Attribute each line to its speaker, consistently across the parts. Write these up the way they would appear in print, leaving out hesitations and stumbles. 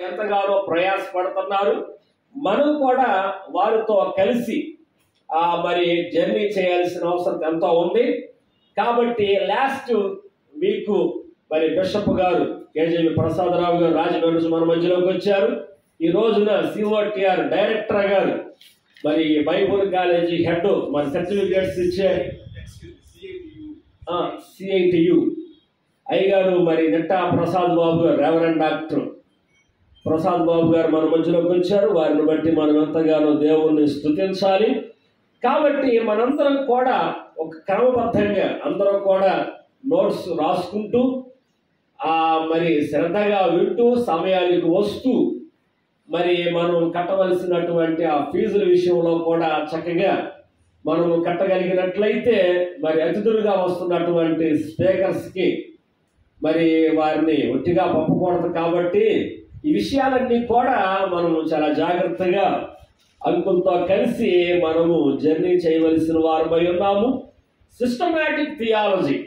Speaker 1: ఎంతగానో ప్రయాసపడుతున్నారు. మనం కూడా వారితో కలిసి మరి జర్నీ చేయాల్సిన అవసరం ఎంతో ఉంది. కాబట్టి లాస్ట్ వీక్ మరి బిషప్ గారు కేజీవి ప్రసాదరావు గారు రాజమండ్రి నుంచి మన మధ్యలోకి వచ్చారు. ఈ రోజున సిఓటిఆర్ డైరెక్టర్ గారు మరి బైబుల్ కాలేజీ హెడ్ మరి సర్టిఫికేట్స్ ఇచ్చే సిఐటియు అయ్యగారు మరి నెట్టా ప్రసాద్ బాబు గారు రెవరెండ్ డాక్టర్ ప్రసాద్ బాబు గారు మన మధ్యలోకి వచ్చారు. వారిని బట్టి మనం ఎంతగానో దేవుణ్ణి స్తుతించాలి. కాబట్టి మనందరం కూడా ఒక క్రమబద్ధంగా అందరం కూడా నోట్స్ రాసుకుంటూ మరి శ్రద్ధగా వింటూ సమయానికి వస్తూ మరి మనం కట్టవలసినటువంటి ఆ ఫీజుల విషయంలో కూడా చక్కగా మనం కట్టగలిగినట్లయితే మరి అతిథులుగా వస్తున్నటువంటి స్పీకర్స్కి మరి వారిని ఒట్టిగా పంపకూడదు. కాబట్టి ఈ విషయాలన్నీ కూడా మనము చాలా జాగ్రత్తగా అంకులతో కలిసి మనము జర్నీ చేయవలసిన వారమై ఉన్నాము. సిస్టమాటిక్ థియాలజీ,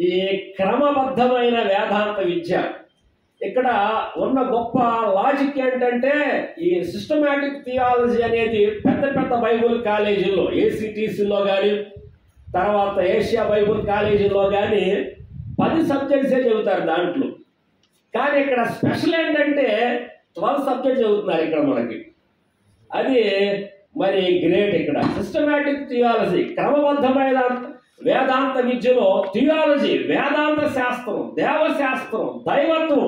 Speaker 1: ఈ క్రమబద్ధమైన వేదాంత విద్య. ఇక్కడ ఉన్న గొప్ప లాజిక్ ఏంటంటే ఈ సిస్టమాటిక్ థియాలజీ అనేది పెద్ద పెద్ద బైబుల్ కాలేజీల్లో ఏసీటీసీలో కానీ తర్వాత ఏషియా బైబుల్ కాలేజీలో కానీ 10 సబ్జెక్ట్సే చదువుతారు దాంట్లో. కానీ ఇక్కడ స్పెషల్ ఏంటంటే 12 సబ్జెక్ట్ చదువుతున్నారు ఇక్కడ మనకి. అది మరి గ్రేట్. ఇక్కడ సిస్టమాటిక్ థియాలజీ క్రమబద్ధమైన వేదాంత విద్యలో థియాలజీ వేదాంత శాస్త్రం, దేవశాస్త్రం, దైవత్వం,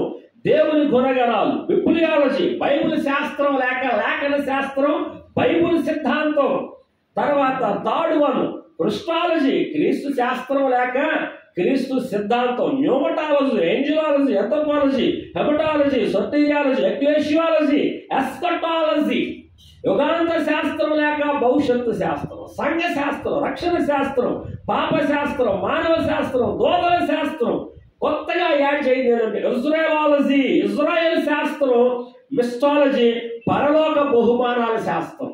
Speaker 1: దేవుని గుణగణాలు, బిబ్లియాలజీ బైబిల్ శాస్త్రం లేక లేఖన శాస్త్రం, బైబిల్ సిద్ధాంతం. తర్వాత థర్డ్ వన్ క్రిస్టాలజీ క్రీస్తు శాస్త్రం లేక క్రీస్తు సిద్ధాంతం, న్యూమటాలజీ, ఏంజియాలజీ, ఎథోపాలజీ, హెపటాలజీ, సొటేరియాలజీ, ఎక్లేషియాలజీ, ఎస్కటాలజీ, యుగాంత శాస్త్రం లేక భవిష్యత్తు శాస్త్రం, సంఘ శాస్త్రం, రక్షణ శాస్త్రం, పాప శాస్త్రం, మానవ శాస్త్రం, దోదల శాస్త్రం. కొత్తగా యాడ్ చేయండి ఇజ్రాయలాలజీ, ఇజ్రాయెల్ శాస్త్రం, మిస్టాలజీ, పరలోక బహుమానాల శాస్త్రం.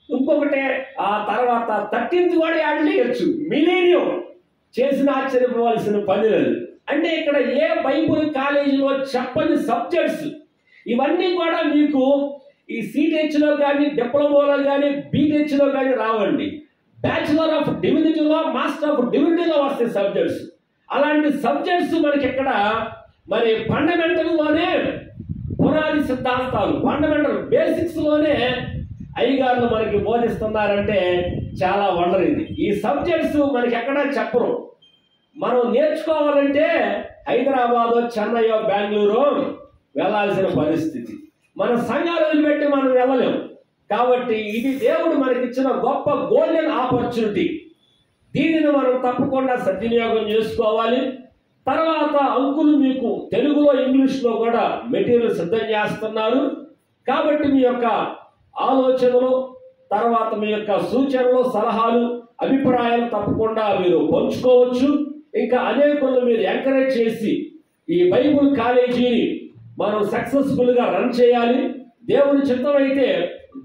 Speaker 1: ఇంకొకటి ఆ తర్వాత 13th కూడా యాడ్ చేయొచ్చు, మిలీనియం. చేసిన ఆశ్చర్యపోవాల్సిన పని లేదు. అంటే ఇక్కడ ఏ బైబుల్ కాలేజీలో చెప్పని సబ్జెక్ట్స్ ఇవన్నీ కూడా మీకు ఈ సిహెచ్లో కానీ డిప్లొమాలో కానీ బీహెచ్లో కానీ రావండి. బ్యాచులర్ ఆఫ్ డివినిటీలో మాస్టర్ ఆఫ్ డివినిటీలో వస్తాయి సబ్జెక్ట్స్. అలాంటి సబ్జెక్ట్స్ మనకి ఇక్కడ మరి ఫండమెంటల్లోనే పునాది సిద్ధాంతాలు ఫండమెంటల్ బేసిక్స్లోనే అయ్యగారులు మనకి బోధిస్తున్నారంటే చాలా వండర్ ఇది. ఈ సబ్జెక్ట్స్ మనకి ఎక్కడా చెప్పరు. మనం నేర్చుకోవాలంటే హైదరాబాదో, చెన్నైయో, బెంగళూరు వెళ్ళాల్సిన పరిస్థితి. మన సంఘాలు వదిలిపెట్టి మనం వెళ్ళలేము. కాబట్టి ఇది దేవుడు మనకిచ్చిన గొప్ప గోల్డెన్ ఆపర్చునిటీ. దీనిని మనం తప్పకుండా సద్వినియోగం చేసుకోవాలి. తర్వాత అంకులు మీకు తెలుగులో ఇంగ్లీష్లో కూడా మెటీరియల్ సిద్ధం చేస్తున్నారు. కాబట్టి మీ యొక్క ఆలోచనలు తర్వాత మీ యొక్క సూచనలు, సలహాలు, అభిప్రాయాలు తప్పకుండా మీరు పంచుకోవచ్చు. ఇంకా అనేకులను మీరు ఎంకరేజ్ చేసి ఈ బైబుల్ కాలేజీని మనం సక్సెస్ఫుల్గా రన్ చేయాలి. దేవుని చిత్తం అయితే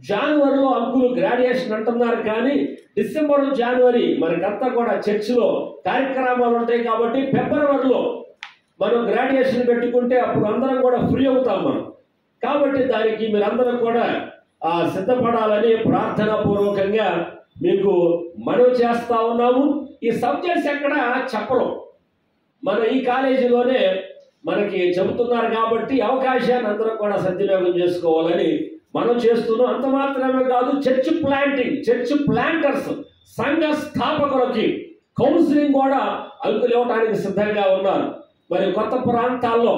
Speaker 1: జనవరిలో అంకులు గ్రాడ్యుయేషన్ అంటున్నారు. కానీ డిసెంబర్, జనవరి మనకంతా కూడా చర్చిలో కార్యక్రమాలు ఉంటాయి. కాబట్టి ఫిబ్రవరిలో మనం గ్రాడ్యుయేషన్ పెట్టుకుంటే అప్పుడు అందరం కూడా ఫ్రీ అవుతాం మనం. కాబట్టి దానికి మీరందరూ కూడా సిద్ధపడాలని ప్రార్థనా పూర్వకంగా మీకు మనవి చేస్తా ఉన్నాము. ఈ సబ్జెక్ట్స్ ఎక్కడ చెప్పరు, మన ఈ కాలేజీలోనే మనకి చెబుతున్నారు. కాబట్టి అవకాశాన్ని అందరూ కూడా సద్వినియోగం చేసుకోవాలని మనం చేస్తున్నాం. అంత మాత్రమే కాదు, చర్చ్ ప్లాంటింగ్, చర్చ్ ప్లాంటర్స్, సంఘ స్థాపకులకి కౌన్సిలింగ్ కూడా అంకులు ఇవ్వడానికి సిద్ధంగా ఉన్నారు. మరి కొత్త ప్రాంతాల్లో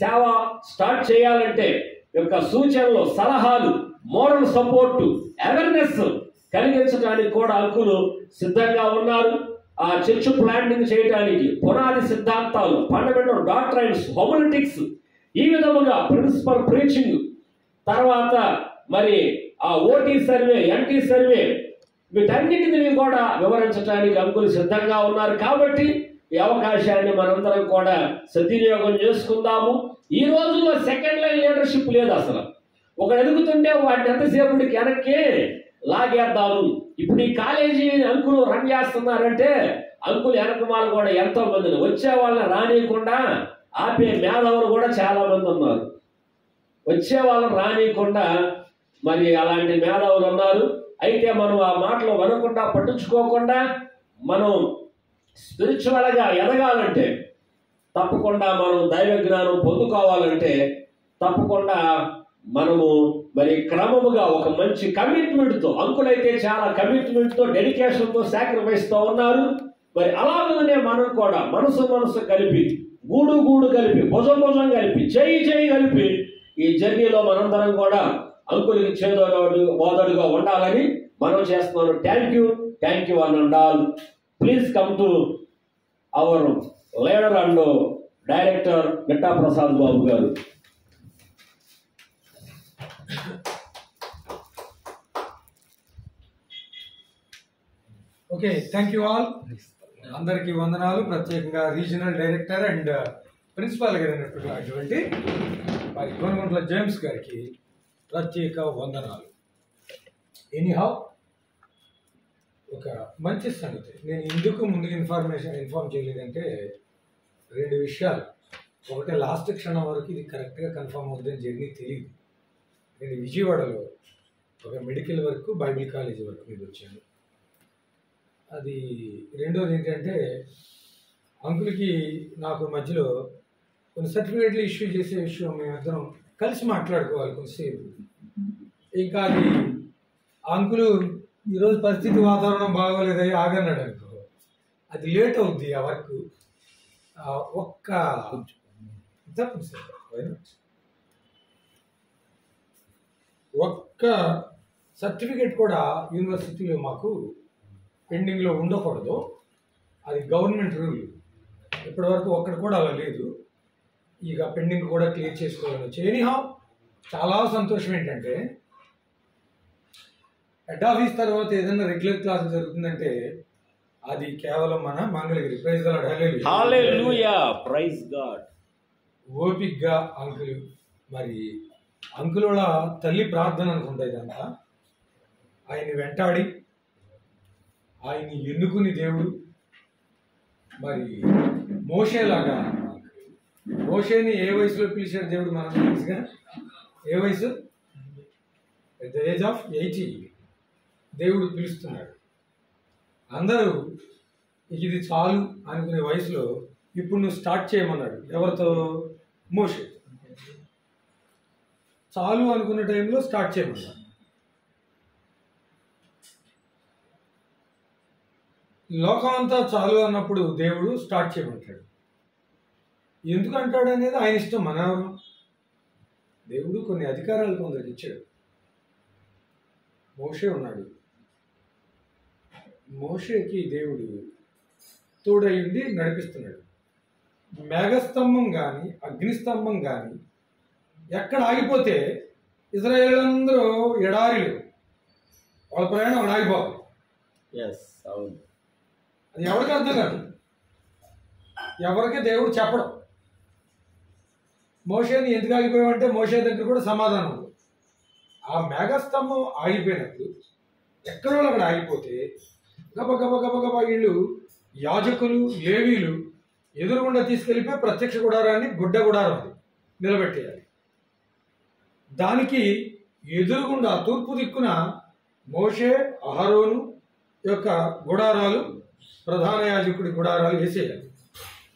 Speaker 1: సేవ స్టార్ట్ చేయాలంటే యొక్క సూచనలు, సలహాలు, మోరల్ సపోర్టు, అవేర్నెస్ కలిగించడానికి కూడా అంకులు సిద్ధంగా ఉన్నారు. ఆ చర్చ్ ప్లాంటింగ్ చేయడానికి పునాది సిద్ధాంతాలు, ఫండమెంటల్ డాక్ట్రైన్స్, హోమిలెటిక్స్, ఈ విధముగా ప్రిన్సిపల్ ప్రీచింగ్, తర్వాత మరి ఆ ఓటీ సర్వే, ఎన్టీ సర్వే, వీటన్నిటిని కూడా వివరించడానికి అంకులు సిద్ధంగా ఉన్నారు. కాబట్టి ఈ అవకాశాన్ని మనందరం కూడా సద్వినియోగం చేసుకుందాము. ఈ రోజుల్లో సెకండ్ లైన్ లీడర్షిప్ లేదు. అసలు ఒకడు ఎదుగుతుంటే వాటిని ఎంతసేపటికి వెనక్కి లాగేద్దాము. ఇప్పుడు ఈ కాలేజీ అంకులు రన్ చేస్తున్నారంటే అంకులు వెనకమాలు కూడా ఎంతో మందిని వచ్చే వాళ్ళని రానియకుండా ఆపే మేధావులు కూడా చాలా మంది ఉన్నారు. వచ్చే వాళ్ళని రానియకుండా మరి అలాంటి మేధావులు ఉన్నారు. అయితే మనం ఆ మాటలు వినకుండా పట్టించుకోకుండా మనం స్పిరిచువల్గా ఎదగాలంటే, తప్పకుండా మనం దైవ జ్ఞానం పొందుకోవాలంటే తప్పకుండా మనము మరి క్రమముగా ఒక మంచి కమిట్మెంట్తో, అంకులైతే చాలా కమిట్మెంట్తో, డెడికేషన్తో, సాక్రిఫైస్తో ఉన్నారు. మరి అలాగనే మనం కూడా మనసు కలిపి, గూడు కలిపి, భుజం కలిపి, చేయి కలిపి ఈ జర్నీలో మనందరం కూడా అంకులకి ఓదడుగా ఉండాలని మనం చేస్తున్నాను. Thank you and all. Please come to our leader and director గట్టా ప్రసాద్ బాబు గారు.
Speaker 2: Okay, thank you all. అందరికీ వందనాలు. ప్రత్యేకంగా రీజనల్ డైరెక్టర్ అండ్ ప్రిన్సిపాల్ గారు అయినటువంటి గోనగుంట్ల జేమ్స్ గారికి ప్రత్యేక వందనాలు. ఎనీహౌ, ఒక మంచి సంగతి నేను ఎందుకు ముందుకు ఇన్ఫార్మ్ చేయలేదంటే 2 విషయాలు. ఒకటి, లాస్ట్ క్షణం వరకు ఇది కరెక్ట్గా కన్ఫర్మ్ అవుతుందని జర్నీ తెలియదు. నేను విజయవాడలో ఒక మెడికల్ వరకు, బైబిల్ కాలేజీ వరకు మీద వచ్చాను. అది రెండోది ఏంటంటే, అంకుల్కి నాకు మధ్యలో కొన్ని సర్టిఫికేట్లు ఇష్యూ చేసే విషయం మేమిద్దరం కలిసి మాట్లాడుకోవాలి కొంతసేపు. ఇంకా అది అంకులు ఈరోజు పరిస్థితి వాతావరణం బాగోలేదయ్యి ఆగన్నాడు అనుకో, అది లేట్ అవుద్ది ఆ వర్క్. ఒక్క సర్టిఫికేట్ కూడా యూనివర్సిటీలో మాకు పెండింగ్లో ఉండకూడదు. అది గవర్నమెంట్ రూల్. ఇప్పటివరకు ఒక్కటి కూడా అలా లేదు. ఇక పెండింగ్ కూడా క్లియర్ చేసుకోవాలని వచ్చి. ఎనీహౌ, చాలా సంతోషం ఏంటంటే, హెడ్ ఆఫీస్ తర్వాత ఏదైనా రెగ్యులర్ క్లాస్ జరుగుతుందంటే అది కేవలం మన Mangalagiri. Praise the lord.
Speaker 1: Hallelujah. Praise God.
Speaker 2: ఓపిక్గా అంకులు, మరి అంకుల తల్లి ప్రార్థన అనుకుంటా ఇదంతా, ఆయన్ని వెంటాడి ఆయన్ని ఎన్నుకుని దేవుడు, మరి మోషేలాగా, మోషేని ఏ వయసులో పిలిచాడు దేవుడు మనకు తెలుసుగా. ఏ వయసు? ఎట్ ద ఏజ్ ఆఫ్ 80 దేవుడు పిలుస్తున్నాడు. అందరూ ఇది చాలు అనుకునే వయసులో ఇప్పుడు నువ్వు స్టార్ట్ చేయమన్నాడు. ఎవరితో? మోషే. చాలు అనుకున్న టైంలో స్టార్ట్ చేయమన్నాడు. లోకం అంతా చాలు అన్నప్పుడు దేవుడు స్టార్ట్ చేయమంటాడు. ఎందుకు అంటాడు అనేది ఆయన ఇష్టం. మన దేవుడు కొన్ని అధికారాలు కొందరికి ఇచ్చాడు. మోషే ఉన్నాడు. మోషేకి దేవుడు తోడయ్యుండి నడిపిస్తున్నాడు. మేఘస్తంభం కానీ అగ్నిస్తంభం కానీ ఎక్కడ ఆగిపోతే ఇశ్రాయేలీయులందరూ ఎడారిలు, వాళ్ళ ప్రయాణం అక్కడ ఆగిపోవాలి. అది ఎవరికి అర్థం కాదు, ఎవరికి దేవుడు చెప్పడం. మోషేని ఎందుకు ఆగిపోయామంటే మోషే దగ్గర కూడా సమాధానం ఉంది. ఆ మేఘస్తంభం ఆగిపోయినప్పుడు ఎక్కడో అక్కడ ఆగిపోతే గబ వీళ్ళు యాజకులు, లేవీలు ఎదురుగుండా తీసుకెళ్ళిపోయి ప్రత్యక్ష గుడారాన్ని, గుడ్డ గుడారం నిలబెట్టేయాలి. దానికి ఎదురుగుండా తూర్పు దిక్కున మోషే, అహరోను యొక్క గుడారాలు, ప్రధాన యాజకుడి గుడారాలు వేసేయాలి.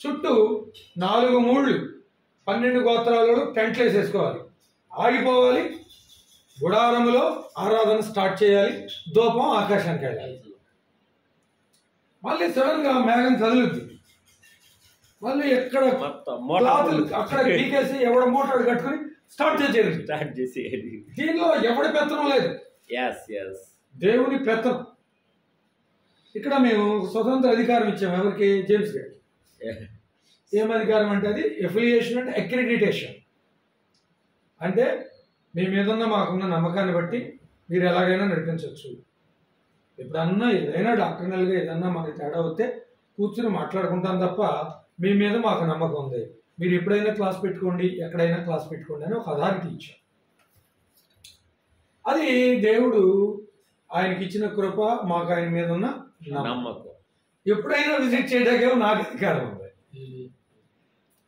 Speaker 2: చుట్టూ 4 మూళ్ళు 12 గోత్రాలలో టెంట్లు వేసేసుకోవాలి. ఆగిపోవాలి. గుడారములో ఆరాధన స్టార్ట్ చేయాలి. ధూపం ఆకాశానికి వెళ్ళాలి. మళ్ళీ సడన్ గా మేఘం కదులుద్ది. మళ్ళీ ఎక్కడ అక్కడ గీకేసి ఎవడ మోటార్ కట్టుకుని స్టార్ట్ చేసేది. దీనిలో ఎవడి పెత్తనం లేదు, దేవుని పెత్తనం. ఇక్కడ మేము స్వతంత్ర అధికారం ఇచ్చాము. ఎవరికి? జేమ్స్ గారికి. ఏం అధికారం అంటే అది ఎఫిలియేషన్ అండ్ అక్రిడిటేషన్. అంటే మీ మీదున్న మాకున్న నమ్మకాన్ని బట్టి మీరు ఎలాగైనా నడిపించవచ్చు. ఎప్పుడన్నా ఏదైనా డాక్టర్నల్గా ఏదన్నా మనకి తేడా వస్తే కూర్చుని మాట్లాడుకుంటాం తప్ప మీ మీద మాకు నమ్మకం ఉంది, మీరు ఎప్పుడైనా క్లాస్ పెట్టుకోండి, ఎక్కడైనా క్లాస్ పెట్టుకోండి అని ఒక అథారిటీ ఇచ్చాం. అది దేవుడు ఆయనకి ఇచ్చిన కృప, మాకు ఆయన మీద ఉన్న నమ్మకం. ఎప్పుడైనా విజిట్ చేయడానికి నాకు అధికారం ఉంది.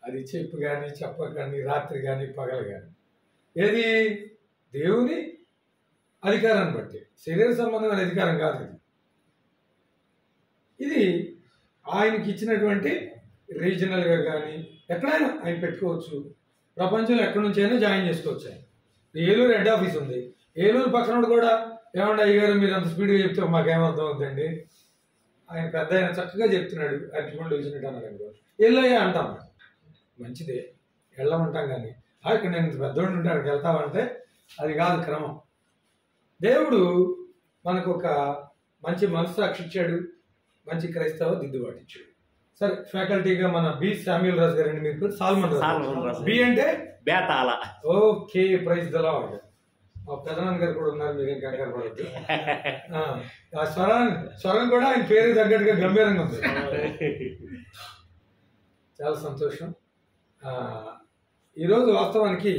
Speaker 2: అది చెప్పు కానీ, చెప్ప కానీ, రాత్రి కానీ, పగలు కానీ. ఏది దేవుని అధికారాన్ని బట్టి, శరీర సంబంధమైన అధికారం కాదు ఇది. ఇది ఆయనకి ఇచ్చినటువంటి రీజనల్గా కానీ ఎక్కడైనా ఆయన పెట్టుకోవచ్చు. ప్రపంచంలో ఎక్కడి నుంచి అయినా జాయిన్ చేసుకోవచ్చు. ఆయన ఏలూరు హెడ్ ఆఫీస్ ఉంది. ఏలూరు పక్కన కూడా ఏమంటే అయ్యగారు మీరు అంత స్పీడ్గా చెప్తే మాకేమర్థం అవుతుందండి, ఆయన పెద్ద ఆయన చక్కగా చెప్తున్నాడు అర్జునుడు వచ్చినట్టు అన్నారు. వెళ్ళయ్యా అంటాం, మంచిదే వెళ్ళమంటాం. కానీ ఇక్కడ నేను పెద్దోడు ఉంటే అక్కడికి వెళ్తామంటే అది కాదు క్రమం. దేవుడు మనకు ఒక మంచి మనస్సాక్షి ఇచ్చాడు, మంచి క్రైస్తవ దిద్దుబాటు ఇచ్చాడు. సరే, ఫ్యాకల్టీగా మన బి శామ్యూల్ రాజు గారండి, మీరు సాల్మన్ రాజు. బి అంటే
Speaker 1: Betala.
Speaker 2: Okay, praise the Lord. మా పెదనాన్న గారు కూడా ఉన్నారు, మీరేం కంగారు పడద్దు. ఆ స్వరం కూడా ఆయన పేరు తగ్గట్టుగా గంభీరంగా ఉంది. చాలా సంతోషం. ఈరోజు వాస్తవానికి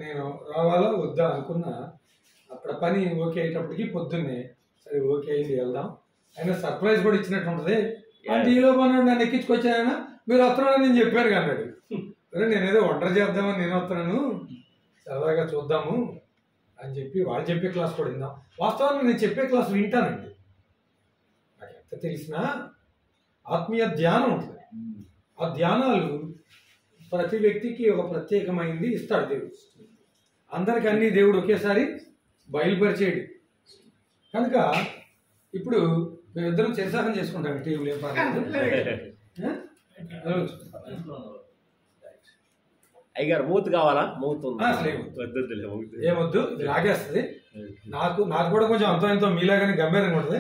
Speaker 2: నేను రావాలో వద్దా అనుకున్నా, అక్కడ పని ఓకే అయ్యేటప్పటికి పొద్దున్నే సరే ఓకే అయింది వెళ్దాం. అయినా సర్ప్రైజ్ కూడా ఇచ్చినట్టు ఉంటుంది. అంటే ఈలో పని నన్ను ఎక్కించుకొచ్చాయన, మీరు వస్తున్నానని నేను చెప్పాను అన్నాడు. సరే నేనేదో వంట చేద్దామని నేను వస్తున్నాను, సరదాగా చూద్దాము అని చెప్పి వాళ్ళు చెప్పే క్లాస్ కూడా విందాం. వాస్తవానికి నేను చెప్పే క్లాస్ వింటానండి. నాకు ఎంత తెలిసినా ఆత్మీయ ధ్యానం ఉంటుంది. ఆ ధ్యానాలు ప్రతి వ్యక్తికి ఒక ప్రత్యేకమైంది ఇస్తాడు దేవుడు. అందరికి అన్ని దేవుడు ఒకేసారి బయలుపరిచేడు. కనుక ఇప్పుడు మేమిద్దరం చర్చాహం చేసుకుంటాం. టీవీలు ఏం పర్లేదు.
Speaker 1: అయ్యగారు మూతు కావాలా? మూతు
Speaker 2: ఏమొద్దు, ఇది లాగేస్తుంది. నాకు కూడా కొంచెం అంతో ఎంతో మీలాగానే గంభీరంగా ఉంటుంది.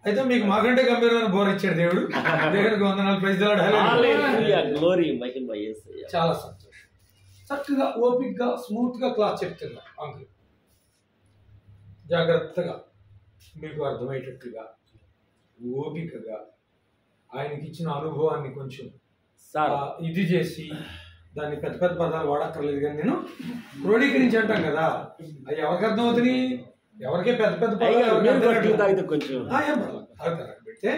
Speaker 2: అయితే మీకు మాకంటే గంభీరమైన బోర్ ఇచ్చాడు దేవుడు. దేవుడికి వందనాలు, ప్రైజ్ ది లార్డ్. చాలా సంతోషం. చక్కగా ఓపిక్గా స్మూత్ గా క్లాస్ చెప్తున్నా అంకుల్. జాగ్రత్తగా మీకు అర్థమయ్యేటట్టుగా ఓపికగా ఆయనకి ఇచ్చిన అనుభవాన్ని కొంచెం ఇది చేసి, దాన్ని పెద్ద పెద్ద పదాలు వాడక్కర్లేదు కానీ నేను క్రోడీకరించి అంటాం కదా, అవి ఎవరికి అర్థం అవుతుంది? ఎవరికే పెద్ద పెద్ద పదాలు కొంచెం పెడితే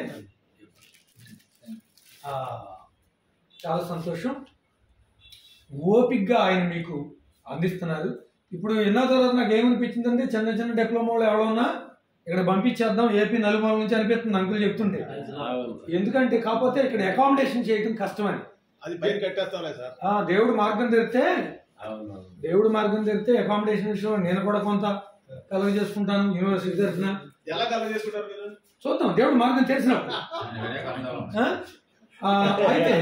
Speaker 2: చాలా సంతోషం. ఓపిక్గా ఆయన మీకు అందిస్తున్నారు. ఇప్పుడు ఎన్నో తర్వాత నాకు ఏమనిపించిందంటే, చిన్న చిన్న డిప్లొమాలు ఎవరన్నా ఇక్కడ పంపించేద్దాం ఏపీ నలుమూల నుంచి అనిపిస్తుంది అంకుల్ చెప్తుంటే. ఎందుకంటే కాకపోతే ఇక్కడ అకామిడేషన్ చేయడం కష్టమని. దేవుడు మార్గం తెరిస్తే అకామిడేషన్ విషయంలో నేను కూడా కొంత కలుగ చేసుకుంటాను. యూనివర్సిటీ తరఫున చూద్దాం, దేవుడు మార్గం తెలిసినప్పుడు. అయితే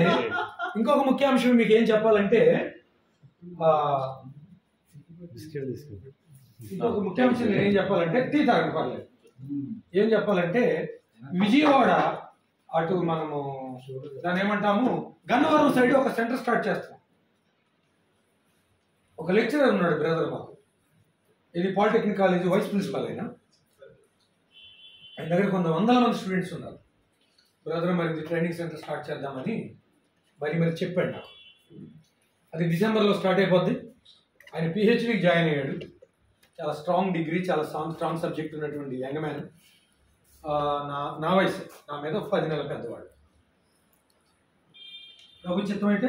Speaker 2: ఇంకొక ముఖ్యాంశం మీకు ఏం చెప్పాలంటే, ఇంకొక ముఖ్యాంశం నేను ఏం చెప్పాలంటే, టీ తాగండి పర్లేదు. ఏం చెప్పాలంటే, విజయవాడ అటు మనము దాన్ని ఏమంటాము, గన్నవరం సైడ్ ఒక సెంటర్ స్టార్ట్ చేస్తాం. ఒక లెక్చరర్ ఉన్నాడు బ్రదర్ మాకు, ఇది పాలిటెక్నిక్ కాలేజ్ వైస్ ప్రిన్సిపల్. ఆయన దగ్గర కొంత వందల మంది స్టూడెంట్స్ ఉన్నారు. బ్రదర్ మరి ట్రైనింగ్ సెంటర్ స్టార్ట్ చేద్దామని మరి చెప్పాడు నాకు. అది డిసెంబర్లో స్టార్ట్ అయిపోద్ది. ఆయన పిహెచ్డీకి జాయిన్ అయ్యాడు. చాలా స్ట్రాంగ్ డిగ్రీ, చాలా స్ట్రాంగ్ సబ్జెక్ట్ ఉన్నటువంటి యంగ్ మ్యాన్. నా వయసు, నా మీద 10 నెలల పెద్దవాడు. ప్రభు చిత్తం అయితే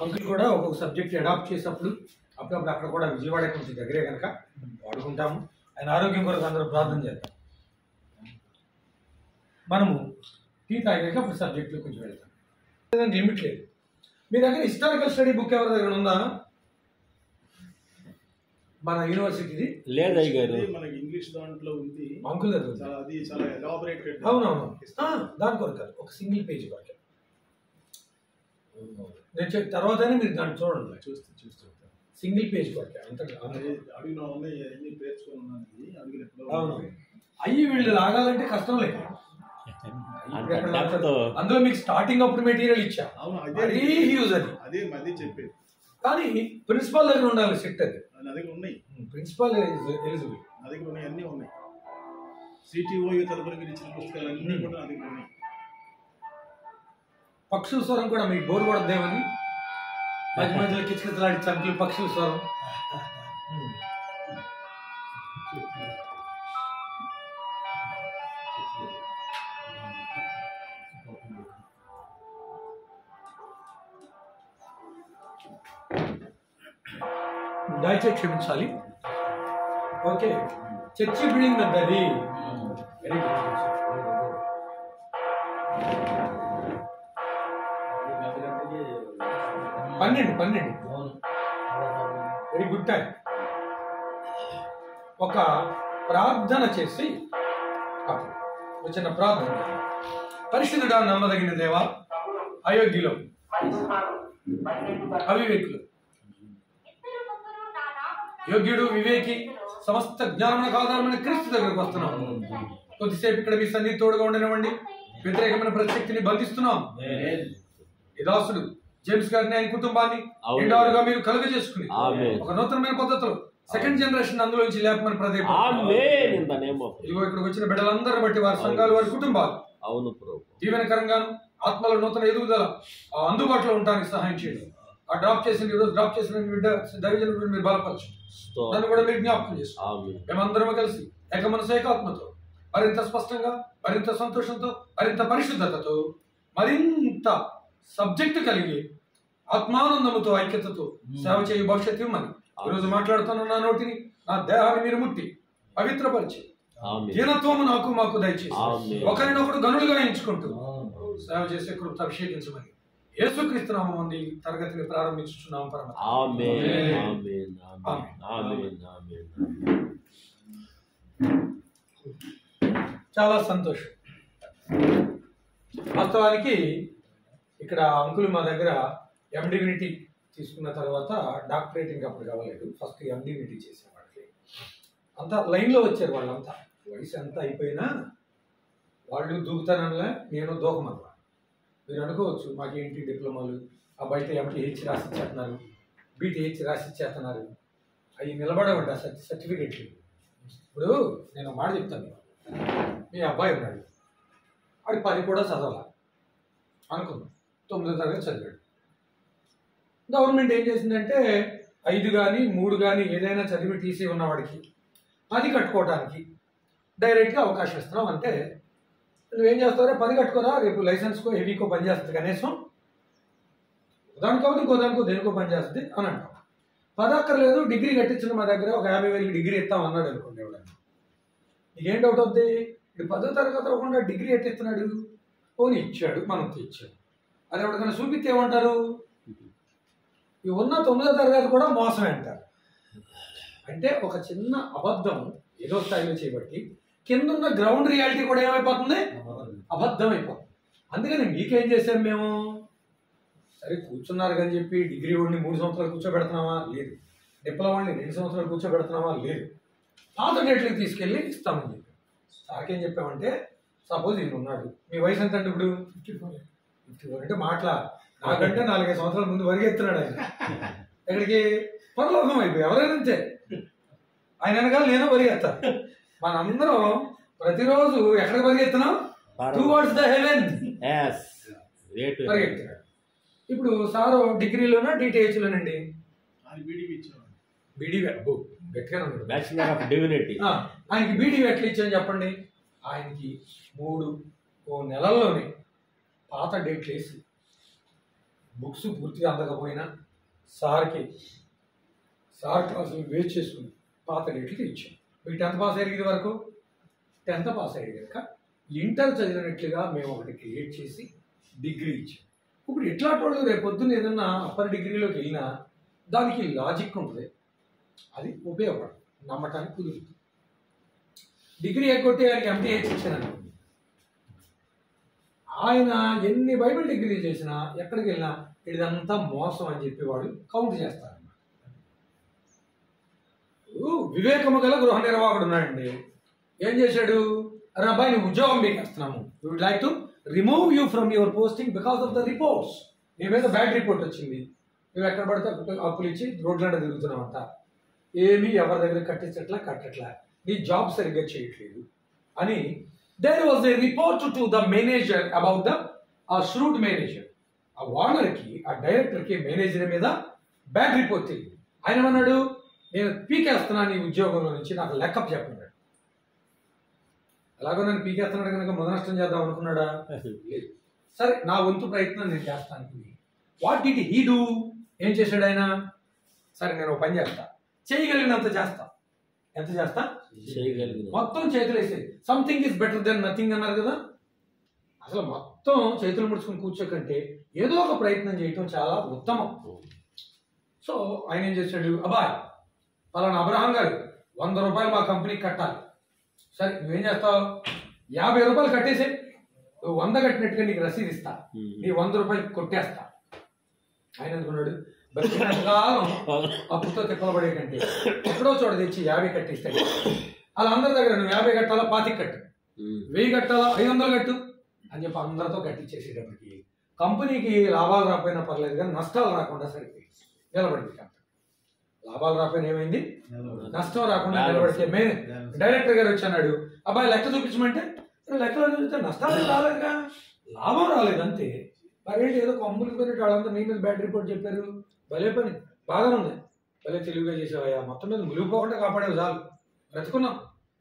Speaker 2: అంకుల్ కూడా ఒక్కొక్క సబ్జెక్ట్ అడాప్ట్ చేసినప్పుడు అప్పుడప్పుడు అక్కడ కూడా విజయవాడ కొంచెం దగ్గరే కనుక వాడుకుంటాము. ఆయన ఆరోగ్యం కొరకు అందరూ ప్రార్థన చేద్దాం. మనము టీ తాగాక అప్పుడు సబ్జెక్టులో కొంచెం వెళ్తాం. లిమిట్ లేదు. మీ దగ్గర హిస్టారికల్ స్టడీ బుక్ ఎవరి దగ్గర ఉందా? మన యూనివర్సిటీది
Speaker 1: లేదు అయ్యారు,
Speaker 3: మనకి ఇంగ్లీష్ దాంట్లో ఉంది.
Speaker 2: అంకుల్ దగ్గర
Speaker 3: అది చాలా ఎలాబరేటెడ్.
Speaker 2: అవునవును, దాని కొరకు ఒక సింగిల్ పేజ్ వరకు నేను చెప్పిన తర్వాతనే మీరు దాన్ని చూడండి. చూస్తూ సింగిల్ పేజ్ వరకు
Speaker 3: అడిగిన
Speaker 2: అవును. అయ్యి వీళ్ళు లాగాలంటే కష్టం లేదు. అందులో మీకు స్టార్టింగ్ అప్పుడు మెటీరియల్ ఇచ్చా,
Speaker 3: అదే మళ్ళీ చెప్పేది.
Speaker 2: కానీ ప్రిన్సిపాల్ దగ్గర ఉండాలి సెట్. అది
Speaker 3: నా దగ్గర ఉన్నాయి.
Speaker 2: ప్రిన్సిపాల్ ఎలిజిబుల్
Speaker 3: నా దగ్గర ఉన్నాయి, అన్నీ ఉన్నాయి. సిటీఓ తరపున మీరు ఇచ్చిన పుస్తకాలు అన్నీ కూడా నా దగ్గర ఉన్నాయి.
Speaker 2: పక్షుల స్వరం కూడా మీకు బోర్ కొడద్దేమని మధ్య మధ్యలో కిచకిచలాడి చంపి పక్షుల స్వరం. దయచేసి క్షమించాలి. ఓకే, చర్చి బిల్డింగ్ అది very good. 12 very good time. ఒక ప్రార్థన చేసి ఒక చిన్న ప్రార్థన. పరిశుద్ధుడా, నమ్మదగిన దేవా, అయోగ్యులు, అవివేకులు, యోగ్యుడు, వివేకి, సమస్త జ్ఞానమునకు ఆధారమైన క్రీస్తు దగ్గరకు వస్తున్నాం. కొద్దిసేపు ఇక్కడ మీ సన్నిధి తోడుగా ఉండనివ్వండి. వ్యతిరేకమైన ప్రతిశక్తిని బంధిస్తున్నాం. ఈ దాసుడు జేమ్స్ గారిని, ఆయన కుటుంబాన్ని ఎండారుగా మీరు కలుగ చేసుకుని ఒక నూతనమైన పద్ధతిలో సెకండ్ జనరేషన్ అందులోంచి లేపమని ఇదిగో ఇక్కడికి వచ్చిన బిడ్డలందరిని బట్టి వారి సంఘాలు, వారి కుటుంబాలు జీవనకరంగాను ఆత్మల నూతన ఎదుగుదల అందుబాటులో ఉండడానికి సహాయం చేయండి. ఆ డ్రాప్ చేసిన బిడ్డ దైవజన మీరు బలపరచు. దాన్ని కూడా మీరు జ్ఞాపకం చేసుకోండి. మేమందరం కలిసి ఏక మనసు ఏకాత్మతో మరింత స్పష్టంగా, మరింత సంతోషంతో, మరింత పరిశుద్ధతతో, మరింత సబ్జెక్టు కలిగి ఆత్మానందముతో, ఐక్యతతో సేవ చేయ భవిష్యత్తు ఇవ్వమని ఈరోజు మాట్లాడుతున్న నా నోటిని, నా దేహాన్ని మీరు ముట్టి పవిత్రపరిచి దీనత్వము నాకు మాకు దయచేసి ఒకరినొకరు గనులుగా ఎంచుకుంటూ సేవ చేసే కృప అభిషేకించమని యేసుక్రీస్తు నామమున ఈ తరగతిని ప్రారంభించుచున్నాము. చాలా సంతోషం. వాస్తవానికి ఇక్కడ అంకులు మా దగ్గర ఎండివినిటీ తీసుకున్న తర్వాత డాక్టరేట్ ఇంకా అప్పుడు కావలేదు. ఫస్ట్ ఎండివినిటీ చేసేవాళ్ళకి అంతా లైన్లో వచ్చారు. వాళ్ళంతా వయసు అంతా అయిపోయినా వాళ్ళు దూకుతానలా, నేను దూకమన్నా. మీరు అనుకోవచ్చు మాకేంటి డిప్లొమాలు, ఆ బయట ఎంటీహెచ్ రాసిచ్చేస్తున్నారు, బీటీహెచ్ రాసిచ్చేస్తున్నారు, అవి నిలబడవంట సర్టిఫికెట్లు. ఇప్పుడు నేను మాట చెప్తాను. మీ అబ్బాయి ఉన్నాడు, వాడి 10 కూడా చదవాలి అనుకున్నాం, 9వ తరగతి చదివాడు. గవర్నమెంట్ ఏం చేసిందంటే 5 కానీ 3 కానీ ఏదైనా చదివి టీసీ ఉన్నవాడికి అది కట్టుకోవడానికి డైరెక్ట్గా అవకాశం ఇస్తున్నాం. అంటే నువ్వేం చేస్తావో 10 కట్టుకోరా, రేపు లైసెన్స్కో హెవీకో పనిచేస్తుంది, కనీసం దానికో ఇంకో దేనికో పనిచేస్తుంది అని అంటాం. 10 అక్కర్లేదు, డిగ్రీ కట్టించిన మా దగ్గర ఒక 50,000 డిగ్రీ ఇస్తాం అన్నాడు అనుకోండి. ఎవడన్నా నీకేం డౌట్ అవుద్ది? ఇప్పుడు 10వ తరగతి అవ్వకుండా డిగ్రీ ఎట్టిస్తున్నాడు, పోనీ ఇచ్చాడు, మనం తెచ్చాడు. అది ఎవరికైనా చూపిస్తే ఏమంటారు? ఈ ఉన్న 9వ తరగతి కూడా మోసమే అంటారు. అంటే ఒక చిన్న అబద్ధం ఏదో స్థాయిలో చేయబట్టి కిందున్న గ్రౌండ్ రియాలిటీ కూడా ఏమైపోతుంది? అబద్ధం అయిపోతుంది. అందుకని మీకేం చేసాం మేము? సరే కూర్చున్నారు కానీ చెప్పి డిగ్రీ వాడిని 3 సంవత్సరాలు కూర్చోబెడుతున్నామా? లేదు. డిప్లొమా వాడిని 2 సంవత్సరాలు కూర్చోబెడుతున్నామా? లేదు. పాత డేట్లకి తీసుకెళ్ళి ఇస్తామని చెప్పి సార్కేం చెప్పామంటే, సపోజ్ ఈయన ఉన్నాడు, మీ వయసు ఎంత అంటే ఇప్పుడు 54 అంటే మాట్లా నాకంటే 4-5 సంవత్సరాల ముందు పరిగెత్తున్నాడు ఆయన. ఎక్కడికి? పరలోకం అయిపోయి. ఎవరైనా అంతే, ఆయన వెనకాల నేను పరిగెత్తాను. మనందరం ప్రతిరోజు ఎక్కడికి పరిగెత్తున్నాం? టువర్డ్స్ ద హెవెన్ పరిగెత్తున్నాడు. ఇప్పుడు సారు డిగ్రీలోనా డిటిహెచ్లోనండి? బీడీ గట్టిగా ఆయనకి బీడీ ఎట్లా ఇచ్చాను చెప్పండి? ఆయనకి 3 నెలల్లోనే పాత డేట్లు వేసి బుక్స్ పూర్తిగా అందకపోయినా సార్ క్లాసులు వేస్ట్ చేసుకుని పాత డేట్లకి ఇచ్చాం. మీకు 10th పాస్ అయ్యేది వరకు 10th పాస్ అయ్యేది కనుక ఇంటర్ చదివినట్లుగా మేము ఒకటి క్రియేట్ చేసి డిగ్రీ ఇచ్చాం. ఇప్పుడు ఇట్లాంటి వాళ్ళు రేపు పొద్దున్న ఏదన్నా అప్పర్ డిగ్రీలోకి వెళ్ళినా దానికి లాజిక్ ఉంటుంది, అది ఉపయోగపడదు, నమ్మటానికి కుదురుతుంది. డిగ్రీ ఎగ్గొట్టి ఆయనకి ఎంటీహెచ్ ఇచ్చాను. ఆయన ఎన్ని బైబిల్ డిగ్రీ చేసినా ఎక్కడికి వెళ్ళినా ఇదంతా మోసం అని చెప్పి వాడు కౌంట్ చేస్తారన్నమాట. వివేకము గల గృహ నిర్వాహకుడు ఉన్నాడండి. ఏం చేశాడు? అరే అబ్బాయి, నువ్వు ఉద్యోగం పీకేస్తున్నాము, we would like to remove you from your posting because of the reports. నీ మీద బ్యాడ్ రిపోర్ట్ వచ్చింది, నువ్వు ఎక్కడ పడితే అప్పులు ఇచ్చి రోడ్లంటే తిరుగుతున్నావంట, ఏమీ ఎవరి దగ్గర కట్టట్లా, నీ జాబ్ సరిగ్గా చేయట్లేదు అని. There was a report to the manager about the shrewd manager. ఆ ఓనర్కి, ఆ డైరెక్టర్కి, మేనేజర్ మీద బ్యాడ్ రిపోర్ట్ తెలియదు. ఆయన అన్నాడు, నేను పీకేస్తున్నాను ఈ ఉద్యోగంలో నుంచి, నాకు లెక్కప్ చెప్పన్నాడు. అలాగో నన్ను పీకేస్తున్నాడు కనుక మొదనష్టం చేద్దాం అనుకున్నాడా? లేదు. సరే, నా వంతు ప్రయత్నం నేను చేస్తాను. What did he do? ఏం చేశాడు ఆయన? సరే నేను ఒక పని చేస్తా, చేయగలిగినంత చేస్తా. ఎంత చేస్తా?
Speaker 1: చేయగలిగిన
Speaker 2: మొత్తం చేతులు వేసేది. Something is better then nothing అన్నారు కదా. అసలు మొత్తం చేతులు ముడుచుకుని కూర్చోకంటే ఏదో ఒక ప్రయత్నం చేయటం చాలా ఉత్తమం. సో ఆయన ఏం చేశాడు, అబ్బాయి పలానా అబ్రహాం గారు 100 రూపాయలు మా కంపెనీకి కట్టాలి. సరే నువ్వేం చేస్తావు, 50 రూపాయలు కట్టేసే, 100 కట్టినట్టుగా నీకు రసీదు ఇస్తా, నీ 100 రూపాయలు కొట్టేస్తా. ఆయన అనుకున్నాడు, బతికినంతకాలం అప్పుతో తిప్పలబడే కంటే ఎక్కడో చోట తెచ్చి 50 కట్టిస్తాడు. అలా అందరి దగ్గర నువ్వు 50 కట్టాలా, 25 కట్టు, 1000 కట్టాలా, 500 కట్టు అని చెప్పి అందరితో కట్టించేసేటప్పటికి కంపెనీకి లాభాలు రాకపోయినా పర్లేదు కానీ నష్టాలు రాకుండా సరిపోయి నిలబడింది కంపెనీ. లాభాలు రాకపోయినా ఏమైంది, నష్టం రాకుండా నిలబడితే మెయిన్ డైరెక్టర్ గారు వచ్చి అన్నాడు, అబ్బాయి లెక్క చూపించమంటే లెక్కలో చూస్తే నష్టాలు రాలేదుగా, లాభం రాలేదు అంతే. మరేంటి ఏదో కంపెనీకి పోయినట్టు వాళ్ళంతా నీ మీద బ్యాడ్ రిపోర్ట్ చెప్పారు, భలే పని బాగానే ఉంది, భలే తెలివిగా చేసావయ్యా, మొత్తం మీద మునిగిపోకుండా కాపాడేవి చాలు, బ్రతుకున్నాం,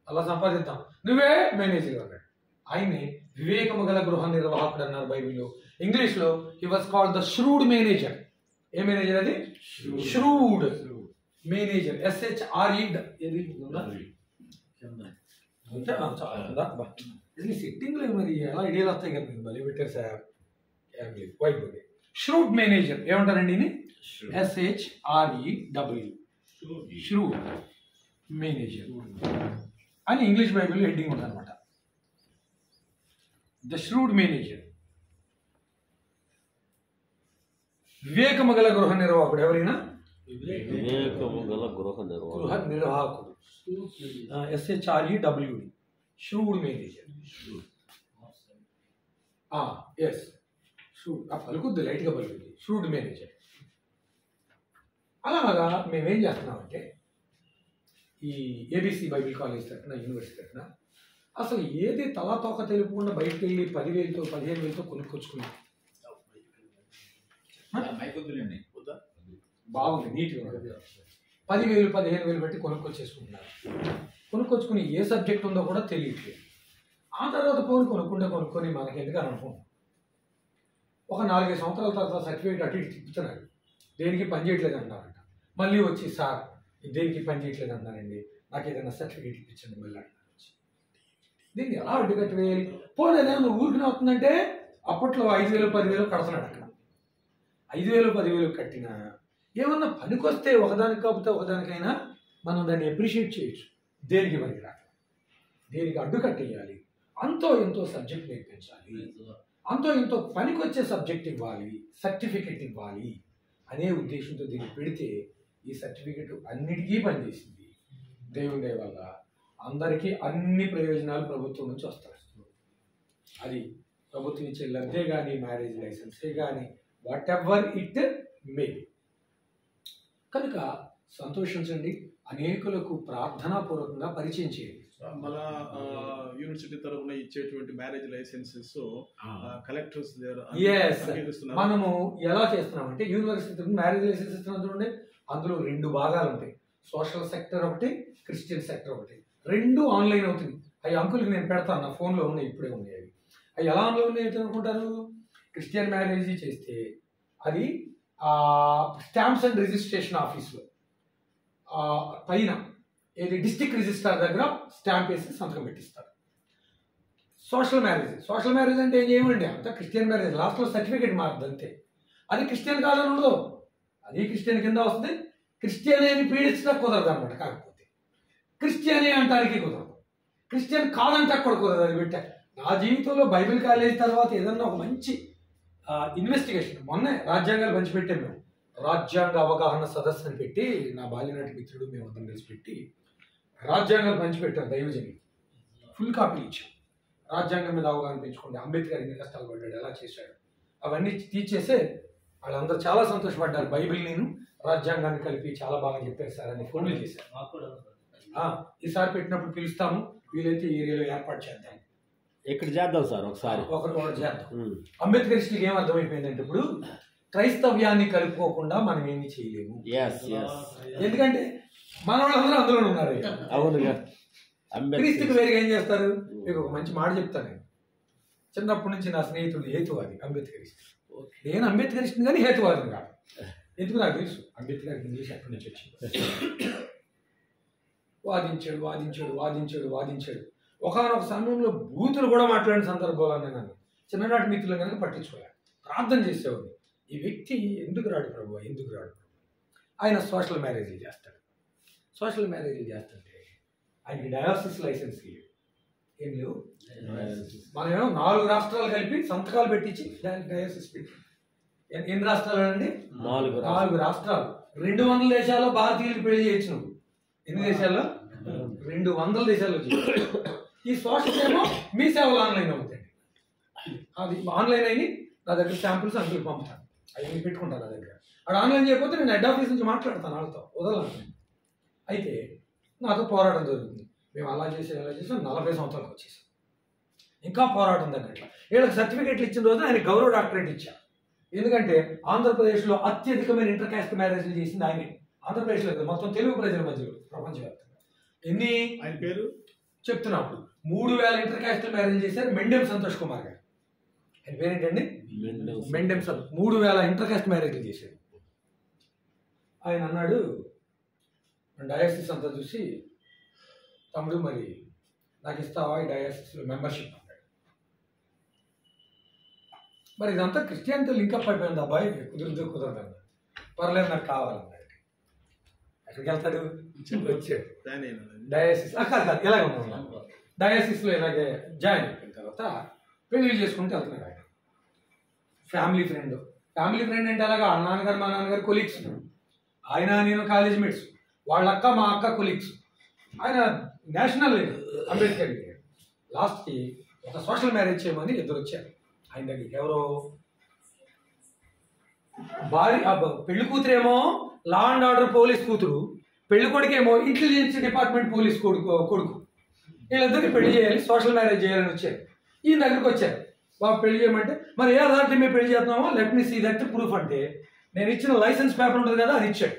Speaker 2: అలా సంపాదిద్దాం, నువ్వే మేనేజర్ అన్నాడు. ఆయన్ని వివేకము గల గృహ నిర్వాహకుడు అన్నారు బైబిల్లో. ఇంగ్లీష్లో he was called the shrewd manager. ఏ మేనేజర్ అది? Shrewd manager. సిట్టింగ్ లో మరి ఎలా ఐడియాలు వస్తాయి కదా మీకు, భలే పెట్టారు sir. White board. Shrewd manager ఏమంటారండి? SHREW, ష్రూడ్ మేనేజర్ అని ఇంగ్లీష్ బైబిల్లో హెడ్డింగ్ ఉంటుంది అనమాట. The shrewd manager. వివేకము గల గృహ నిర్వాహకుడు. ఎవరైనా
Speaker 1: వివేకము గల గృహ
Speaker 2: నిర్వాహకుడు. SHREW, shrewd manager. Yes, shrewd. పలుకుద్ది, లైట్గా పలుకుద్ది, ష్రూడ్ మేనేజర్. అలాగా మేమేం చేస్తున్నామంటే ఈ ABC బైబిల్ కాలేజ్ తరఫున, యూనివర్సిటీ తరఫున అసలు ఏది తలా తోక తెలియకుండా బయటకు వెళ్ళి 10,000తో 15,000తో కొనుక్కొచ్చుకున్నాం. బాగుంది, నీట్గా 10,000 15,000 పెట్టి కొనుక్కొచ్చేసుకుంటున్నారు. కొనుక్కొచ్చుకుని ఏ సబ్జెక్ట్ ఉందో కూడా తెలియట్లేదు. ఆ తర్వాత కొనుక్కొని మనకి ఎందుకు అని అనుకుంటాం. ఒక 4-5 సంవత్సరాల తర్వాత సర్టిఫికేట్ అటు ఇటు తిప్పుతున్నారు, దేనికి పని చేయట్లేదు అంటారంట. మళ్ళీ వచ్చి సార్ దేనికి పని చేయట్లేదు అంటారండి, నాకు ఏదైనా సర్టిఫికేట్ ఇప్పించండి మళ్ళీ అంటారు. దీన్ని ఎలా అడ్డుకట్టి వేయాలి? పోలేదా నువ్వు ఊరికి అవుతుందంటే అప్పట్లో 5,000 10,000 కడుతున్నాడు. అక్కడ 5,000 10,000 కట్టినా ఏమన్నా పనికొస్తే ఒకదానికి కాకపోతే ఒకదానికైనా మనం దాన్ని అప్రిషియేట్ చేయొచ్చు. దేనికి పనికి రాక, దేనికి అడ్డుకట్టేయాలి, అంతో ఎంతో సబ్జెక్ట్ నేర్పించాలి, అంతో ఎంతో పనికొచ్చే సబ్జెక్ట్ ఇవ్వాలి, సర్టిఫికెట్ ఇవ్వాలి అనే ఉద్దేశంతో దీన్ని పెడితే ఈ సర్టిఫికెట్ అన్నిటికీ పనిచేసింది. దేవుని దయ వల్ల అందరికీ అన్ని ప్రయోజనాలు ప్రభుత్వం నుంచి వస్తాయి. అది ప్రభుత్వం ఇచ్చే లబ్ధే కానీ, మ్యారేజ్ లైసెన్సే కానీ, వాట్ ఎవర్ ఇట్ మే. కనుక సంతోషించండి, అనేకులకు ప్రార్థనాపూర్వకంగా పరిచయం చేయండి.
Speaker 3: మన యూనివర్సిటీ తరఫున ఇచ్చేటువంటి మ్యారేజ్ లైసెన్సెస్ కలెక్టర్స్
Speaker 2: మనము ఎలా చేస్తున్నామంటే యూనివర్సిటీ మ్యారేజ్ లైసెన్స్ ఇస్తున్నాం చూడండి, అందులో 2 భాగాలు ఉంటాయి. సోషల్ సెక్టర్ ఒకటి, క్రిస్టియన్ సెక్టర్ ఒకటి. 2 ఆన్లైన్ అవుతుంది. అవి అంకుల్కి నేను పెడతాను, నా ఫోన్లో ఉన్నాయి, ఇప్పుడే ఉన్నాయి. అవి ఎలా ఆన్లైన్ ఉన్నాయి అనుకుంటారు? క్రిస్టియన్ మ్యారేజ్ చేస్తే అది స్టాంప్స్ అండ్ రిజిస్ట్రేషన్ ఆఫీస్లో పైన ఏది డిస్ట్రిక్ట్ రిజిస్ట్రార్ దగ్గర స్టాంప్ వేసి సంతకం పెట్టిస్తారు. సోషల్ మ్యారేజ్ అంటే ఏం చేయమండి, అంతా క్రిస్టియన్ మ్యారేజ్, లాస్ట్లో సర్టిఫికేట్ మారుతుంది అంతే. అది క్రిస్టియన్ కాదని ఉండదు, అది క్రిస్టియన్ కింద వస్తుంది. క్రిస్టియన్ అని పీడించడానికి కుదరదు అనమాట. కాకపోతే క్రిస్టియనే అంటానికి కుదరదు, క్రిస్టియన్ కాదంటే కూడా కుదరదు. అది పెట్టా నా జీవితంలో బైబిల్ కాలేజ్ తర్వాత ఏదన్నా ఒక మంచి ఇన్వెస్టిగేషన్. మొన్నే రాజ్యాంగాలు పంచిపెట్టాం మేము, రాజ్యాంగ అవగాహన సదస్సుని పెట్టి నా బాల్యనాటి మిత్రుడు మేము అందరం కలిసి పెట్టి రాజ్యాంగాలు పంచిపెట్టాం. దైవజని ఫుల్ కాపీలు ఇచ్చాం. రాజ్యాంగం మీద అవగాహన పెంచుకోండి, అంబేద్కర్ ఎన్ని కష్టాలు పడ్డాడు, ఎలా చేశాడు, అవన్నీ తీసేసే వాళ్ళందరూ చాలా సంతోషపడ్డారు. బైబిల్ నేను రాజ్యాంగాన్ని కలిపి చాలా బాగా చెప్పారు సార్ అని ఫోన్లు చేశారు. ఈసారి పెట్టినప్పుడు పిలుస్తాము, వీలైతే ఏరియాలో ఏర్పాటు చేద్దాం.
Speaker 1: ఇక్కడ చేద్దాం సార్, ఒకసారి
Speaker 2: ఒకటి చేద్దాం. అంబేద్కరిస్టులకి ఏం అర్థమైపోయిందంటే ఇప్పుడు క్రైస్తవ్యాన్ని కలుపుకోకుండా మనం ఏమి చేయలేము. ఎందుకంటే మన వాళ్ళందరూ అందులో ఉన్నారు.
Speaker 1: అవునుగా.
Speaker 2: క్రీస్తుకి వేరుగా ఏం చేస్తారు? మీకు ఒక మంచి మాట చెప్తాను. నేను చిన్నప్పటి నుంచి నా స్నేహితుడు హేతువాది, అంబేద్కరిస్ట్. నేను అంబేద్కరిస్ట్ కానీ హేతువాదిని కాదు. ఎందుకు నాకు తెలుసు అంబేద్కర్ ఇంగ్లీష్ ఎక్కడి నుంచి వచ్చింది. వాదించాడు వాదించాడు వాదించాడు వాదించాడు. ఒకనొక సమయంలో బూతులు కూడా మాట్లాడిన సందర్భాలు నన్ను చిన్ననాటి మిత్రులు కనుక పట్టించుకోలేదు. ప్రార్థన చేసేవాడు, ఈ వ్యక్తి ఎందుకు రాడు ప్రభు, ఎందుకు రాడు ప్రభు. ఆయన సోషల్ మ్యారేజీలు చేస్తాడు. సోషల్ మ్యారేజీలు చేస్తుంటే ఆయనకి డయాసిస్ లైసెన్స్ లేవు, ఏం లేవు. మనమేమో 4 రాష్ట్రాలు కలిపి సంతకాలు పెట్టించి దానికి డయాసిస్ పెట్టి. ఎన్ని రాష్ట్రాలు అండి? 4 రాష్ట్రాలు. 200 దేశాల్లో భారతీయులు పెళ్లి చేయొచ్చు నువ్వు. ఎన్ని దేశాల్లో? 200 దేశాల్లో చేయొచ్చు. ఈ సోషల్ ఏమో మీ సేవలు ఆన్లైన్ అవుతాయి. అది ఆన్లైన్ అయిన నా దగ్గర శాంపుల్స్ అందులో పంపుతాను, అవి పెట్టుకుంటాను నా దగ్గర. అక్కడ ఆన్లైన్ చేయకపోతే నేను హెడ్ ఆఫీస్ నుంచి మాట్లాడతాను వాళ్ళతో, వదలను. అయితే నాతో పోరాటం జరుగుతుంది. మేము అలా చేసాం 40 సంవత్సరాలకు వచ్చేసాం. ఇంకా పోరాటం తగ్గట్లా. వీళ్ళకి సర్టిఫికేట్లు ఇచ్చిన రోజు ఆయన గౌరవ డాక్టరేట్ ఇచ్చారు. ఎందుకంటే ఆంధ్రప్రదేశ్లో అత్యధికమైన ఇంటర్ కాస్ట్ మ్యారేజ్లు చేసింది ఆయనే. ఆంధ్రప్రదేశ్లో మొత్తం తెలుగు ప్రజల మధ్యలో ప్రపంచవ్యాప్తంగా ఎన్ని
Speaker 3: ఆయన పేరు
Speaker 2: చెప్తున్నప్పుడు 3000 ఇంటర్ కాస్ట్ మ్యారేజ్ చేశారు. మెండెం సంతోష్ కుమార్ గారు. ఆయన పేరేంటండి? మెండెం 3000 ఇంటర్ కాస్ట్ మ్యారేజ్లు చేశారు. ఆయన అన్నాడు, డయాసిస్ అంతా చూసి, తమ్ముడు మరి నాకు ఇస్తావా ఈ డయాసిస్లో మెంబర్షిప్ అన్నాడు. మరి ఇదంతా క్రిస్టియానిటీ లింకప్ అయిపోయింది. అబ్బాయి కుదరదు అన్నాడు. పర్లేదు నాకు కావాలన్నాడు. ఎక్కడికి వెళ్తాడు? వచ్చాడు డయాసిస్. కాదు ఇలాగ ఉన్నాడు. డయాసిస్లో ఇలాగే జాయిన్ అయిపోయిన తర్వాత పెళ్లి చేసుకుంటూ వెళ్తున్నాడు. ఆయన ఫ్యామిలీ ఫ్రెండ్ అంటే అలాగా నాన్నగారు మా నాన్నగారు కొలీగ్స్. ఆయన నేను కాలేజ్ మేట్స్, వాళ్ళ అక్క మా అక్క కొలీగ్స్. ఆయన నేషనల్ అంబేద్కర్. లాస్ట్కి ఒక సోషల్ మ్యారేజ్ చేయమని 2 వచ్చారు ఆయన దగ్గరికి. ఎవరో భార్య, పెళ్లి కూతురేమో లా అండ్ ఆర్డర్ పోలీస్ కూతురు, పెళ్లి కొడుకేమో ఇంటెలిజెన్స్ డిపార్ట్మెంట్ పోలీస్ కొడుకు. వీళ్ళిద్దరికి పెళ్లి చేయాలి, సోషల్ మ్యారేజ్ చేయాలని వచ్చారు. ఈయన దగ్గరికి వచ్చారు. బాబు పెళ్లి చేయమంటే, మరి ఏ అథారిటీ మేము పెళ్లి చేస్తున్నామో let me see that proof అంటే, నేను ఇచ్చిన లైసెన్స్ పేపర్ ఉంటుంది కదా అది ఇచ్చాడు.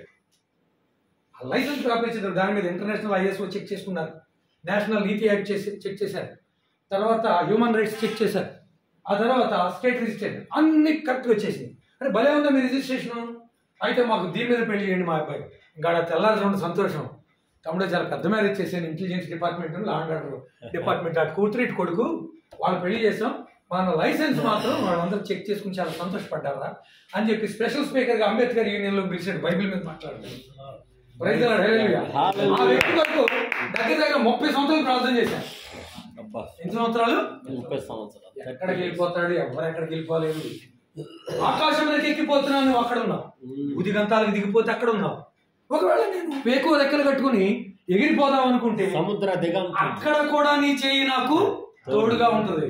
Speaker 2: ఆ లైసెన్స్ పేపర్ ఇచ్చిన దాని మీద ఇంటర్నేషనల్ ఐఎస్ఓ చెక్ చేసుకున్నారు, నేషనల్ నీతి యాక్ట్ చెక్ చేశారు, తర్వాత హ్యూమన్ రైట్స్ చెక్ చేశారు, ఆ తర్వాత స్టేట్ రిజిస్ట్రేషన్ అన్ని కరెక్ట్గా వచ్చేసింది. అంటే భలే ఉందా మీ రిజిస్ట్రేషను, అయితే మాకు దీని మీద పెళ్లి చేయండి మా అబ్బాయి. ఇంకా తెల్లారి సంతోషం. తమ్ముడు చాలా పెద్ద మ్యారేజ్ చేశాను, intelligence department law and order department అటు కూతురు ఇటు కొడుకు వాళ్ళు పెళ్లి చేసాం, మన లైసెన్స్ మాత్రం వాళ్ళందరూ చెక్ చేసుకుని చాలా సంతోషపడ్డారా అని చెప్పి స్పెషల్ స్పీకర్గా అంబేద్కర్ యూనియన్లో పిలిచాడు. బైబిల్ మీద మాట్లాడుతున్నాడు. ఆ వ్యక్తి వరకు దగ్గర 30 సంవత్సరాలు ప్రార్థన చేశాను. ఎన్ని సంవత్సరాలు?
Speaker 1: 30 సంవత్సరాలు.
Speaker 2: ఎక్కడికి వెళ్ళిపోతాడు, ఎవరు ఎక్కడికి వెళ్ళిపోలేదు. ఆకాశంలోకి ఎక్కిపోతున్నావు, నువ్వు అక్కడ ఉన్నావు. ఉదిగంతాలకు దిగిపోతే అక్కడ ఉన్నావు. ఒకవేళ నేను వేకువ రెక్కలు కట్టుకుని ఎగిరిపోదాం అనుకుంటే
Speaker 1: సముద్ర దిగంతం
Speaker 2: అక్కడ కూడా నీ చెయ్యి నాకు తోడుగా ఉంటుంది.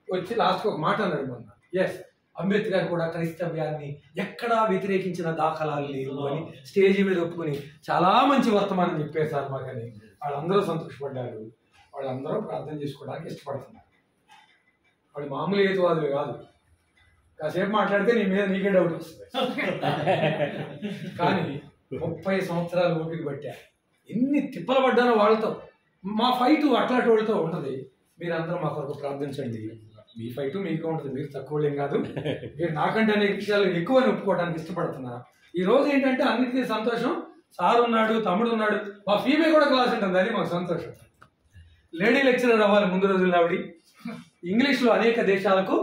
Speaker 2: వచ్చి లాస్ట్ ఒక మాట అన్నాడు మొన్న. ఎస్, అంబేద్కర్ కూడా క్రైస్తవ్యాన్ని ఎక్కడా వ్యతిరేకించిన దాఖలాలు లేవు అని స్టేజీ మీద ఒప్పుకొని చాలా మంచి వర్తమానం చెప్పారు సార్ మాకని. వాళ్ళందరూ సంతోషపడ్డారు. వాళ్ళందరూ ప్రార్థన చేసుకోవడానికి ఇష్టపడుతున్నారు. వాళ్ళు మామూలు హేతువాదులు కాదు. కాసేపు మాట్లాడితే నీ మీద నీకే డౌట్ వస్తుంది. కానీ 30 సంవత్సరాలు ఓపిక పట్టా. ఎన్ని తిప్పలు పడ్డానో వాళ్ళతో. మా ఫైట్ అట్లాంటి వాళ్ళతో ఉంటుంది. మీరందరూ మా కొరకు ప్రార్థించండి. మీ ఫైట్ మీకు ఉంటుంది, మీరు తక్కువ ఏం కాదు. మీరు నాకంటే అనేక విషయాలు ఎక్కువని ఒప్పుకోవడానికి ఇష్టపడుతున్నా. ఈ రోజు ఏంటంటే అన్నిటికీ సంతోషం. సార్ ఉన్నాడు, తమ్ముడు ఉన్నాడు, మా ఫీమేల్ కూడా క్లాస్ ఉంటుంది, అది మాకు సంతోషం. లేడీ లెక్చరర్ అవ్వాలి ముందు రోజుల్లో. ఆవిడ ఇంగ్లీష్లో అనేక దేశాలకు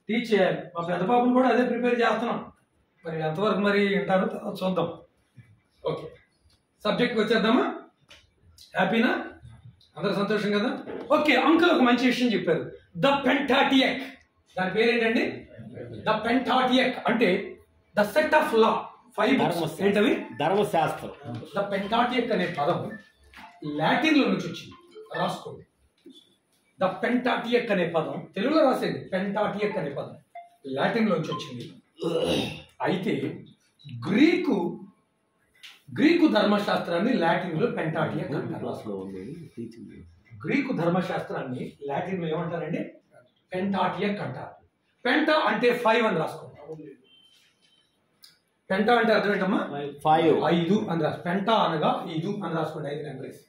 Speaker 2: టీచ్ చేయాలి. మా పెద్ద పాపను కూడా అదే ప్రిపేర్ చేస్తున్నాం. మరి ఎంతవరకు మరి వింటారో చూద్దాం. ఓకే, సబ్జెక్ట్కి వచ్చేద్దామా? హ్యాపీనా? అందరూ సంతోషం కదా? ఓకే, అంకుల్ ఒక మంచి విషయం చెప్పారు. ద పెంటాటియక్, దాని పేరేంటండి? ద పెంటాటియక్ అంటే the set of law, 5 books. ఏంటవి?
Speaker 1: ధర్మశాస్త్రం.
Speaker 2: ద పెంటాటియక్ అనే పదం లాటిన్లో నుంచి వచ్చింది. రాసుకోండి. ద పెంటాటియక్ అనే పదం తెలుగులో రాసేది. పెంటాటియక్ అనే పదం లాటిన్లో నుంచి వచ్చింది. అయితే గ్రీకు ధర్మశాస్త్రాన్ని లాటిన్లో పెంటాటియక్ అంటారు. గ్రీకు ధర్మశాస్త్రాన్ని లాటిన్లో ఏమంటారండి? పెంటాటియక్ అంటారు. పెంటా అంటే 5 అని రాసుకోండి. పెంటా అంటే అర్థం ఏంటమ్మా? 5 అని రాసు. పెంటా అనగా 5 అని రాసుకోండి. 5 నెంబర్స్.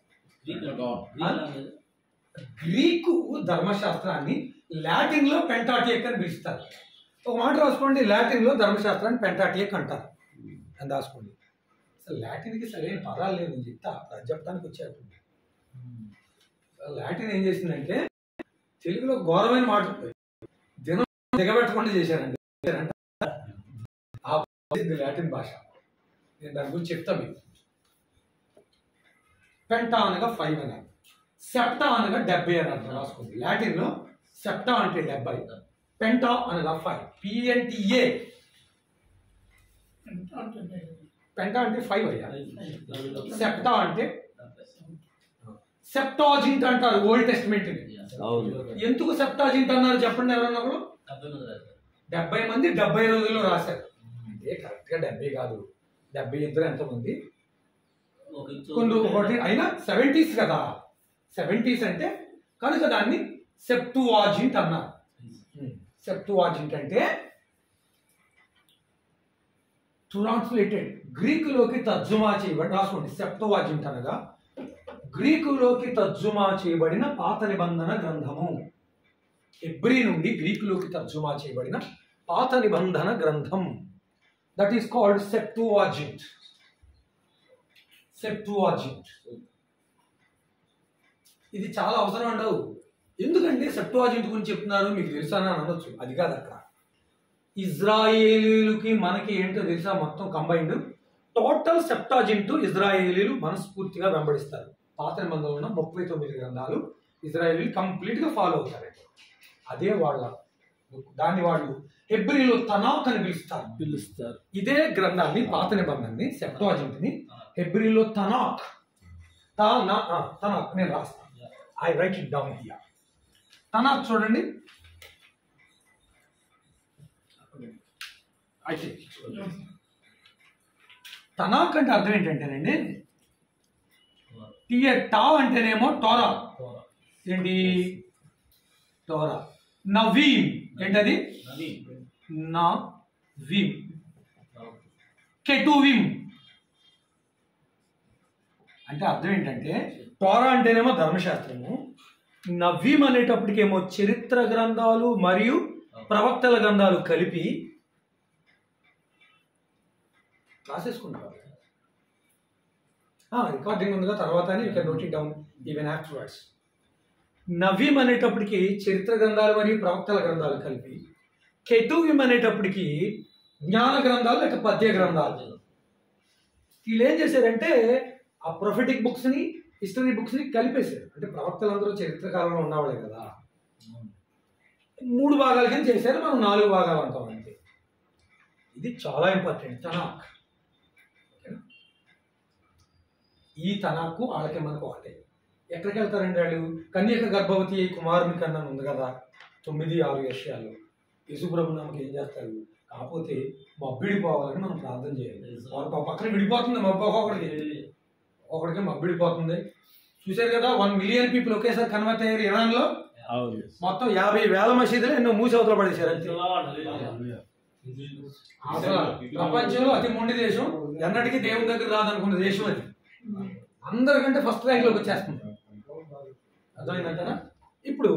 Speaker 2: గ్రీకు ధర్మశాస్త్రాన్ని లాటిన్ లో పెంటాటియక్ అని పిలుస్తారు. ఒక మాట రాసుకోండి, లాటిన్ లో ధర్మశాస్త్రాన్ని పెంటాటియక్ అంటారు అని రాసుకోండి. అసలు లాటిన్కి సరైన పదాలు లేవు. నేను చెప్తా, చెప్తానికి వచ్చారు. లాటిన్ ఏం చేసిందంటే తెలుగులో ఘోరమైన మాట దినం దిగబెట్టకుండా చేశారండి. లాటిన్ భాష. నేను దాని గురించి చెప్తా మీకు. పెంటా అనగా 5 అని, సెప్టా అనగా 70 అని అర్థం రాసుకోండి. లాటిన్లో సెప్టా అంటే 70, పెంటా అనగా 5, PNTA. పెంటా అంటే 5 అయ్యా. సెప్టా అంటే సెప్టాజింట్ అంటారు ఓల్డ్ టెస్టిమెంట్. ఎందుకు సెప్టాజింట్ అన్నారు చెప్పండి ఎవరన్నా? 70 మంది 70 రోజుల్లో రాశారు. అంటే కరెక్ట్ గా 70 కాదు, 72 ఎంతమంది కొన్ని ఒకటి అయినా 70s కదా. 70s అంటే కనుక దాన్ని సెప్టువాజింట్ అన్నారు. సెప్టువాజింట్ అంటే ట్రాన్స్లేటెడ్, గ్రీకులోకి తర్జుమా చేయబడి రాసుకోండి. సెప్టువాజింట్ అనగా గ్రీకులోకి తర్జుమా చేయబడిన పాత నిబంధన గ్రంథము. హెబ్రీ నుండి గ్రీకులోకి తర్జుమా చేయబడిన పాత నిబంధన గ్రంథం. That is called Septuagint. Septuagint ఇది చాలా అవసరం అంటావు. ఎందుకంటే సెప్టువాజింట్ గురించి చెప్తున్నారు మీకు తెలుసా అని అనొచ్చు. అది కాదు అక్కడ. ఇజ్రాయేలీలకి మనకి ఏంటో తెలుసా? మొత్తం కంబైన్డ్ టోటల్ సెప్టాజింట్ ఇజ్రాయేలీలు మనస్ఫూర్తిగా వెంబడిస్తారు. పాత నిబంధనలో ఉన్న 39 గ్రంథాలు ఇజ్రాయేలీలు కంప్లీట్ గా ఫాలో అవుతారు. అదే దాన్ని వాళ్ళు హెబ్రీలో తనాక్ అని పిలుస్తారు. ఇదే గ్రంథాన్ని, పాత నిబంధనని, సెప్టాజింట్ ని హెబ్రీలో తనాక్. తనాక్ నేను రాస్తాను. I write it down here. Tanakh చూడండి. అయితే తనాక్ అంటే అర్థం ఏంటంటేనండి, టా అంటేనేమో టోరా. ఏంటి టోరా? నవీం ఏంటది? నవీం. కెటువిం అంటే అర్థం ఏంటంటే టోరా అంటేనేమో ధర్మశాస్త్రము, నవీం అనేటప్పటికేమో చరిత్ర గ్రంథాలు మరియు ప్రవక్తల గ్రంథాలు కలిపి రాసేసుకుంటారు. రికార్డింగ్ ఉందిగా తర్వాత you can note it down even afterwards. Nevi'im అనేటప్పటికి చరిత్ర గ్రంథాలు మరియు ప్రవక్తల గ్రంథాలు కలిపి, కెటువిం అనేటప్పటికి జ్ఞాన గ్రంథాలు లేక పద్య గ్రంథాలు. వీళ్ళు ఏం చేశారంటే ఆ ప్రొఫెటిక్ బుక్స్ ని, హిస్టరీ బుక్స్ ని కలిపేశారు. అంటే ప్రవక్తలందరూ చరిత్ర కాలంలో ఉన్నవాళ్ళే కదా. 3 భాగాల కింద చేశారు. మనం 4 భాగాలు అంటాం అంతే. ఇది చాలా ఇంపార్టెంట్. తనాక్. ఈ తనాకు వాళ్ళకి మనకు ఒకటే. ఎక్కడికి వెళ్తారండి వాళ్ళు? కన్యక గర్భవతి కుమారుని కన్నా ఉంది కదా 9-6 విషయాలు. యేసుప్రభు నమ్మకి ఏం చేస్తారు? కాకపోతే మబ్బిడిపోవాలని మనం ప్రార్థన చేయాలి. వాళ్ళకి ఒక పక్కన విడిపోతుంది మబ్బు, ఒకడికి మబ్బిడిపోతుంది. చూశారు కదా 1 మిలియన్ పీపుల్ ఒకేసారి కన్వర్ట్ అయ్యారు ఇరాన్లో. మొత్తం 50,000 మసీదులు ఎన్నో మూసి అవతల పడేశారు అంతే. అసలు ప్రపంచంలో అతి మొండి దేశం, ఎన్నటికీ దేవుని దగ్గర రాదనుకున్న దేశం అది. అందరికంటే ఫస్ట్ ర్యాంక్ లోకి వచ్చేస్తుంది. అర్థమైందంటారా? ఇప్పుడు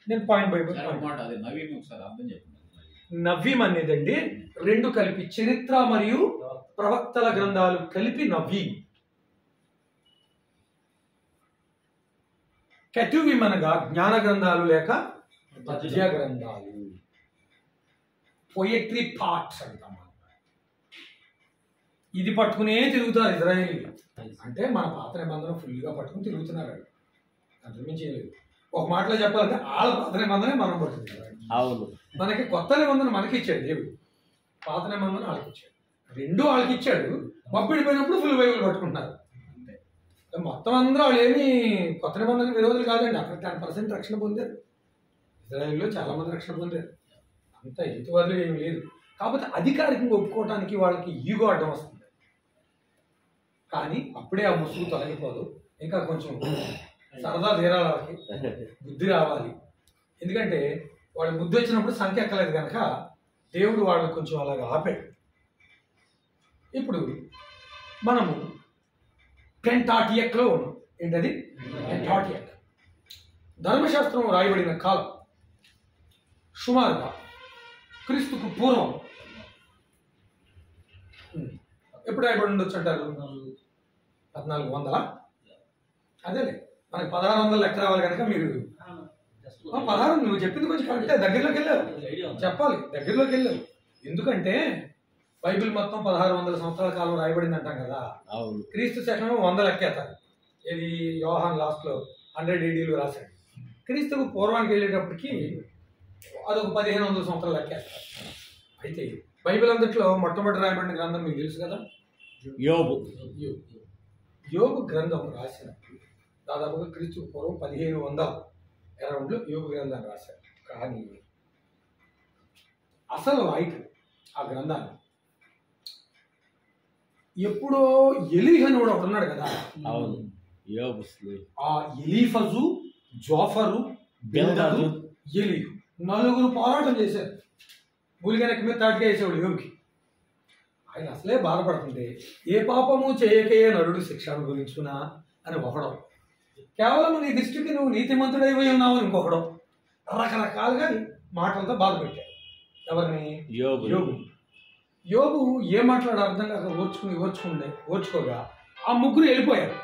Speaker 2: నేను పాయింట్ బై పాయింట్. నవీం అనేదండి 2 కలిపి, చరిత్ర మరియు ప్రవక్తల గ్రంథాలు కలిపి నవీం. కెటువిం అనగా జ్ఞాన గ్రంథాలు లేక పద్య గ్రంథాలు, పొయట్రీ పార్ట్స్ అంటాం. ఇది పట్టుకునే తిరుగుతారు ఇజ్రాయేలీలు. అంటే మన పాత నిబంధన ఫుల్గా పట్టుకుని తిరుగుతున్నారు. అంతకుమించి చేయలేదు. ఒక మాటలో చెప్పాలంటే వాళ్ళ పాత నిబంధనే మనం పట్టుకుంటున్నారు. మనకి కొత్త నిబంధన మనకి ఇచ్చాడు దేవుడు, పాత నిబంధన వాళ్ళకి ఇచ్చాడు. 2 వాళ్ళకి ఇచ్చాడు. మబ్బిడిపోయినప్పుడు ఫుల్ బైబుల్ పట్టుకుంటున్నారు. మొత్తం అందరూ వాళ్ళు ఏమి కొత్త నిబంధన విరోధులు కాదండి. అక్కడ 10% రక్షణ పొందారు. ఇజ్రాయేల్లో చాలా మంది రక్షణ పొందారు. అంత హేతువాదులు ఏమి లేదు. కాకపోతే అధికారికంగా ఒప్పుకోవడానికి వాళ్ళకి ఈగో అడ్డం వస్తుంది. కానీ అప్పుడే ఆ ముసుగు తొలగిపోదు. ఇంకా కొంచెం సరదా తీరాలి, వాళ్ళకి బుద్ధి రావాలి. ఎందుకంటే వాళ్ళు బుద్ధి వచ్చినప్పుడు సంఖ్య ఎక్కలేదు కనుక దేవుడు వాళ్ళని కొంచెం అలాగా ఆపాడు. ఇప్పుడు మనము పెంటాటియక్లో ఉన్నాం. ఏంటది? పెంటాటియక్. ధర్మశాస్త్రం రాయబడిన కాలం సుమారుగా క్రీస్తుకు పూర్వం ఎప్పుడు రాయబడి ఉండొచ్చు అంటారు? 1400. అదేలే మనకి 1600 లెక్క రావాలి కనుక మీరు 16 నువ్వు చెప్పింది కొంచెం కరెక్టే, దగ్గరలోకి వెళ్ళావు, చెప్పాలి దగ్గరలోకి వెళ్ళావు. ఎందుకంటే బైబిల్ మొత్తం 1600 సంవత్సరాల కాలం రాయబడింది అంటాం కదా. క్రీస్తు శకం 100 లెక్కేస్తారు. ఇది యోహాన్ లాస్ట్లో 100 AD రాశాడు. క్రీస్తుకు పూర్వానికి వెళ్ళేటప్పటికి అదొక 1500 సంవత్సరాలు లెక్కేస్తారు. అయితే బైబిల్ అంతట్లో మొట్టమొదటి రాయబడిన గ్రంథం మీకు తెలుసు కదా, యోబు గ్రంథం రాసినప్పుడు దాదాపుగా క్రీస్తుకు పూర్వం 1500 అరౌండ్లో యోబు గ్రంథాన్ని రాశారు. కానీ అసలు రైట్ ఆ గ్రంథాన్ని ఎప్పుడో ఎలీహు అని కూడా ఒకడు ఉన్నాడు కదా, ఆ ఎలీఫజు, జోఫరు, బిల్దదు, ఎలీహు నలుగురు పోరాటం చేశారు. మూలిగనెక్క మీద తాటిగా వేసేవాడు యోబుకి. ఆయన అసలే బాధపడుతుంటే ఏ పాపము చేయకే నరుడు శిక్ష అనుభవించునా అని ఒకడం, కేవలం నీ దృష్టికి నువ్వు నీతిమంతుడైపోయి ఉన్నావు ఇంకొకడం, రకరకాలుగా మాటలతో బాధ పెట్టారు. ఎవరిని? యోబు ఏ మాట్లాడే అర్థం కాక ఓర్చుకోగా ఆ ముగ్గురు వెళ్ళిపోయారు.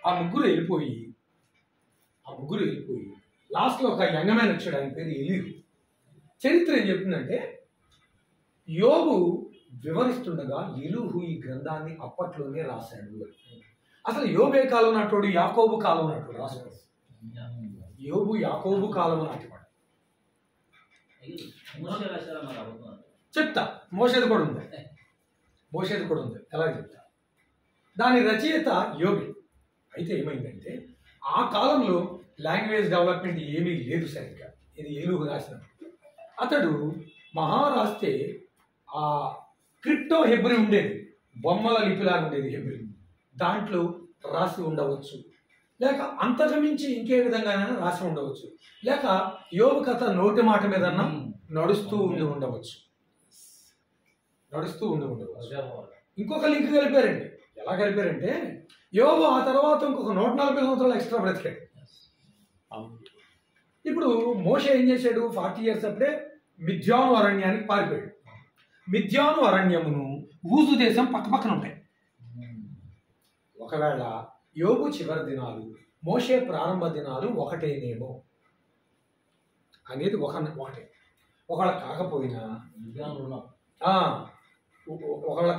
Speaker 2: ఆ ముగ్గురు వెళ్ళిపోయి లాస్ట్లో ఒక యంగమైన వచ్చాడు, ఆయన పేరు ఎలీహు. చరిత్ర ఏం చెప్తుందంటే యోబు వివరిస్తుండగా ఎలీహు ఈ గ్రంథాన్ని అప్పట్లోనే రాశాడు. అసలు యోబే కాలం నాటోడు, యాకోబు కాలం నాటోడు రాశాడు. యోబు యాకోబు కాలం నాటివాడు. చెప్తా, మోషేది కూడా ఉంది, ఎలా చెప్తా. దాని రచయిత యోబే. అయితే ఏమైందంటే ఆ కాలంలో లాంగ్వేజ్ డెవలప్మెంట్ ఏమీ లేదు సరిగ్గా. ఇది ఎలీహు రాసిన. అతడు మహారాస్తే ఆ క్రిప్టో హెబ్రీ ఉండేది, బొమ్మల లిపిలాగా ఉండేది హెబ్రీ. దాంట్లో రాసి ఉండవచ్చు, లేక అంతకుమించి ఇంకే విధంగానైనా రాసి ఉండవచ్చు, లేక యోబు కథ నోటి మాట మీద నడుస్తూ ఉండవచ్చు. ఇంకొక లింక్ కలిపారండి. ఎలా కలిపారంటే యోబు ఆ తర్వాత ఇంకొక 140 సంవత్సరాలు ఎక్స్ట్రా బ్రతికాడు. ఇప్పుడు మోషే ఏం చేశాడు? 40 years అప్పుడే మిద్యాను అరణ్యానికి పారిపోయాడు. మిద్యాను అరణ్యమును ఊజు దేశం పక్కపక్కన ఉంటాయి. ఒకవేళ యోబు చివరి దినాలు మోషే ప్రారంభ దినాలు ఒకటేనేమో అనేది ఒకటే. ఒకవేళ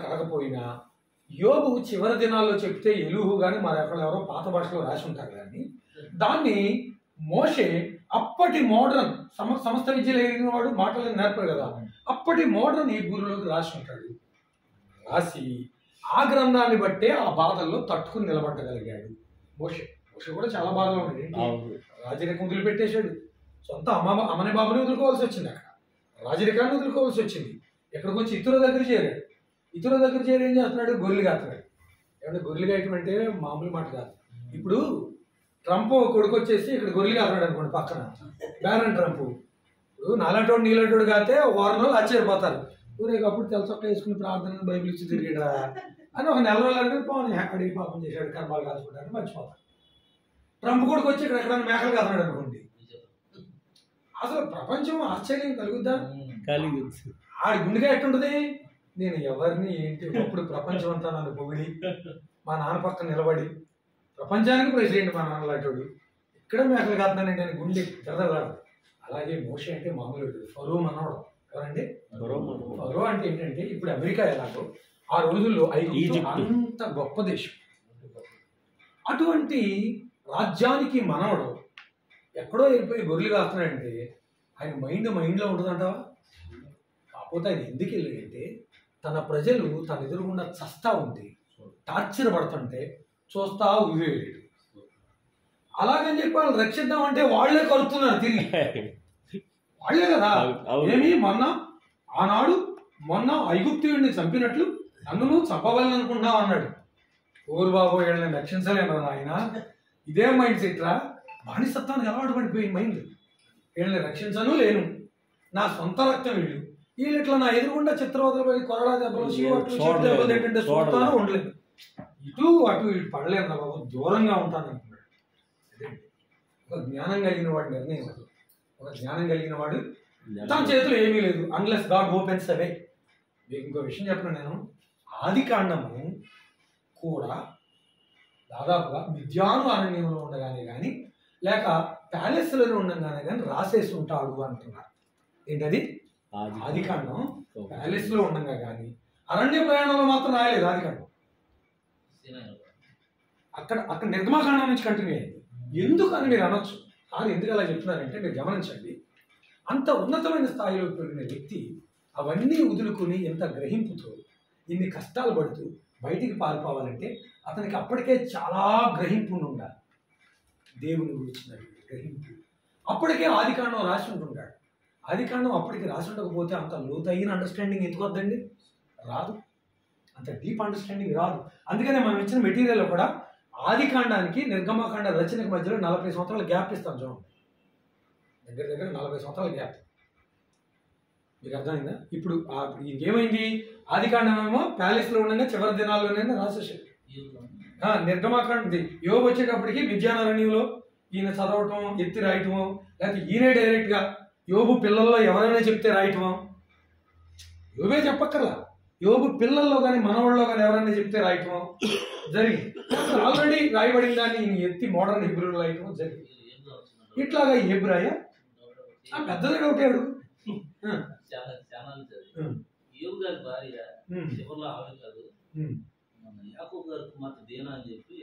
Speaker 2: కాకపోయినా యోబు చివరి దినాల్లో చెప్తే ఎలీహు కానీ మరెవరో పాత భాషలో రాసి ఉంటారు. కానీ దాన్ని మోషే అప్పటి మోడర్న్ సమస్త విద్యలు ఎరిగిన వాడు మాటలను నేర్పారు కదా, అప్పటి మోడర్న్ ఈ బూరులోకి రాసి ఉంటాడు. రాసి ఆ గ్రంథాన్ని బట్టే ఆ బాధల్లో తట్టుకుని నిలబడగలిగాడు మోషే. కూడా చాలా బాధలో ఉన్నాడు. రాజరికం వదిలిపెట్టేశాడు, సొంత అమ్మని బాబుని వదులుకోవాల్సి వచ్చింది. అక్కడ రాజరికాన్ని వదులుకోవాల్సి వచ్చింది. ఎక్కడికి వచ్చి ఇతరుల దగ్గర చేరాడు. ఏం చేస్తున్నాడు? గొర్రెలు కాస్తున్నాడు. ఏమంటే గొర్రెలు కాయటం అంటే మామూలు మాట కాదు. ఇప్పుడు ట్రంప్ కొడుకు వచ్చేసి ఇక్కడ గొర్రెలు కాస్తున్నాడు అనుకోండి పక్కన, బ్యారన్ ట్రంప్. ఇప్పుడు నీలాంటోడు కాస్తే వారం రోజులు ఆశ్చర్యపోతారు. ఊరేకప్పుడు తెల్లచొక్క వేసుకుని ప్రార్థన బైబిల్ ఇచ్చి తిరిగాడా అని ఒక నెల రోజులు అంటే పోనీ అడిగి పాపం చేశాడు, కర్మాలు కాల్చుకుంటారని మర్చిపోతారు. ట్రంప్ కొడుకు వచ్చి ఇక్కడ ఎక్కడైనా మేకలు కాస్తున్నాడు అనుకోండి, అసలు ప్రపంచం ఆశ్చర్యం కలుగుద్దా? ఆడి గుండెగా ఎట్టుంటది? నేను ఎవరిని ఏంటి అప్పుడు ప్రపంచం అంతా నన్ను పొగిడి మా నాన్న పక్కన నిలబడి ప్రపంచానికి ప్రెసిడెంట్ మా నాన్న లాంటోడు, ఇక్కడ మేకలు కాస్తున్నానండి అని గుండె తెరదలాడు. అలాగే మోషే అంటే మామూలు ఫరో మనవడు. ఎవరండి? ఫరో అంటే ఏంటంటే ఇప్పుడు అమెరికా ఎలాగో ఆ రోజుల్లో అంత గొప్ప దేశం. అటువంటి రాజ్యానికి మనవడు ఎక్కడో వెళ్ళిపోయి గొర్రెలు కాస్తున్నాడంటే ఆయన మైండ్లో ఉంటుందంటావా? కాకపోతే ఆయన ఎందుకు వెళ్ళాడంటే తన ప్రజలు తన ఎదురుగుండా చస్తా ఉంది, టార్చర్ పడుతుంటే చూస్తా ఉరివేయలేడు. అలాగని చెప్పి వాళ్ళు రక్షిద్దామంటే వాళ్లే కలుపుతున్నారు తిరిగి. వాళ్లే కదా. ఏమి మొన్న ఐగుప్తీయుడిని చంపినట్లు నన్ను చంపవాలని అనుకుంటున్నావు అన్నాడు. ఓరు బాబు వీళ్ళని రక్షించలేను ఆయన. ఇదే మైండ్ సెట్ రా. బానిసత్వానికి అలవాటు పడిపోయింది మైండ్. వీళ్ళని రక్షించను లేను, నా సొంత రక్తం వీళ్ళు ఇట్లా నా ఎదురుగుండా చిత్రవదలు పోయి కొరడా దెబ్బలు ఏంటంటే చూస్తాను ఉండలేదు. ఇటు అటు ఇటు పడలేను రా బాబు, దూరంగా ఉంటాను అంటున్నాడు. ఒక జ్ఞానం కలిగిన వాడి నిర్ణయం. ఒక జ్ఞానం కలిగిన వాడు తన చేతిలో ఏమీ లేదు, అన్లెస్ గాడ్ ఓపెన్స్ అవే. మీకు ఇంకో విషయం చెప్పను నేను. ఆది కాండము కూడా దాదాపుగా మిద్యాను అరణ్యంలో ఉండగానే కానీ లేక ప్యాలెస్లలో ఉండగానే కానీ రాసేసి ఉంటాడు అంటున్నారు. ఏంటది? ఆదికాండం ప్యాలెస్లో ఉండగా కానీ అరణ్య ప్రయాణంలో మాత్రం రాయలేదు ఆదికాండం. అక్కడ నిర్గమాకాండం నుంచి కంటిన్యూ అయ్యింది. ఎందుకు అని మీరు అనొచ్చు. కానీ ఎందుకు అలా చెప్తున్నారంటే మీరు గమనించండి, అంత ఉన్నతమైన స్థాయిలో పెరిగిన వ్యక్తి అవన్నీ వదులుకుని ఎంత గ్రహింపుతో ఇన్ని కష్టాలు పడుతూ బయటికి పారిపోవాలంటే అతనికి అప్పటికే చాలా గ్రహింపు ఉండాలి. దేవుని గురించిన గ్రహింపు అప్పటికే ఆదికాండం రాసి ఉంటుంటాడు. ఆదికాండం అప్పటికి రాసి ఉండకపోతే అంత లోతైన అండర్స్టాండింగ్ ఎందుకొద్దండి? రాదు, అంత డీప్ అండర్స్టాండింగ్ రాదు. అందుకనే మనం ఇచ్చిన మెటీరియల్లో కూడా ఆదికాండానికి నిర్గమకాండ రచనకు మధ్యలో 40 సంవత్సరాల గ్యాప్ ఇస్తాం చూడండి. దగ్గర 40 సంవత్సరాల గ్యాప్. మీకు అర్థమైందా? ఇప్పుడు ఏమైంది? ఆదికాండం ఏమో ప్యాలెస్లో ఉండగా చివరి దినాల్లోనే రాసేసాడు. నిర్గమకాండ యోబు వచ్చేటప్పటికి విద్యానారణ్యంలో ఈయన చదవటం, ఎత్తి రాయటమో, లేకపోతే ఈయనే డైరెక్ట్గా యోబు పిల్లల్లో ఎవరైనా చెప్తే రాయటమో, యోబే చెప్పక్కర్లా, యోబు పిల్లల్లో కానీ మనవాళ్ళలో కానీ ఎవరైనా చెప్తే రాయటమో జరిగింది. ఆల్రెడీ రాయబడిన దాన్ని ఈయన ఎత్తి మోడర్న్ హిబ్రూలో రాయటమో జరిగింది. ఇట్లాగా హెబ్రాయ పెద్దదే ఒకటి అడుగు.
Speaker 4: యోబు గారి భార్య చివరిలో ఆవిడ కాదు, యాకోబు గారి కుమార్తె దేనా అని చెప్పి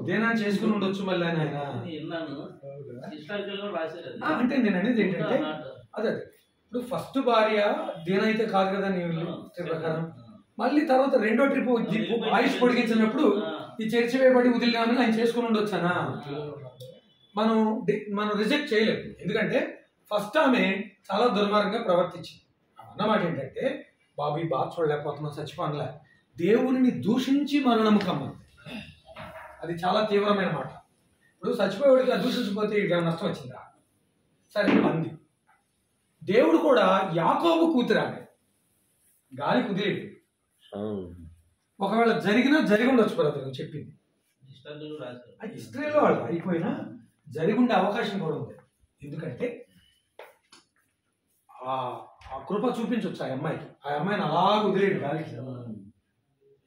Speaker 2: దేనా చేసుకుని ఉండొచ్చు మళ్ళీ ఆయన
Speaker 4: విన్నాను. హిస్టారికల్ గా రాశారు.
Speaker 2: అంటే నేను అనేది ఏంటంటే అదే ఇప్పుడు ఫస్ట్ భార్య దేనా అయితే కాదు కదా నీ ప్రకారం. మళ్ళీ తర్వాత రెండో ట్రిప్ ఆయుష్ పొడిగించినప్పుడు ఈ చర్చ వేయబడి వదిలినామని ఆయన చేసుకుని ఉండొచ్చానా? మనం రిజెక్ట్ చేయలేదు. ఎందుకంటే ఫస్ట్ ఆమె చాలా దుర్మార్గంగా ప్రవర్తించింది. అన్నమాట ఏంటంటే, బాబు ఈ బాధ చూడలేకపోతున్నాం, చచ్చిపోనలే, దేవుని దూషించి మరణము కమ్మ. అది చాలా తీవ్రమైన మాట. ఇప్పుడు చచ్చిపోయేవాడికి దూషించిపోతే ఇక నష్టం వచ్చిందా? సరే అంది. దేవుడు కూడా యాకోబు కూతురామె గాలి కుదిరేది. ఒకవేళ జరిగి ఉండొచ్చు బ్రదర్ చెప్పింది. హిస్టరీలో వాళ్ళు అయిపోయినా జరిగి ఉండే అవకాశం కూడా ఉంది. ఎందుకంటే ఆ కృప చూపించవచ్చు ఆ అమ్మాయికి. ఆ అమ్మాయిని అలాగే వదిలేడు గాలికి,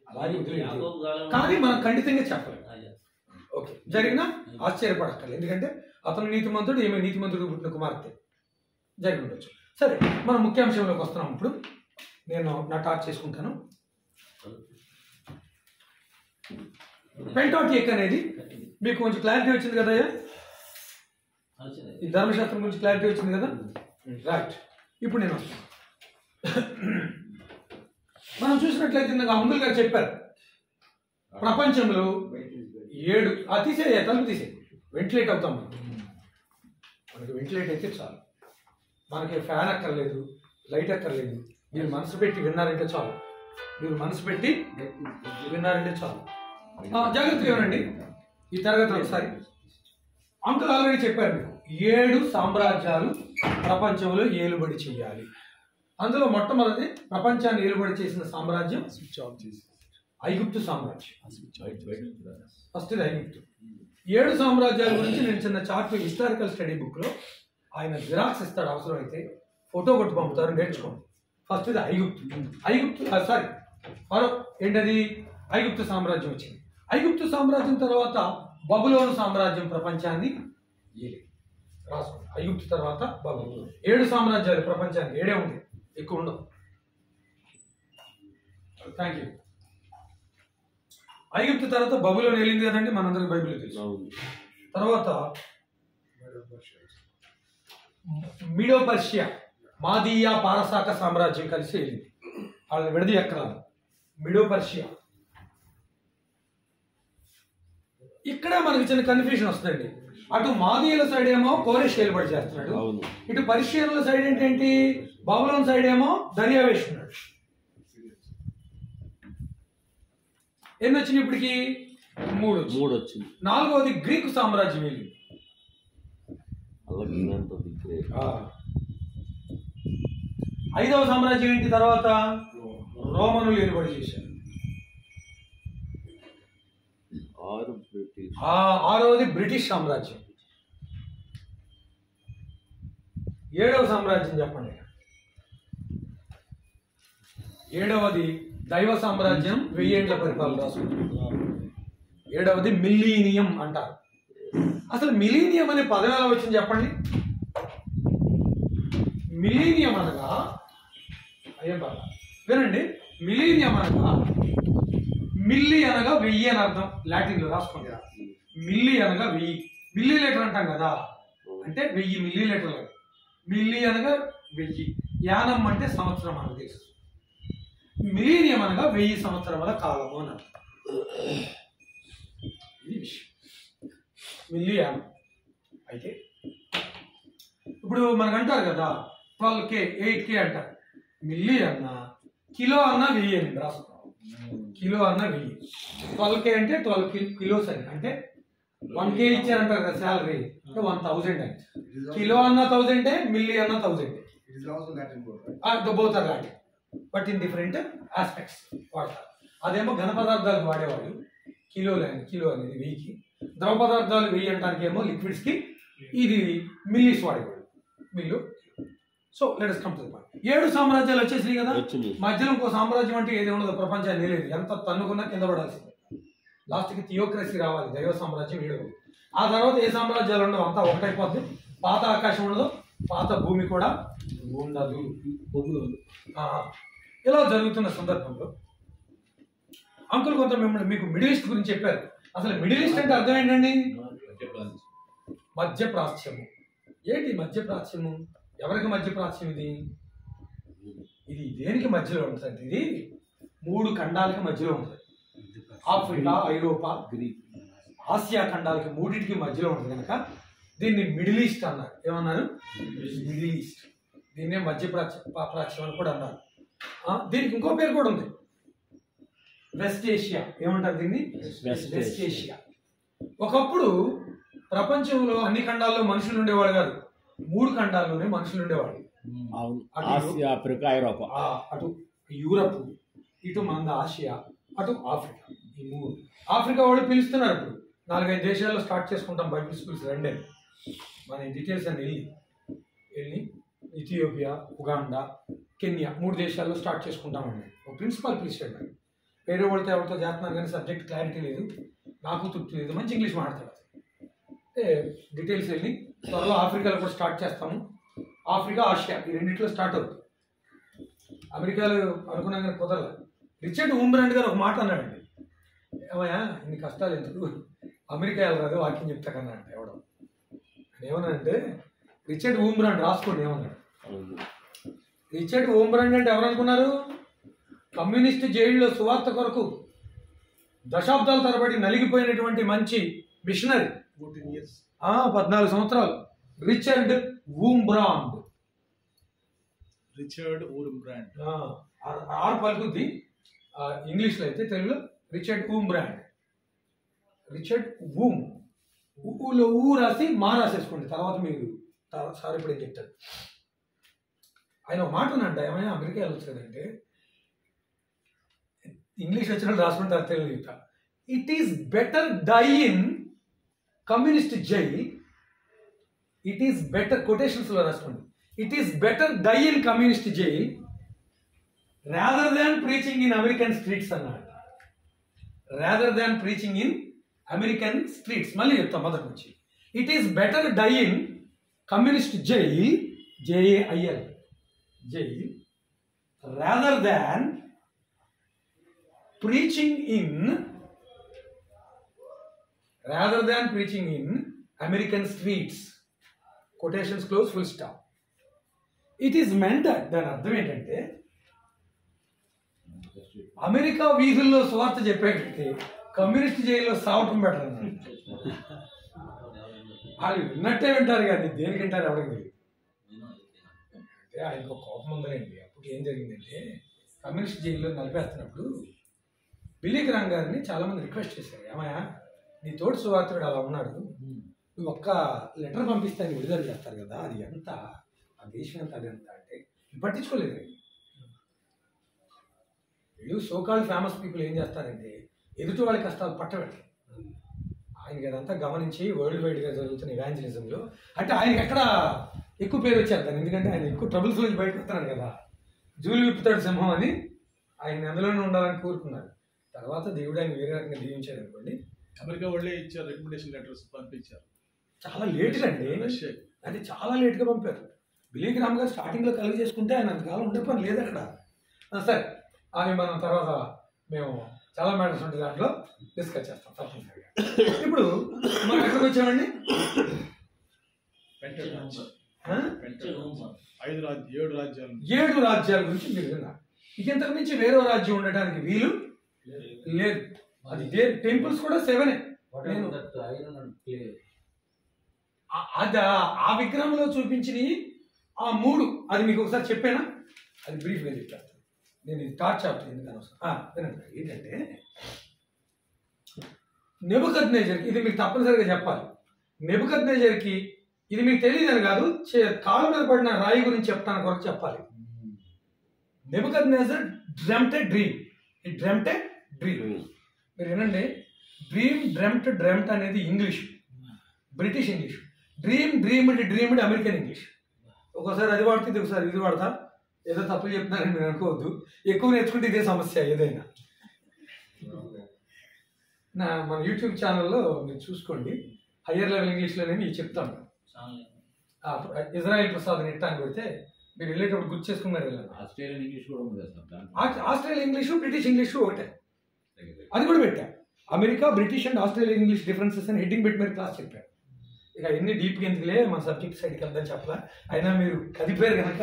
Speaker 2: అలాగే వదిలేడు. కానీ మనం ఖండితంగా చెప్పలేము. ఓకే, జరిగినా ఆశ్చర్యపడక్కర్లేదు. ఎందుకంటే అతను నీతిమంతుడు, ఏమే నీతిమంతుడు పుట్టిన కుమార్తె జరిగి ఉండొచ్చు. సరే, మనం ముఖ్యాంశంలోకి వస్తున్నాం. ఇప్పుడు నేను నా టాక్ చేసుకుంటాను. పెంటాటిక్ అనేది మీకు కొంచెం క్లారిటీ వచ్చింది కదా? ఈ ధర్మశాస్త్రం గురించి క్లారిటీ వచ్చింది కదా? రైట్. ఇప్పుడు నేను వస్తాను. మనం చూసినట్లయితే నాకు అమ్ముల్ గారు చెప్పారు, ప్రపంచంలో 7 తలుపు తీసే వెంటిలేట్ అవుతాం. మనకి వెంటిలేట్ అయితే చాలు, మనకి ఫ్యాన్ అక్కర్లేదు, లైట్ అక్కర్లేదు. మీరు మనసు పెట్టి విన్నారంటే చాలు, మీరు మనసు పెట్టి విన్నారంటే చాలు. జాగ్రత్తగా వినండి ఈ తరగతి ఒకసారి. అంకుల్ ఆల్రెడీ చెప్పారు మీకు 7 సామ్రాజ్యాలు ప్రపంచంలో ఏలుబడి చేయాలి. అందులో మొట్టమొదటి ప్రపంచాన్ని ఏలుబడి చేసిన సామ్రాజ్యం ఐగుప్తు సామ్రాజ్యం. ఫస్ట్ ఇది ఐగుప్తు. 7 సామ్రాజ్యాల గురించి నేను చిన్న చార్ట్ హిస్టారికల్ స్టడీ బుక్ లో ఆయన జిరాక్స్ ఇస్తాడు, అవసరం అయితే ఫోటో కొట్టి పంపుతారు, నేర్చుకోండి. ఫస్ట్ ఇది ఐగుప్తు ఏంటది? ఐగుప్తు సామ్రాజ్యం వచ్చింది. ఐగుప్తు సామ్రాజ్యం తర్వాత బబులోను సామ్రాజ్యం ప్రపంచాన్ని రాసుకోండి. ఐగుప్తు తర్వాత బబులోను. 7 సామ్రాజ్యాలు ప్రపంచానికి, 7 ఉంది, ఎక్కువ ఉండవు. Thank you. ఐగుప్తు తర్వాత బబులోను వెళ్ళింది కదండి, మనందరికి బైబిల్ తెలుసు. తర్వాత మీడో పర్షియా, మాదీయా పారసాక సామ్రాజ్యం కలిసి వెళ్ళింది. వాళ్ళని విడది ఎక్కరాలు. మీడో పర్షియా. ఇక్కడ మనకి చిన్న కన్ఫ్యూజన్ వస్తుందండి. అటు మాదీయుల సైడ్ ఏమో కోరెష్ ఏలుబడి చేస్తున్నాడు, ఇటు పర్షియన్ల సైడ్ ఏంటంటి బబులోన్ సైడ్ ఏమో దర్యావేష్ ఉన్నాడు. ఎన్ని వచ్చినాయి ఇప్పటికి? 3 వచ్చింది. 4వది గ్రీకు సామ్రాజ్యం వెళ్ళింది. 5వ సామ్రాజ్యం ఏంటి? తర్వాత రోమనులు ఏలుబడి చేశారు. 6వది బ్రిటిష్ సామ్రాజ్యం. 7వ సామ్రాజ్యం చెప్పండి. 7వది దైవ సామ్రాజ్యం 1000 ఏళ్ల పరిపాలన రాసుకుంటాం. 7వది మిలీనియం అంటారు. అసలు మిలీనియం అనే పదం ఎలా వచ్చింది చెప్పండి. మిలీనియం అనగా వినండి, మిలీనియం అనగా మిల్లీ అనగా 1000 అని అర్థం. లాటిన్లో రాసుకోండి. మిల్లీ అనగా 1000. మిల్లీ లీటర్ అంటాం కదా, అంటే 1000 మిల్లీ లీటర్లు. మిల్లీ అనగా 1000, యానం అంటే సంవత్సరం అని తెలుసు. మిలీనియం అనగా 1000 సంవత్సరముల కాలము అని అర్థం. ఇది విషయం. మిల్లీ యానం. అయితే ఇప్పుడు మనకు అంటారు కదా 12K 8K అంటారు. మిల్లీ అన్న కిలో అన్న 1000 అని రాసుకున్నాం. కిలో అన్న 1000. 12K అంటే 12 కిలోస్ అని, అంటే 1K ఇచ్చారంటారు కదా శాలరీ, అంటే 1000 అని. కిలో అన్న 1000, మిల్లీ అన్న 1000. Both are Latin, but in different aspects వాడతారు. అదేమో ఘన పదార్థాలకు వాడేవాళ్ళు కిలో అనేది 1000కి. ద్రవ పదార్థాలు 1000 అంటానికి ఏమో లిక్విడ్స్కి, ఇది మిల్లీస్ వాడేవాళ్ళు. Mill. So let us come to the point. 7 సామ్రాజ్యాలు వచ్చేసినాయి కదా. మధ్యలో ఇంకో సామ్రాజ్యం అంటే ఏది ఉండదు ప్రపంచాన్ని. లేదు, ఎంత తన్నుకున్నా కింద పడాల్సిందే. లాస్ట్కి థియోక్రసీ రావాలి, దైవ సామ్రాజ్యం 7. ఆ తర్వాత ఏ సామ్రాజ్యాలు ఉండవు, అంతా ఒకటైపోద్ది. పాత ఆకాశం ఉండదు, పాత భూమి కూడా ఉండదు. ఇలా జరుగుతున్న సందర్భంలో అంకుల్ కొంత మిమ్మల్ని మీకు మిడిల్ ఈస్ట్ గురించి చెప్పారు. అసలు మిడిల్ ఈస్ట్ అంటే అర్థం ఏంటండి? మధ్యప్రాచ్యము. ఏంటి మధ్యప్రాచ్యము? ఎవరికి మధ్యప్రాచ్యం ఇది? ఇది దేనికి మధ్యలో ఉంటుంది? ఇది 3 ఖండాలకి మధ్యలో ఉంటుంది. ఆఫ్రికా, ఐరోపా, ఆసియా ఖండాలకి 3టికి మధ్యలో ఉంటుంది కనుక దీన్ని మిడిల్ ఈస్ట్ అన్నారు. ఏమన్నారు? Middle east. దీన్నే మధ్యప్రాచ్యం అని కూడా అన్నారు. దీనికి ఇంకో పేరు కూడా ఉంది, వెస్ట్ ఏషియా. ఏమంటారు దీన్ని? West Asia. ఒకప్పుడు ప్రపంచంలో అన్ని ఖండాల్లో మనుషులు ఉండేవాడు కాదు, 3 ఖండాల్లోనే మనుషులు ఉండేవాడు.
Speaker 1: ఆసియా, ఆఫ్రికా, ఐరోపా.
Speaker 2: అటు యూరప్, ఇటు మన ఆసియా, అటు ఆఫ్రికా. ఈ 3. ఆఫ్రికా వాళ్ళు పిలుస్తున్నారు. ఇప్పుడు 4-5 దేశాల్లో స్టార్ట్ చేసుకుంటాం బైబిల్ స్కూల్స్. రెండే మన డీటెయిల్స్ అని వెళ్ళి ఇథియోపియా, ఉగాండా, కెన్యా 3 దేశాల్లో స్టార్ట్ చేసుకుంటామండి. ఒక ప్రిన్సిపాల్ పిలిచాడు. వేరే వాళ్ళతో ఎవరితో చేస్తున్నారు కానీ సబ్జెక్ట్ క్లారిటీ లేదు, నాకు తృప్తి లేదు, మంచి ఇంగ్లీష్ మాట్లాడతాడు. డీటెయిల్స్ వెళ్ళి త్వరలో ఆఫ్రికాలో కూడా స్టార్ట్ చేస్తాము. ఆఫ్రికా, ఆసియా ఈ రెండింటిలో స్టార్ట్ అవుతుంది. అమెరికాలో అనుకున్నాం కానీ కుదరదు. రిచర్డ్ ఊంబ్రాండ్ గారు ఒక మాట అన్నాడండి, ఏమయ్యా ఇన్ని కష్టాలు ఎందుకు, అమెరికా వెళ్ళరాదు వాక్యం చెప్తా కన్నా అంటే ఎవడం. ఏమన్నాడంటే రిచర్డ్ ఊంబ్రాండ్, రాసుకోండి ఏమన్నాడు. రిచర్డ్ ఊంబ్రాండ్ అంటే ఎవరు అనుకున్నారు? కమ్యూనిస్ట్ జైల్లో సువార్త కొరకు దశాబ్దాల తరబడి నలిగిపోయినటువంటి మంచి మిషనరీ. 14 సంవత్సరాలు. రిచర్డ్ ఊంబ్రాండ్. 6 పలుకుద్ది ఇంగ్లీష్లో, అయితే తెలుగులో రిచర్డ్ ఊంబ్రాండ్. రిచర్డ్ ఊలో రాసి మా రాసేసుకోండి, తర్వాత మీరు సార్ ఇప్పుడు ఏం చెప్తారు. ఆయన ఒక మాట అనంట, ఏమైనా అమెరికా వెళ్ళొచ్చు కదంటే, ఇంగ్లీష్ వచ్చినట్టు రాసుకుంటారు, తెలుగు చెప్తా. It is better die in communist jail. It is better, కొటేషన్స్లో రాసుకోండి, it is better die in communist jail rather than preaching in American streets అన్నాడు. Rather than preaching in American streets. మళ్ళీ చెప్తాం మొదటి నుంచి. It is better die in communist jail, JAIL, jail, rather than preaching in American streets. Quotations close, full stop. It is meant that దాని అర్థం ఏంటంటే America వీధుల్లో స్వార్థ చెప్పేటట్టు కమ్యూనిస్ట్ జైల్లో సావటం బెటర్ అన్నారు. వాళ్ళు విన్నట్టే వింటారు కానీ దేనికి వింటారు ఎవరికి తెలియదు. అంటే ఆయనకు కోపం ఉందండి. అప్పుడు ఏం జరిగిందంటే కమ్యూనిస్ట్ జైల్లో నలిపేస్తున్నప్పుడు బిల్లీ గ్రామ్ గారిని చాలామంది రిక్వెస్ట్ చేశారు, ఏమయ్యా నీ తోటి సువార్తుడు అలా ఉన్నాడు, నువ్వు ఒక్క లెటర్ పంపిస్తే ఆయన విడుదల చేస్తారు కదా, అది ఎంత, ఆ దేశం ఎంత, అది ఎంత అంటే పట్టించుకోలేదు. వీళ్ళు సోకాల్డ్ ఫేమస్ పీపుల్ ఏం చేస్తారంటే ఎదుటి వాళ్ళ కష్టాలు పట్టబెట్టారు. ఆయనకి అదంతా గమనించి వరల్డ్ వైడ్గా జరుగుతున్న ఇవాంజలిజంలో అంటే ఆయనకి ఎక్కడ ఎక్కువ పేరు వచ్చేస్తాను, ఎందుకంటే ఆయన ఎక్కువ ట్రబుల్స్ నుంచి బయటకు వస్తున్నాడు కదా. జూలు విప్పుతాడు సింహం అని ఆయన అందులోనే ఉండాలని కోరుకున్నారు. తర్వాత దేవుడు ఆయన వేరే రకంగా దీవించారు అనుకోండి.
Speaker 3: అమెరికా వాళ్ళే ఇచ్చారు, రికమెండేషన్ లెటర్స్ పంపించారు.
Speaker 2: చాలా లేట్గా అండి, అది చాలా లేట్గా పంపారు. బిలీకి రామ్ గారు స్టార్టింగ్లో కలిగి చేసుకుంటే ఆయన అంతకాలం ఉండే పని లేదు అక్కడ. సరే, అవి మనం తర్వాత మేము చాలా మ్యాటర్స్ ఉంటాయి దాంట్లో డిస్కస్ చేస్తాం తప్పనిసరిగా. ఇప్పుడు మనం ఎక్కడికి వచ్చామండి?
Speaker 3: 7
Speaker 2: రాజ్యాల గురించి మీరు విన్నారు. ఇంతకు మించి వేరే రాజ్యం ఉండటానికి వీలు లేదు. అది టెంపుల్స్ కూడా 7. ఆ విగ్రహంలో చూపించినవి ఆ 3, అది మీకు ఒకసారి చెప్పానా? అది బ్రీఫ్గా చెప్పాను నేను. ఇది థర్డ్ చాప్టర్ ఎందుకని వినండి. ఏంటంటే నెబుకద్నెజర్కి, ఇది మీకు తప్పనిసరిగా చెప్పాలి. నెబుకద్నెజర్కి ఇది మీకు తెలియదని కాదు, కాళ్ళ మీద పడిన రాయి గురించి చెప్తాను కొరకు చెప్పాలి. నెబుకద్నెజర్ డ్రెమ్ట్ ఏ డ్రీమ్. ఈ డ్రెమ్ట్ ఏ డ్రీమ్ మీరు వినండి. డ్రెమ్ట్ అనేది English, British English. Dreamed American English. ఒకసారి అది వాడుతుంది, ఒకసారి ఇది వాడతా. ఏదో తప్పులు చెప్తున్నారని మీరు అనుకోవద్దు. ఎక్కువ నేర్చుకుంటే ఇదే సమస్య ఏదైనా. మన యూట్యూబ్ ఛానల్లో మీరు చూసుకోండి, హయ్యర్ లెవెల్ ఇంగ్లీష్లోనే మీకు చెప్తాను. ఇజ్రాయెల్ ప్రసాద్ నెట్ అని కొడితే మీరు వెళ్ళేటప్పుడు గుర్తు చేసుకున్నారు.
Speaker 5: ఆస్ట్రేలియన్ ఇంగ్లీష్ కూడా ఉంది sir.
Speaker 2: Australian English, British English ఒకటే. అది కూడా పెట్టా. America, British and Australian English differences అని హెడ్డింగ్ పెట్టి మీరు క్లాస్ చెప్పారు. ఇక ఎన్ని డీప్గా ఎందుకులే, మన సబ్జెక్ట్ సైడ్కి వెళ్తాను చెప్పలా. అయినా మీరు కదిపోయారు కనుక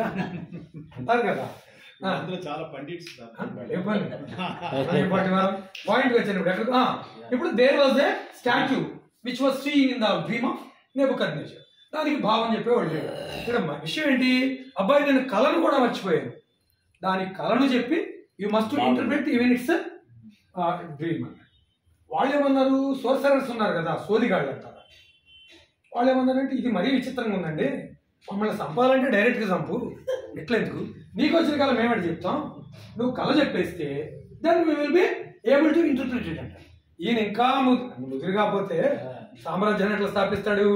Speaker 2: అంటారు కదా.
Speaker 3: అందులో చాలా పండిట్స్
Speaker 2: పాయింట్ వచ్చాను ఇప్పుడు. ఇప్పుడు there was a statue which was seen in the dream of Nebuchadnezzar. దానికి భావం చెప్పేవాళ్ళు లేడు. ఇక్కడ విషయం ఏంటి? అబ్బాయి నేను కళను కూడా మర్చిపోయాను. దానికి కళను చెప్పి you must interpret even it's dream అన్నాడు. వాళ్ళు ఏమన్నారు? సోర్సరర్స్ ఉన్నారు కదా, సోదిగాళ్ళు అంటారు. వాళ్ళు ఏమన్నారంటే ఇది మరీ విచిత్రంగా ఉందండి, మమ్మల్ని చంపాలంటే డైరెక్ట్గా చంపు, ఎట్లెందుకు, నీకు వచ్చిన కళ మేమటి చెప్తాం, నువ్వు కళ చెప్పేస్తే then we will be able to interpret it అంటారు. ఈయన ఇంకా ముదిరి కాకపోతే సామ్రాజ్యాన్ని ఎట్లా స్థాపిస్తాడు?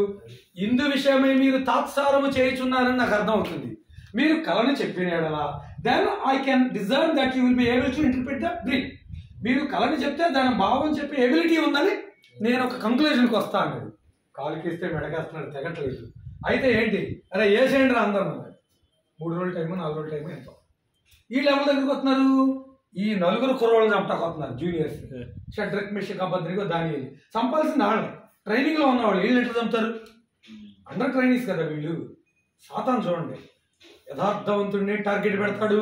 Speaker 2: ఇందు విషయమై మీరు తాత్సారము చేయుచున్నారని నాకు అర్థం అవుతుంది. మీరు కళను చెప్పిన ఎడలా then I can deserve that you will be able to interpret the dream. మీరు కళను చెప్తే దాని భావం చెప్పే ఎబిలిటీ ఉందని నేను ఒక కంక్లూజన్కి వస్తాను అన్నాడు. కాలుకిస్తే మెడకేస్తున్నాడు, తెగట్లేదు. అయితే ఏంటి, అరే ఏసేయండి రా అందరు అన్నాడు. 3 రోజుల టైము, 4 రోజుల టైము ఎంతో. వీళ్ళు ఎవరి దగ్గరికి వస్తున్నారు? ఈ 4 కుర్రోళ్ళు చంపటానికి వస్తున్నారు, జూనియర్స్. షడ్రక్, మిషక్, అబద్రిగో, దానియేలు. చంపాల్సింది వాళ్ళని, ట్రైనింగ్లో ఉన్నవాళ్ళు. వీళ్ళు ఎట్లా చంపుతారు? అండర్ ట్రైనింగ్స్ కదా వీళ్ళు. సాతాను చూడండి, యథార్థవంతుడిని టార్గెట్ పెడతాడు,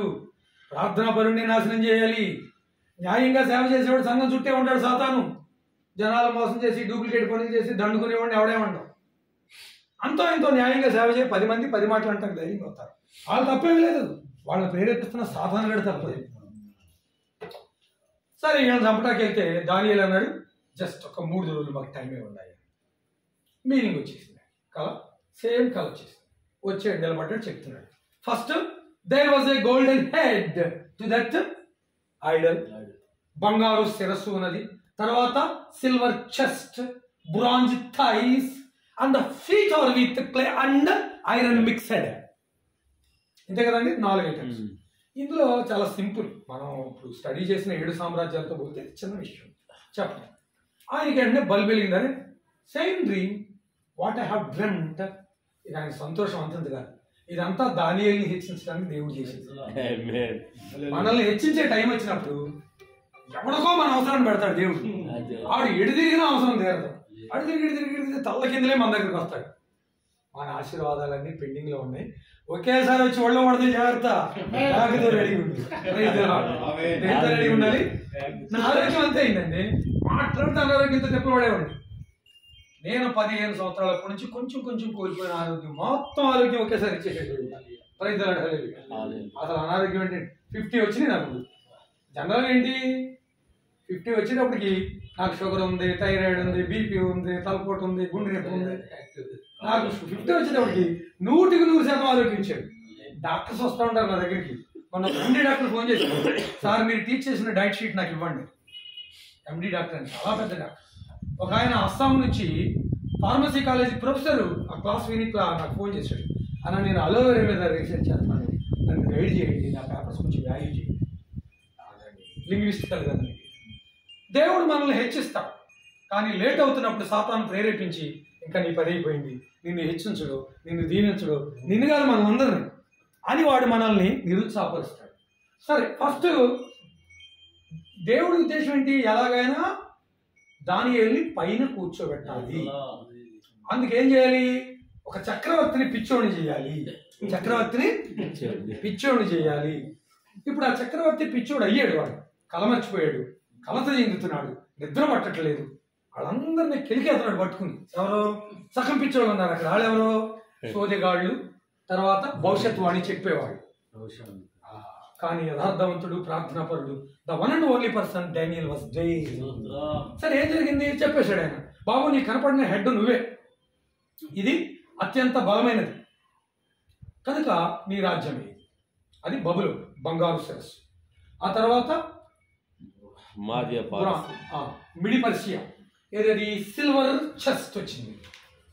Speaker 2: ప్రార్థనా పరుణ్ణి నాశనం చేయాలి. న్యాయంగా సేవ చేసేవాడు సంఘం చుట్టే ఉంటాడు సాతాను. జనాలు మోసం చేసి డూప్లికేట్ పనులు చేసి దండుకునేవాడిని ఎవడేమంటాం. అంతో ఎంతో న్యాయంగా సేవ చేసి 10 మంది 10 మాటలు అంటారు, ధైర్యంగా వస్తారు. వాళ్ళు తప్పేమీ లేదు, వాళ్ళని ప్రేరేపిస్తున్న సాతాను కూడా తప్పదు. సరే వీళ్ళని చంపటానికి వెళ్తే దానియేలు అన్నాడు, జస్ట్ ఒక 3 రోజులు మాకు టైమే ఉన్నాయి. మీనింగ్ వచ్చేసింది, కళ సేమ్ కళ వచ్చేసింది. వచ్చే నిలబడ్డాడు, చెప్తున్నాడు. First there was a golden head to that idol. బంగారు శిరస్సు ఉన్నది. తర్వాత silver chest, bronze thighs and the feet are with clay and iron mixed. ఇంతే కదండి, 4 ఐటమ్స్. ఇందులో చాలా సింపుల్. మనం ఇప్పుడు స్టడీ చేసిన 7 సామ్రాజ్యాలతో పోతే చిన్న విషయం చెప్పండి. ఆయనకి అంటే బల్బ్ వెలిగిందని same dream what I have dreamed. ఇది ఆయన సంతోషం అంతంత కాదు, ఇదంతా దానియేలుని హెచ్చించడానికి దేవుడు చేసింది. మనల్ని హెచ్చించే టైం వచ్చినప్పుడు ఎవరికో మన అవసరాన్ని పెడతాడు దేవుడు. ఆడు ఎడు తిరిగినా అవసరం తీరదు. అడు తిరిగి తల్ల కిందలే మన దగ్గరికి వస్తాడు. మన ఆశీర్వాదాలన్నీ పెండింగ్ లో ఉన్నాయి. ఒకేసారి వచ్చి ఒళ్ళో పడితే జాగ్రత్త, రెడీ ఉండాలి. నా ఆరోగ్యం అంతే అయిందండి, మాట్లాడితే అనారోగ్యంతో దెబ్బలు పడేవాడిని. నేను 15 సంవత్సరాలప్పటి నుంచి కొంచెం కోల్పోయిన ఆరోగ్యం, మొత్తం ఆరోగ్యం ఒకేసారి ఇచ్చేసేది. అసలు అనారోగ్యం ఏంటి, 50 వచ్చినాయి నాకు. జనరల్ ఏంటి, 50 వచ్చేటప్పటికి నాకు షుగర్ ఉంది, థైరాయిడ్ ఉంది, బీపీ ఉంది, తలపోటు ఉంది, గుండె నొప్పి ఉంది. నాకు 50 వచ్చేటప్పటికి 100% ఆరోగ్యం ఇచ్చాడు. డాక్టర్స్ వస్తూ ఉంటారు నా దగ్గరికి. మొన్న ఎండి డాక్టర్ ఫోన్ చేసి, సార్ మీరు టీచ్ చేసిన డైట్ షీట్ నాకు ఇవ్వండి. ఎండి డాక్టర్ అని చాలా పెద్ద డాక్టర్. ఒక ఆయన అస్సాం నుంచి ఫార్మసీ కాలేజీ ప్రొఫెసర్ ఆ క్లాస్ విని నాకు ఫోన్ చేశాడు. అన్న నేను అలోవెరా మీద రీసెర్చ్ చేస్తాను, నన్ను గైడ్ చేయండి, నా పేపర్స్ కొంచెం వాల్యూ చేయండి. లింగ్విస్టికల్గా. దేవుడు మనల్ని హెచ్చిస్తాడు, కానీ లేట్ అవుతున్నప్పుడు సాతాను ప్రేరేపించి ఇంకా నీ పని అయిపోయింది, నిన్ను హెచ్చించడు, నిన్ను దీవించడు, నిన్ను కాదు మనల్ని అని వాడు మనల్ని నిరుత్సాహపరుస్తాడు. సరే, ఫస్ట్ దేవుడి ఉద్దేశం ఏంటి? ఎలాగైనా దానియేలుని పైన కూర్చోబెట్టాలి. అందుకేం చేయాలి? ఒక చక్రవర్తిని పిచ్చోని చేయాలి. పిచ్చోని చేయాలి. ఇప్పుడు ఆ చక్రవర్తి పిచ్చోడు అయ్యాడు. వాడు కలమర్చిపోయాడు, కలత చెందుతున్నాడు, నిద్ర పట్టట్లేదు. వాళ్ళందరినీ కెలికేస్తున్నాడు పట్టుకుని. ఎవరో సగం పిచ్చోళ్ళు ఉన్నారు అక్కడ. వాళ్ళెవరో సోదెగాళ్ళు, తర్వాత భవిష్యత్తు వాణి చెప్పేవాళ్ళు. కానీ యథార్థవంతుడు, ప్రార్థనాపరుడు, the one and only person Daniel was died. సరే, ఏం జరిగింది చెప్పేశాడు ఆయన. బాబు, నీ కనపడిన హెడ్ నువ్వే, ఇది అత్యంత బలమైనది కనుక నీ రాజ్యమే. అది బబులు, బంగారు సరస్సు. ఆ తర్వాత మిడి పర్షియా, ఏదది సిల్వర్ చెస్ట్ వచ్చింది,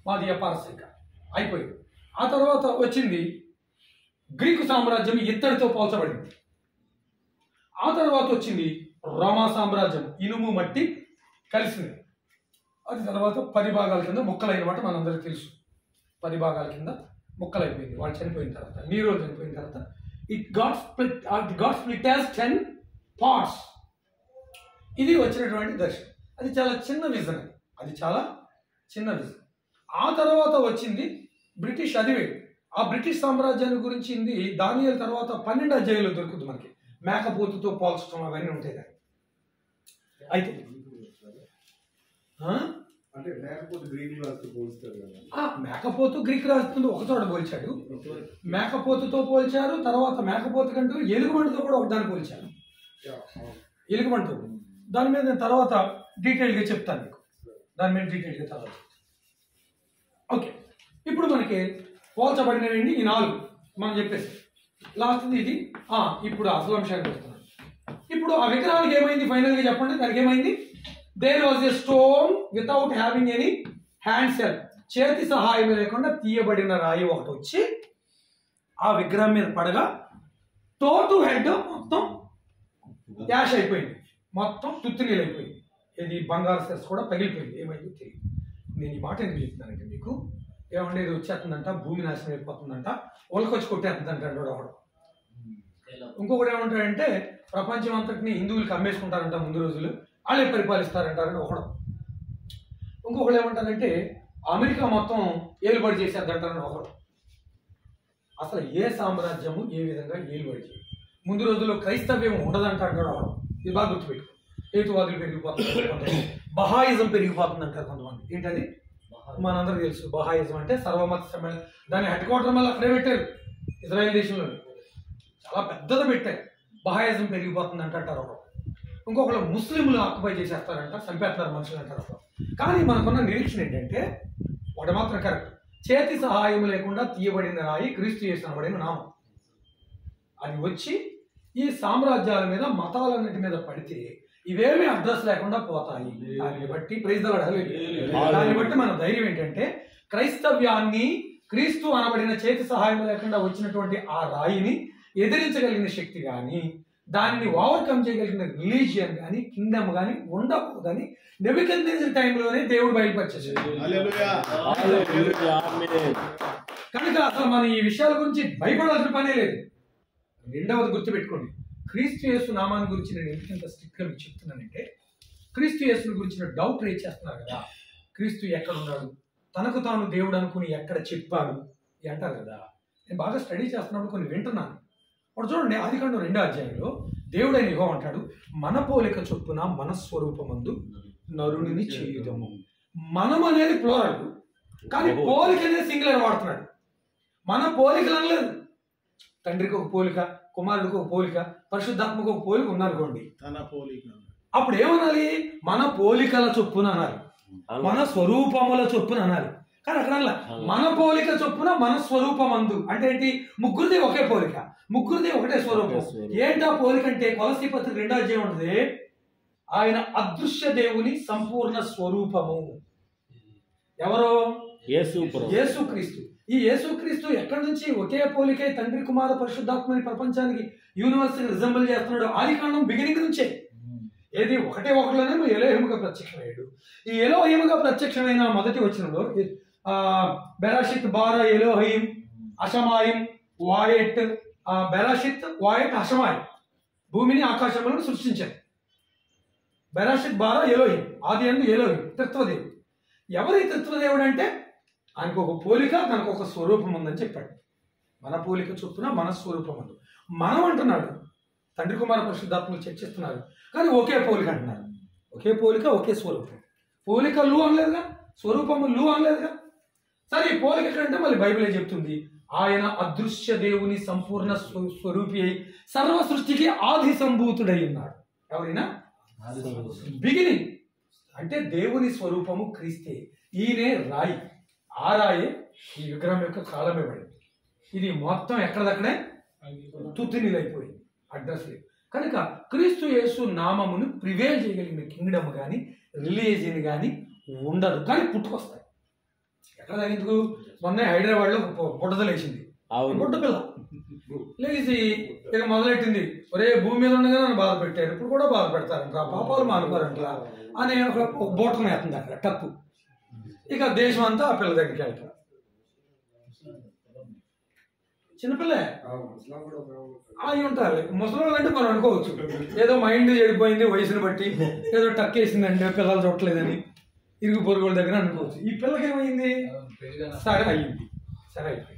Speaker 2: మాదియా పారసిక అయిపోయింది. ఆ తర్వాత వచ్చింది గ్రీకు సామ్రాజ్యం, ఇత్తడితో పోల్చబడింది. ఆ తర్వాత వచ్చింది రోమా సామ్రాజ్యం, ఇనుము మట్టి కలిసింది. అది తర్వాత 10 భాగాల కింద ముక్కలైన మాట మనందరికీ తెలుసు. 10 భాగాల కింద ముక్కలైపోయింది వాళ్ళు చనిపోయిన తర్వాత, నీరో చనిపోయిన తర్వాత. It got split as 10 parts. ఇది వచ్చినటువంటి దర్శనం. అది చాలా చిన్న విజన్, అది చాలా చిన్న విజన్. ఆ తర్వాత వచ్చింది బ్రిటిష్ అధివేశం. ఆ బ్రిటిష్ సామ్రాజ్యాన్ని గురించింది దానియేలు తర్వాత 12 అధ్యాయంలో దొరుకుతుంది మనకి. మేకపోతుతో పోల్చడం అవన్నీ ఉంటాయి దాన్ని. అయితే మేకపోతు గ్రీక్ రాజుతో ఒకచోట పోల్చాడు, మేకపోతుతో పోల్చారు. తర్వాత మేకపోతు కంటూ ఎలుగుబంటితో కూడా ఒకదాన్ని పోల్చారు. ఎలుగుబంటితో దాని మీద నేను తర్వాత డీటెయిల్గా చెప్తాను మీకు. దాని మీద డీటెయిల్గా తర్వాత. ఓకే, ఇప్పుడు మనకి పోల్చబడినవి ఈ 4 మనం చెప్పేసి లాస్ట్ ఇది. ఇప్పుడు అసలు అంశానికి వస్తున్నాను. ఇప్పుడు ఆ విగ్రహానికి ఏమైంది ఫైనల్గా చెప్పండి. దానికి ఏమైంది? There was a stone without having any hands, చేతి సహాయం లేకుండా తీయబడిన రాయి ఒకటి వచ్చి ఆ విగ్రహం మీద పడగా టోటు హెడ్ మొత్తం యాష్ అయిపోయింది, మొత్తం తుత్తినీళ్ళు అయిపోయింది. ఇది బంగారు సెస్ కూడా పగిలిపోయింది. ఏమైంది తెలియదు. నేను ఈ మాట ఎందుకు చెప్తున్నానంటే మీకు, ఏమంటే ఇది వచ్చేస్తుందంట, భూమి నాశనం అయిపోతుందంట, ఒలకొచ్చి కొట్టేస్తుందంట అంటాడు ఒకడు. ఇంకొకటి ఏమంటాడంటే ప్రపంచం అంతటిని హిందువులకి అమ్మేసుకుంటారంట ముందు రోజులు, వాళ్ళే పరిపాలిస్తారంటారని ఒకడు. ఇంకొకడు ఏమంటారంటే అమెరికా మొత్తం ఏలుబడి చేసేద్దంటారని ఒకడు. అసలు ఏ సామ్రాజ్యము ఏ విధంగా ఏలుబడి చేయదు. ముందు రోజుల్లో క్రైస్తవ్యం ఉండదంటాడు ఒకడు. ఇది బాగా గుర్తుపెట్టుకో. హేతువాదులు పెరిగిపోతుంది, బహాయిజం పెరిగిపోతుంది అంటారు కొంతమంది. ఏంటది? మనందరికీ తెలుసు. బహాయిజం అంటే సర్వమత సమ్మేళనం. దాని హెడ్ క్వార్టర్ మళ్ళీ అక్కడే పెట్టారు, ఇజ్రాయెల్ దేశంలో. చాలా పెద్దది పెట్టారు. బహాయిజం పెరిగిపోతుంది అంటారు ఒకడు. ఇంకొకళ్ళు ముస్లింలు ఆక్యుపై చేసేస్తారంట, చంపేస్తారు మనుషులు అంటారు ఒకడు. కానీ మనకున్న నిరీక్షణ ఏంటంటే ఒకటి మాత్రం కరెక్ట్. చేతి సహాయం లేకుండా తీయబడిన రాయి క్రీస్తు యేసు అనబడిన నామం. అది వచ్చి ఈ సామ్రాజ్యాల మీద, మతాలన్నిటి మీద పడితే ఇవేమీ అడ్రస్ లేకుండా పోతాయి. దాన్ని బట్టి ప్రైజ్ ది లార్డ్, దాన్ని బట్టి మన ధైర్యం ఏంటంటే క్రైస్తవ్యాన్ని, క్రీస్తు అనబడిన చేతి సహాయం లేకుండా వచ్చినటువంటి ఆ రాయిని ఎదిరించగలిగిన శక్తి కానీ, దానిని ఓవర్కమ్ చేయగలిగిన రిలీజియన్ కానీ, కింగ్డమ్ కానీ ఉండకూడదని నెబుకద్నెజర్ టైంలోనే దేవుడు బయలుపరిచేసాడు. కనుక అసలు మన ఈ విషయాల గురించి భయపడాల్సిన పనే లేదు. రెండవది గుర్తుపెట్టుకోండి, క్రీస్తు యేసు నామాన్ని గురించి నేను ఎందుకంత స్ట్రిక్ట్గా మీకు చెప్తున్నానంటే, క్రీస్తు యేసుని గురించిన డౌట్ రేజ్ చేస్తున్నారు కదా. క్రీస్తు ఎక్కడున్నాడు, తనకు తాను దేవుడు అనుకుని ఎక్కడ చెప్పాడు అంటారు కదా. నేను బాగా స్టడీ చేస్తున్నప్పుడు కొన్ని వింటున్నాను. ఇప్పుడు చూడండి, ఆదికాండం 2వ అధ్యాయంలో దేవుడైన యెహోవా అంటాడు, మన పోలిక చొప్పున మన స్వరూపమందు నరుడిని చేయుదము. మనం అనేది ప్లోరల్, కానీ పోలిక అనేది సింగులర్ వాడుతున్నాడు. మన పోలికలు అనలేదు. తండ్రికి ఒక పోలిక, కుమారుడికి ఒక పోలిక, పరిశుద్ధాత్మకు ఒక పోలిక ఉందనుకోండి, అప్పుడు ఏమనాలి? మన పోలికల చొప్పున అనాలి, మన స్వరూపముల చొప్పున అనాలి. కానీ అక్కడ మన పోలిక చొప్పున మన స్వరూపమందు అంటే ఏంటి? ముగ్గురిది ఒకే పోలిక, ముగ్గురిది ఒకటే స్వరూపం. ఏంటా పోలిక అంటే కొలస్సీ పత్రిక 2వ అధ్యాయం ఉంటుంది, ఆయన అదృశ్య దేవుని సంపూర్ణ స్వరూపము. ఎవరు? యేసుక్రీస్తు. ఈ యేసుక్రీస్తు ఎక్కడి నుంచి ఒకే పోలికే తండ్రి, కుమార, పరిశుద్ధాత్మని ప్రపంచానికి యూనివర్సల్ రిజంబుల్ చేస్తున్నాడు. ఆదికాండం బిగినింగ్ నుంచే ఏది ఒకటే ఒకటిలోనే ఎలోహిముగా ప్రత్యక్షమయ్యాడు. ఈ ఎలోహిముగా ప్రత్యక్షమైన మొదటి వచనంలో బెరాషిత్ బారా ఎలోహిం అషమాయిం వాయెట్, బెరాషిత్ వాయెట్ అషమాయిం భూమిని ఆకాశములను సృష్టించారు. బెరాషిత్ బారా ఎలోహిం, ఆది యందు ఎలోహిం త్రిత్వదేవుడు. ఎవరి త్రిత్వదేవుడు అంటే ఆయనకు ఒక పోలిక, తనకు ఒక స్వరూపం ఉందని చెప్పాడు. మన పోలిక చొప్పున మన స్వరూపం ఉంది. మనం అంటున్నాడు, తండ్రి కుమార పరిశుద్ధాత్మలు చర్చిస్తున్నారు, కానీ ఒకే పోలిక అంటున్నారు. ఒకే పోలిక ఒకే స్వరూపం. పోలిక లు అనలేదుగా, స్వరూపము లు అనలేదుగా. సరే, ఈ పోలిక కంటే మళ్ళీ బైబిలే చెప్తుంది, ఆయన అదృశ్య దేవుని సంపూర్ణ స్వరూపి అయి సర్వ సృష్టికి ఆది సంభూతుడై ఉన్నాడు. ఎవరైనా బిగినింగ్ అంటే దేవుని స్వరూపము క్రీస్తే. ఈయనే రాయి, ఆ రాయే ఈ విగ్రహం యొక్క కాలమే పడింది. ఇది మొత్తం ఎక్కడదక్కడే తుత్తినీలైపోయింది, అడ్రస్ లేదు. కనుక క్రీస్తు యేసు నామమును ప్రివేల్ చేయగలిగిన కింగ్డమ్ కానీ రిలీజియన్ కానీ ఉండదు, కానీ పుట్టుకొస్తాయి. ఎక్కడ ఎందుకు మొన్న హైదరాబాద్లో బుట్టదలు వేసింది, బుట్టపిల్ల లేచి ఇక మొదలెట్టింది, ఒరే భూమి మీద ఉండగా నన్ను బాధ పెట్టారు, ఇప్పుడు కూడా బాధ పెడతారంట, పాపాలు మానుకోరంట అనే ఒక బోటం వేస్తుంది అక్కడ టప్పు. ఇక దేశం అంతా ఆ పిల్ల దగ్గరికి వెళ్తారు. చిన్నపిల్లే అవి ఉంటారు. ముసలి అంటే మనం అనుకోవచ్చు ఏదో మైండ్ చెడిపోయింది వయసుని బట్టి, ఏదో టక్కేసిందండి పిల్లలు చూడలేదని ఇరుగు పొరుగుల దగ్గర అనుకోవచ్చు. ఈ పిల్లకి ఏమైంది, సరే అయ్యింది, సరే అయిపోయింది.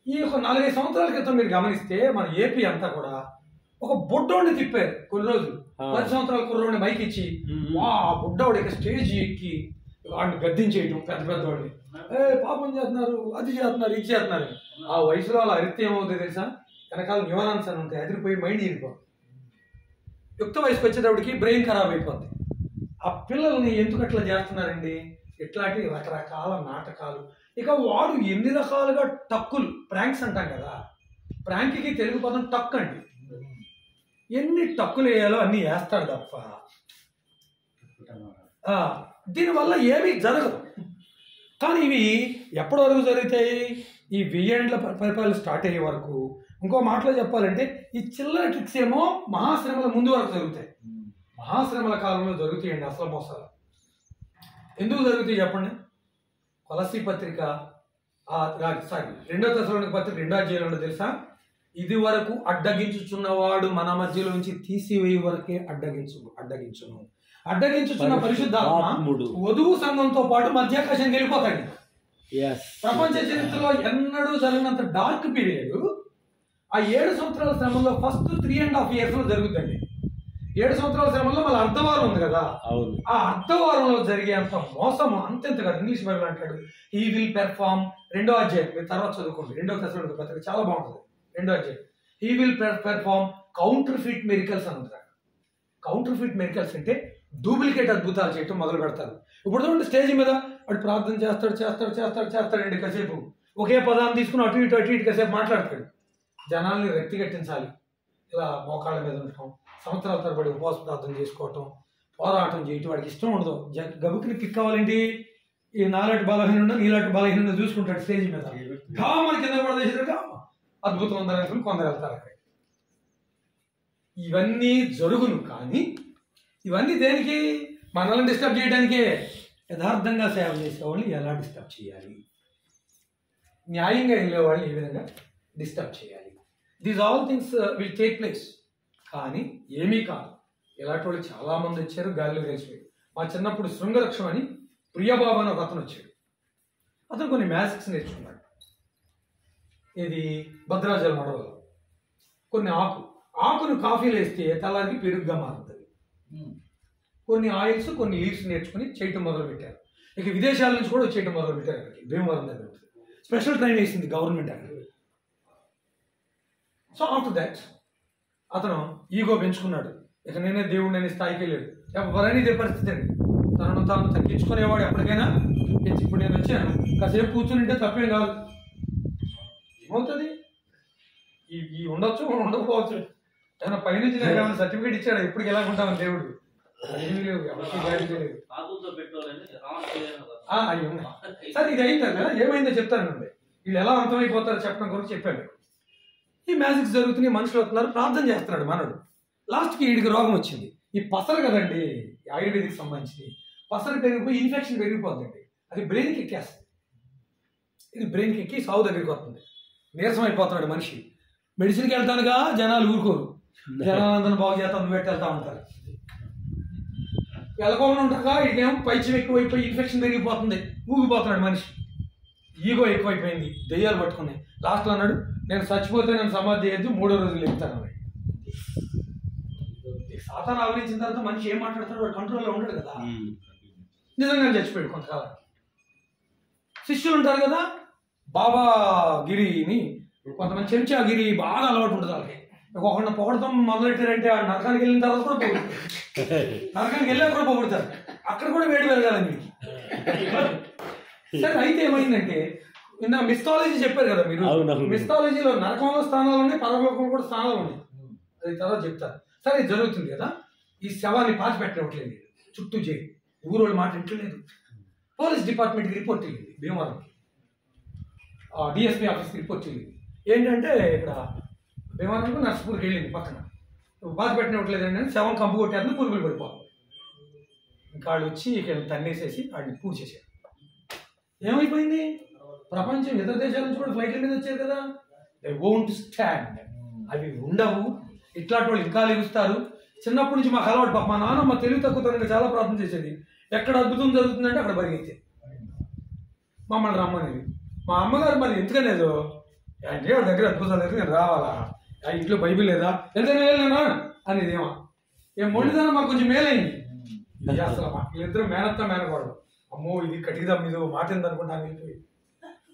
Speaker 2: ఈ ఒక 4-5 సంవత్సరాల క్రితం మీరు గమనిస్తే మన ఏపీ అంతా కూడా ఒక బుడ్డోడిని తిప్పారు కొన్ని రోజులు. 10 సంవత్సరాల కుర్రోడిని మైక్ ఇచ్చి ఆ బుడ్డోడి స్టేజ్ ఎక్కి వాడిని గద్దించేయటం, పెద్ద పెద్దవాడిని పాపం చేస్తున్నారు, అది చేస్తున్నారు, ఇది చేస్తున్నారు. ఆ వయసులో అలా అరిస్తే ఏమవుతుంది తెలుసా, వెనకాల న్యూరాన్స్ అని ఉంటాయి, ఎదిరిపోయి మైండ్ ఇరిపోతుంది. యుక్త వయసుకు వచ్చేటప్పటికి బ్రెయిన్ ఖరాబ్ అయిపోతుంది. ఆ పిల్లల్ని ఎందుకు అట్లా చేస్తున్నారండి, ఇట్లాంటి రకరకాల నాటకాలు. ఇక వాడు ఎన్ని రకాలుగా టక్కులు, ప్రాంక్స్ అంటాం కదా, ప్రాంక్కి తెలుగు పదం టక్ అండి. ఎన్ని టక్కులు వేయాలో అన్ని వేస్తాడు తప్ప దీనివల్ల ఏమీ జరగదు. కానీ ఇవి ఎప్పటి వరకు జరుగుతాయి, ఈ 1000 ఏళ్ల పరిపాలన స్టార్ట్ అయ్యే వరకు. ఇంకో మాటలో చెప్పాలంటే ఈ చిల్లర ట్రిక్స్ ఏమో మహాశ్రమల ముందు వరకు జరుగుతాయి. మహాశ్రమల కాలంలో జరుగుతాయండి అసలు మోసాలు. ఎందుకు జరుగుతాయి చెప్పండి. కొలసీ పత్రిక 2 దశలోని పత్రిక 2వ అధ్యాయంలో తెలుసా, ఇది వరకు అడ్డగించుచున్నవాడు మన మధ్యలోంచి తీసివేయ వరకే అడ్డగించుచున్న పరిశుద్ధాత్మ వధువు సంఘంతో పాటు మధ్యాకాశం వెళ్ళిపోతాడు. ప్రపంచ చరిత్రలో ఎన్నడూ జరిగినంత డార్క్ పీరియడ్ ఆ 7 సంవత్సరాల శ్రమంలో ఫస్ట్ 3.5 years లో జరుగుతుంది. 7 సంవత్సరాల శ్రమంలో మళ్ళీ అర్ధవారం ఉంది కదా, ఆ అర్ధవారంలో జరిగే అంత మోసము అంతెంత కదా. ఇంగ్లీష్ బైబిల్ అంటాడు హీ విల్ పెర్ఫార్మ్, 2వ అధ్యాయం మీరు తర్వాత చదువుకోండి, 2వ దశలోని పత్రిక చాలా బాగుంటుంది. 2వ అధ్యాయం he will perform counter fit మిరికల్స్ అని ఉంటారు. కౌంటర్ ఫిట్ మిరికల్స్ అంటే డూప్లికేట్ అద్భుతాలు చేయటం మొదలు పెడతారు. ఇప్పుడు చూడండి, స్టేజ్ మీద వాడు ప్రార్థన చేస్తాడండి, కాసేపు ఒకే పదాన్ని తీసుకుని అటు ఇటు కాసేపు మాట్లాడతాడు. జనాల్ని రెత్తి కట్టించాలి, ఇలా మోకాళ్ళ మీద ఉండటం, సంవత్సరాల తరబడి ఉపవాస ప్రార్థన చేసుకోవటం, పోరాటం చేయటం వాడికి ఇష్టం ఉండదు. గబుకిని కిక్ అవ్వాలంటే ఈ నాలాంటి బలహీన నీలాంటి బలహీన చూసుకుంటాడు స్టేజ్ మీద, మన కింద పడదేసారుగా అద్భుతం ఉందని కొందరు వెళ్తారు అక్కడ. ఇవన్నీ జరుగును, కానీ ఇవన్నీ దేనికి, మనల్ని డిస్టర్బ్ చేయడానికే. యథార్థంగా సేవ చేసేవాళ్ళని ఎలా డిస్టర్బ్ చేయాలి, న్యాయంగా వెళ్ళేవాళ్ళని ఏ విధంగా డిస్టర్బ్ చేయాలి, these all things will take place. కానీ ఏమీ కాదు, ఇలాంటి వాళ్ళు చాలామంది వచ్చారు, గాలిలో కలిసిపోయారు. మా చిన్నప్పుడు శృంగరక్షం అని ప్రియబాబు అని ఒక అతను వచ్చాడు. అతను కొన్ని మ్యాజిక్స్ నేర్చుకున్నాడు. ఇది భద్రాచలం అడవులో కొన్ని ఆకును కాఫీలో వేస్తే తలానికి పెరుగుగా మారుతుంది. కొన్ని ఆయిల్స్, కొన్ని లీవ్స్ నేర్చుకుని చేయటం మొదలు పెట్టారు. ఇక విదేశాల నుంచి కూడా చేయటం మొదలు పెట్టారు. అక్కడికి భీమవరం దగ్గర స్పెషల్ ట్రైన్ వేసింది గవర్నమెంట్ అక్కడ. సో ఆఫ్టర్ దాట్ అతను ఈగో పెంచుకున్నాడు. ఇక నేనే దేవుడిని అనే స్థాయికి వెళ్ళాడు. ఎవరైనా ఇదే పరిస్థితి అండి, తనను తాను తగ్గించుకునేవాడు ఎప్పటికైనా. ఇప్పుడు నేను వచ్చాను, కాసేపు కూర్చుని తప్పేం కాదు. ఏమవుతుంది, ఈ ఉండొచ్చు ఉండకపోవచ్చు. తన పైనుంచి నాకు సర్టిఫికేట్ ఇచ్చాడు, ఎప్పటికి ఎలా ఉంటామని దేవుడు. ఏమీ లేవు, ఎవరికి గ్యారెంటీ లేదు. అవి ఉన్నాయి. సరే, ఇది అయింది కదా, ఏమైందో చెప్తానండి. వీళ్ళు ఎలా అంతమైపోతారో చెప్పడం గురించి చెప్పాను. ఈ మ్యాజిక్స్ జరుగుతున్నాయి, మనుషులు వస్తున్నారు, ప్రార్థన చేస్తున్నాడు మనడు. లాస్ట్కి వీడికి రోగం వచ్చింది. ఈ పసరు కదండి ఆయుర్వేదిక్ సంబంధించి, పసరు పెరిగిపోయి ఇన్ఫెక్షన్ పెరిగిపోతుందండి, అది బ్రెయిన్కి ఎక్కేస్తుంది. ఇది బ్రెయిన్కి ఎక్కి సాగు దగ్గరికి వస్తుంది, నీరసం అయిపోతున్నాడు మనిషి. మెడిసిన్కి వెళ్తానుగా జనాలు ఊరుకోరు, జనాలందరూ బాగు చేస్తాను నువ్వు పెట్టి వెళ్తా ఉంటారు. వెళ్ళకుండా ఉంటాగా ఇదేమో పైచ్యం ఎక్కువైపోయి ఇన్ఫెక్షన్ పెరిగిపోతుంది, ఊగిపోతున్నాడు మనిషి. ఈగో ఎక్కువైపోయింది, దెయ్యాలు పట్టుకున్నాయి. లాస్ట్లో అన్నాడు నేను చచ్చిపోతే నేను సమాధి చేయొద్దు, 3వ రోజు లేపుతాను అన్నాడు. సాతాను ఆవరించిన తర్వాత మనిషి ఏం మాట్లాడతాడు, వాడు కంట్రోల్లో ఉండడు కదా. నిజంగా చచ్చిపోయాడు కొంతకాలం. శిష్యులు ఉంటారు కదా, బాబా గిరిని కొంతమంది చెంచాగిరి బాగా అలవాటు ఉంటుంది వాళ్ళకి. ఒకరిని పొగడతాం మొదలెట్టారంటే ఆ నరకానికి వెళ్ళిన తర్వాత కూడా పొగుడుతారు, నరకానికి వెళ్ళా కూడా పొగుడుతారు, అక్కడ కూడా వేడి పెరగాలని మీకు. సరే అయితే ఏమైందంటే నిన్న మిస్టాలజీ చెప్పారు కదా మీరు, మిస్టాలజీలో నరకంలో స్థానాలు ఉన్నాయి, పరలోకంలో కూడా స్థానాలు ఉన్నాయి, అది తర్వాత చెప్తారు. సరే జరుగుతుంది కదా, ఈ శవాన్ని పాతి పెట్టినట్లేదు, చుట్టూ చేరి ఊరోళ్ళు మాట ఇంటలేదు. పోలీస్ డిపార్ట్మెంట్కి రిపోర్ట్ వెళ్ళింది, భీమవరంకి డిఎస్పీ ఆఫీస్కి రిపోర్ట్ వెళ్ళింది. ఏంటంటే ఇక్కడ భీమవరంకు నర్సపూర్కి వెళ్ళింది పక్కన, పాతి పెట్టినట్లేదు అంటే శవం కంపు కొట్టేందుకు పురుగులు పడిపోతుంది. ఇంకా వాళ్ళు వచ్చి ఇక్కడ తన్నేసేసి వాడిని పూర్తి చేశారు. ఏమైపోయింది, ప్రపంచం ఇతర దేశాల నుంచి కూడా ఫ్లైట్ల మీద వచ్చారు కదా, దే వోంట్ స్టాండ్, అవి ఉండవు. ఇట్లాంటి వాళ్ళు ఇంకా లెగుస్తారు. చిన్నప్పటి నుంచి మాకు అలవాటు, మా నాన్న మా తెలివి తక్కువతనంగా చాలా ప్రార్థన చేసేది, ఎక్కడ అద్భుతం జరుగుతుందంటే అక్కడ పరిగెత్తే మమ్మల్ని రమ్మనేది. మా అమ్మగారు మరి ఎందుకనేదో అంటే వాళ్ళ దగ్గర అద్భుతాలు లేదు, నేను రావాలా, ఇంట్లో బైబిల్ లేదా, ఎంతైనా వెళ్ళలేనా అనేది. ఏమో ఏం మొండిదనం మాకు కొంచెం మేలైంది. అసలు వీళ్ళిద్దరూ మేనత్తా మేనకూడదు, అమ్మో ఇది కటికిదా మీద మాట ఏందనుకుంటా వెళ్ళిపోయి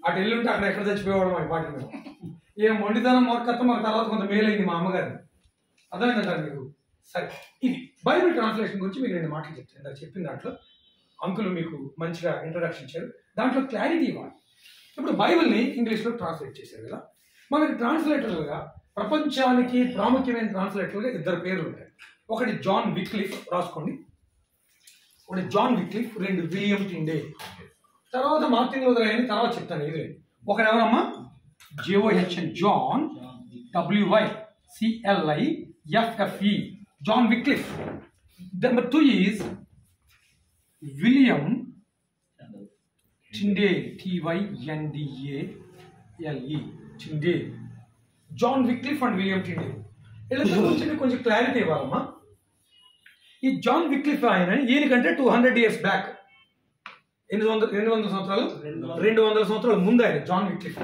Speaker 2: అటు వెళ్ళి ఉంటే అక్కడ ఎక్కడ చచ్చిపోయేవాడు మా పాటి మీద. ఏం మొండిదనం మొక్కత్తం మాకు తర్వాత కొంత మేలైంది మా అమ్మగారిని. అర్థమైందంటారు మీకు. సరే, ఇది బైబిల్ ట్రాన్స్లేషన్ గురించి మీరు 2 మాటలు చెప్తాను. ఇందాక చెప్పిన దాంట్లో అంకులు మీకు మంచిగా ఇంట్రడక్షన్ ఇచ్చారు, దాంట్లో క్లారిటీ ఇవ్వాలి. ఇప్పుడు బైబిల్ని ఇంగ్లీష్లో ట్రాన్స్లేట్ చేశారు కదా, మనకి ట్రాన్స్లేటర్లుగా ప్రపంచానికి ప్రాముఖ్యమైన ట్రాన్స్లేటర్లుగా 2 పేర్లు ఉంటాయి. ఒకటి జాన్ విక్లిఫ్, రాసుకోండి, ఒకటి జాన్ విక్లిఫ్, 2 విలియం టిండే, తర్వాత మార్టిన్ లూథర్ అని తర్వాత చెప్తాను. ఇది ఒకటి ఎవరమ్మా, JOHN John, WYCLIFFE John Wycliffe. Number 2 is William Tyndale, TYNDALE, Tyndale. John Wycliffe and William Tyndale, ఇలా గురించి కొంచెం క్లారిటీ ఇవ్వాలమ్మా. ఈ జాన్ విక్లిఫ్ ఈయనకంటే 200 years బ్యాక్, 200 సంవత్సరాలు 200 సంవత్సరాల ముందు ఆయన జాన్ విక్లిఫ్.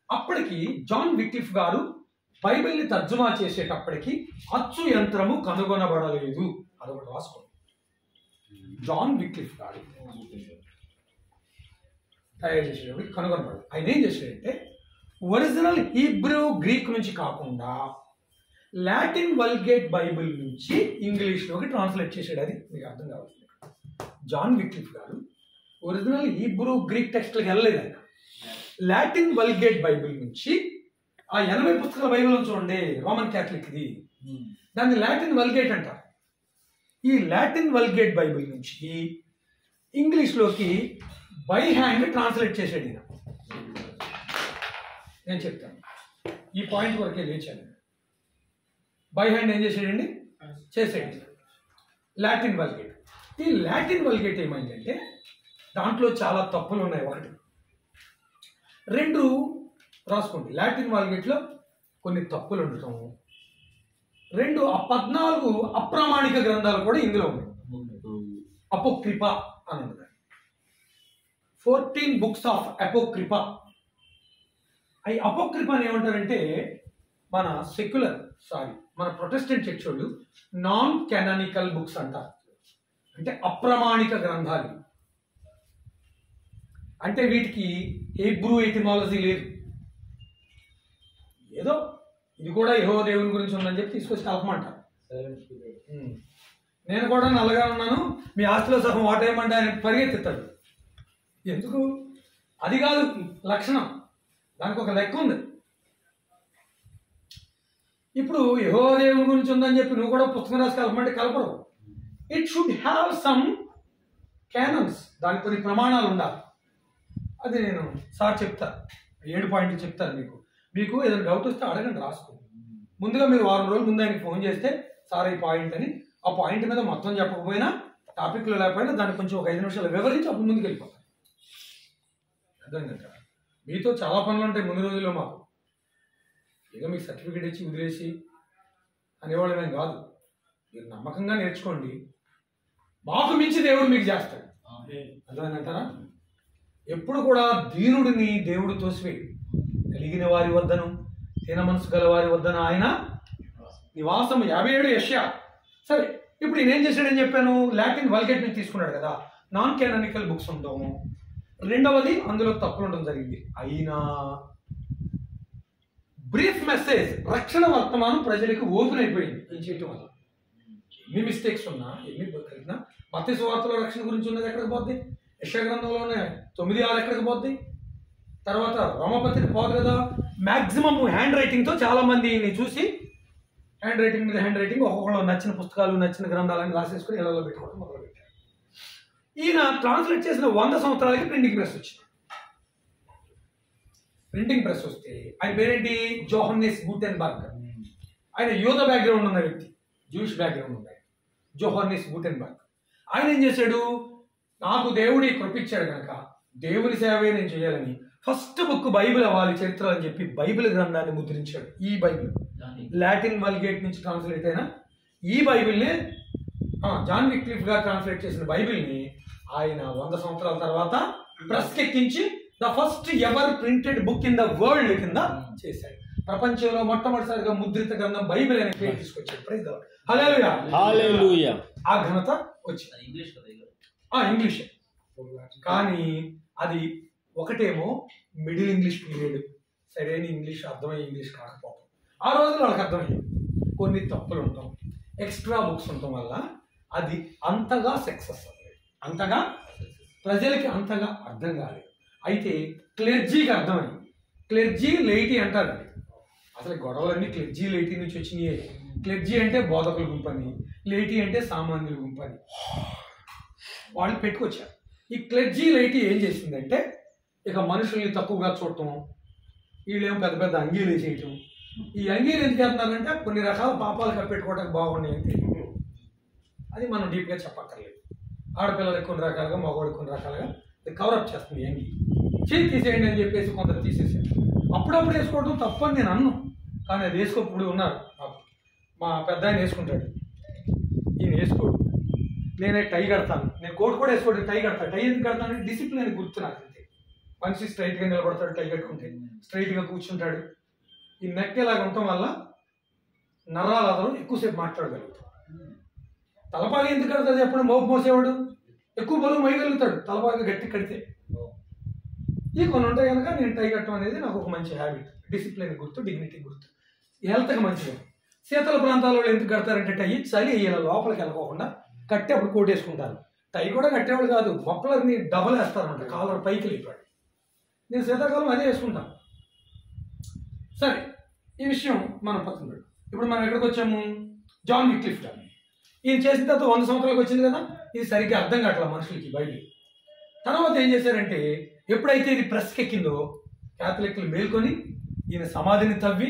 Speaker 2: అప్పటికి జాన్ విక్లిఫ్ గారు బైబిల్ని తర్జుమా చేసేటప్పటికి అచ్చు యంత్రము కనుగొనబడలేదు. అదొకటి రాసుకోండి. జాన్ విక్లిఫ్ గారు తయారు చేసేటప్పటికి కనుగొనబడదు. ఆయన ఏం చేశాడంటే ఒరిజినల్ హీబ్రూ గ్రీక్ నుంచి కాకుండా లాటిన్ వల్గేట్ బైబిల్ నుంచి ఇంగ్లీష్లోకి ట్రాన్స్లేట్ చేసాడు. అది మీకు అర్థం కావాల్సింది. జాన్ విక్లిఫ్ గారు ఒరిజినల్ హీబ్రూ గ్రీక్ టెక్స్ట్లకు వెళ్ళలేదు. ఆయన లాటిన్ వల్గేట్ బైబిల్ నుంచి ఆ 80 పుస్తకాల బైబిల్ చూడండి, రోమన్ క్యాథలిక్ది, దాన్ని లాటిన్ వల్గేట్ అంటారు. ఈ లాటిన్ వల్గేట్ బైబిల్ నుంచి ఇంగ్లీష్లోకి బై హ్యాండ్ ట్రాన్స్లేట్ చేసాడు ఈయన. నేను చెప్తాను, ఈ పాయింట్ వరకే లేచాను. బై హ్యాండ్ ఏం చేసాడండి, చేసాడు లాటిన్ వల్గేట్. ఈ లాటిన్ వల్గేట్ ఏమైందంటే దాంట్లో చాలా తప్పులు ఉన్నాయి. 1, 2 రాసుకోండి. లాటిన్ వల్గేట్లో కొన్ని తప్పులు ఉండటం, 2 ఆ 14 అప్రామాణిక గ్రంథాలు కూడా ఇందులో ఉన్నాయి. అపోక్రిపా అని ఉంది. 14 books ఆఫ్ అపోక్రిపా. ఈ అపోక్రిపాని ఏమంటారంటే మన ప్రొటెస్టెంట్ చర్చ్ వాళ్ళు నాన్ కెనానికల్ బుక్స్ అంటారు. అంటే అప్రమాణిక గ్రంథాలు. అంటే వీటికి హీబ్రూ ఎటిమాలజీ లేదు. ఏదో ఇది కూడా యెహోవా దేవుని గురించి ఉందని చెప్పి తీసుకొచ్చి కలపమంటారు. నేను కూడా నల్లగా ఉన్నాను, మీ ఆస్తిలో సగం వాటేయమంటే ఆయన పరిగెత్తిస్తాడు. ఎందుకు? అది కాదు లక్షణం, దానికి ఒక లెక్క ఉంది. ఇప్పుడు యెహోవా దేవుని గురించి ఉందని చెప్పి నువ్వు కూడా పుస్తకం రాసి కలపమంటే కలపరు. It should have some canons, దానికి కొన్ని ప్రమాణాలు ఉండాలి. అది నేను సార్ చెప్తా, 7 పాయింట్లు చెప్తాను మీకు ఏదైనా డౌట్ వస్తే అడగండి, రాసుకోండి. ముందుగా మీరు 1 వారం రోజుల ముందు ఆయనకి ఫోన్ చేస్తే సార్ ఈ పాయింట్ అని ఆ పాయింట్ మీద మొత్తం చెప్పకపోయినా, టాపిక్లో లేకపోయినా దాన్ని కొంచెం ఒక 5 నిమిషాలు వివరించి అప్పుడు ముందుకు వెళ్ళిపోతాను. అర్థమైందంట. మీతో చాలా పనులు ఉంటాయి ముందు రోజుల్లో. మాకు ఏదో మీకు సర్టిఫికేట్ ఇచ్చి వదిలేసి అనేవాళ్ళమేం కాదు. మీరు నమ్మకంగా నేర్చుకోండి, మాకు మించి దేవుడు మీకు చేస్తాడు. అర్థమైందంటారా? ఎప్పుడు కూడా దీనుడిని దేవుడు తోసివేయడు. కలిగిన వారి వద్దను, దీన మనసు గల వారి వద్దను ఆయన నివాసం. 57 యెషయా. సరే, ఇప్పుడు ఈయన ఏం చేశాడని చెప్పాను, లాటిన్ వల్గేట్ నుంచి తీసుకున్నాడు కదా, నాన్ కానానికల్ బుక్స్ ఉండవు. రెండవది, అందులో తప్పులు ఉండడం జరిగింది. అయినా బ్రీఫ్ మెసేజ్, రక్షణ వర్తమానం ప్రజలకు ఓపెన్ అయిపోయింది ఇది చేయటం వల్ల. ఎన్ని మిస్టేక్స్ ఉన్నా, ఎన్ని కలిగినా, మత్తయి సువార్తలో రక్షణ గురించి ఉన్నది ఎక్కడికి పోద్ది, యెషయా గ్రంథంలోనే 9:6 ఎక్కడికి పోద్ది, తర్వాత రోమపత్రిక పోదు కదా. మ్యాక్సిమం హ్యాండ్ రైటింగ్తో చాలా మందిని చూసి హ్యాండ్ రైటింగ్ మీద హ్యాండ్ రైటింగ్ ఒక్కొక్కళ్ళు నచ్చిన పుస్తకాలు, నచ్చిన గ్రంథాలను రాసేసుకుని ఇళ్లలో పెట్టుకోవడం మొదలుపెట్టారు. ఈయన ట్రాన్స్లేట్ చేసిన 100 సంవత్సరాలకి ప్రింటింగ్ ప్రెస్ వచ్చింది. ప్రింటింగ్ ప్రెస్ వస్తే ఆయన పేరేంటి, జోహన్నెస్ గూటెన్బర్గ్. ఆయన యూద బ్యాక్గ్రౌండ్ ఉన్న వ్యక్తి, జూయిష్ బ్యాక్గ్రౌండ్ ఉంది. జోహన్నెస్ గూటెన్బర్గ్ ఆయన ఏం చేశాడు, నాకు దేవుడి కృపించాడు కనుక దేవుని సేవే నేను చేయాలని ఫస్ట్ బుక్ బైబిల్ అవ్వాలి చరిత్ర అని చెప్పి బైబిల్ గ్రంథాన్ని ముద్రించాడు. ఈ బైబిల్ లాటిన్ వల్గేట్ నుంచి ట్రాన్స్లేట్ అయిన ఈ బైబిల్ని, జాన్ విక్లిఫ్ గారు ట్రాన్స్లేట్ చేసిన బైబిల్ని ఆయన 100 సంవత్సరాల తర్వాత ప్రెస్కి ఎక్కించి the first ever printed book in the world కింద చేశాడు. ప్రపంచంలో మొట్టమొదటిసారిగా ముద్రిత గ్రంథం బైబిల్ అనే పేరు తీసుకొచ్చాడు. Praise the lord. Hallelujah.
Speaker 1: Hallelujah.
Speaker 2: ఆ ఘనత వచ్చింది. ఇంగ్లీష్ కానీ అది ఒకటేమో మిడిల్ ఇంగ్లీష్ పీరియడ్, సరైన ఇంగ్లీష్ అర్థమయ్యే ఇంగ్లీష్ కాకపోవడం. ఆ రోజుల్లో వాళ్ళకి అర్థమయ్యేది. కొన్ని తప్పులు ఉంటాం, ఎక్స్ట్రా బుక్స్ ఉండటం వల్ల అది అంతగా సక్సెస్ అవ్వలేదు, అంతగా ప్రజలకి అంతగా అర్థం కాలేదు. అయితే క్లెర్జీకి అర్థమైంది. క్లెర్జీ లైటీ అంటారు. అసలు గొడవలన్నీ క్లెర్జీ లైటీ నుంచి వచ్చినాయి. క్లెర్జీ అంటే బోధకుల గుంపని, లైటీ అంటే సామాన్యుల గుంపని వాళ్ళు పెట్టుకొచ్చారు. ఈ క్లెర్జీ లైటీ ఏం చేసిందంటే ఇక మనుషుల్ని తక్కువగా చూడటం, వీళ్ళేమో పెద్ద పెద్ద అంగీలు వేసేయటం. ఈ అంగీలు ఎందుకు చేస్తున్నారంటే కొన్ని రకాల పాపాలు కప్పెట్టుకోవడానికి బాగున్నాయి అంటే అది మనం డీప్గా చెప్పక్కర్లేదు. ఆడపిల్లలకు కొన్ని రకాలుగా, మగవాడికి కొన్ని రకాలుగా కవరప్ చేస్తుంది అంగీ. చేయి తీసేయండి అని చెప్పేసి కొందరు తీసేసారు. అప్పుడప్పుడు వేసుకోవడం తప్పని నేను అన్నాను, కానీ అది వేసుకోప్పుడు ఉన్నారు. మా పెద్ద ఆయన వేసుకుంటాడు, ఈయన వేసుకోడు. నేనే టై కడతాను, నేను కోట్ కూడా వేసుకోడు, టై కడతాను. టై ఎందుకు కడతానంటే డిసిప్లిన్ గుర్తు నాకు అంతే. మనిషి స్ట్రైట్గా నిలబడతాడు, టై కట్టుకుంటే స్ట్రైట్గా కూర్చుంటాడు. ఈ నెక్ ఇలాగ ఉండటం వల్ల నరాలు అదనం ఎక్కువసేపు మాట్లాడగలుగుతాడు. తలపాగా ఎందుకు కడతాడు చెప్పండి, మోపు మోసేవాడు ఎక్కువ బరువు మోయగలుగుతాడు తలపాగా గట్టి కడితే. ఈ కొన్ని ఉంటాయి కనుక నేను టై కట్టడం అనేది నాకు ఒక మంచి హ్యాబిట్. డిసిప్లిన్ గుర్తు, డిగ్నిటీ గుర్తు, హెల్త్కి మంచిగా. శీతల ప్రాంతాల్లో ఎందుకు కడతారంటే టై చలి ఇలా లోపలికి వెళ్ళకోకుండా కట్టి అప్పుడు కోట్ వేసుకుంటారు. టై కూడా కట్టేవాడు కాదు, మఫ్లర్ని డబల్ వేస్తారంట, కాలర్ పైకి వెళ్ళిపోయాడు. నేను శీతాకాలం అదే వేసుకుంటాను. సరే, ఈ విషయం మనం పక్కన పెట్టు. ఇప్పుడు మనం ఎక్కడికి వచ్చాము, జాన్ విక్లిఫ్ గారు. ఈయన చేసిన తర్వాత 100 సంవత్సరాలకు వచ్చింది కదా, ఇది సరిగ్గా అర్థం కావట్లేదు మనుషులకి బైబిల్. తర్వాత ఏం చేశారంటే ఎప్పుడైతే ఇది ప్రెస్కి ఎక్కిందో క్యాథలిక్లు మేల్కొని ఈయన సమాధిని తవ్వి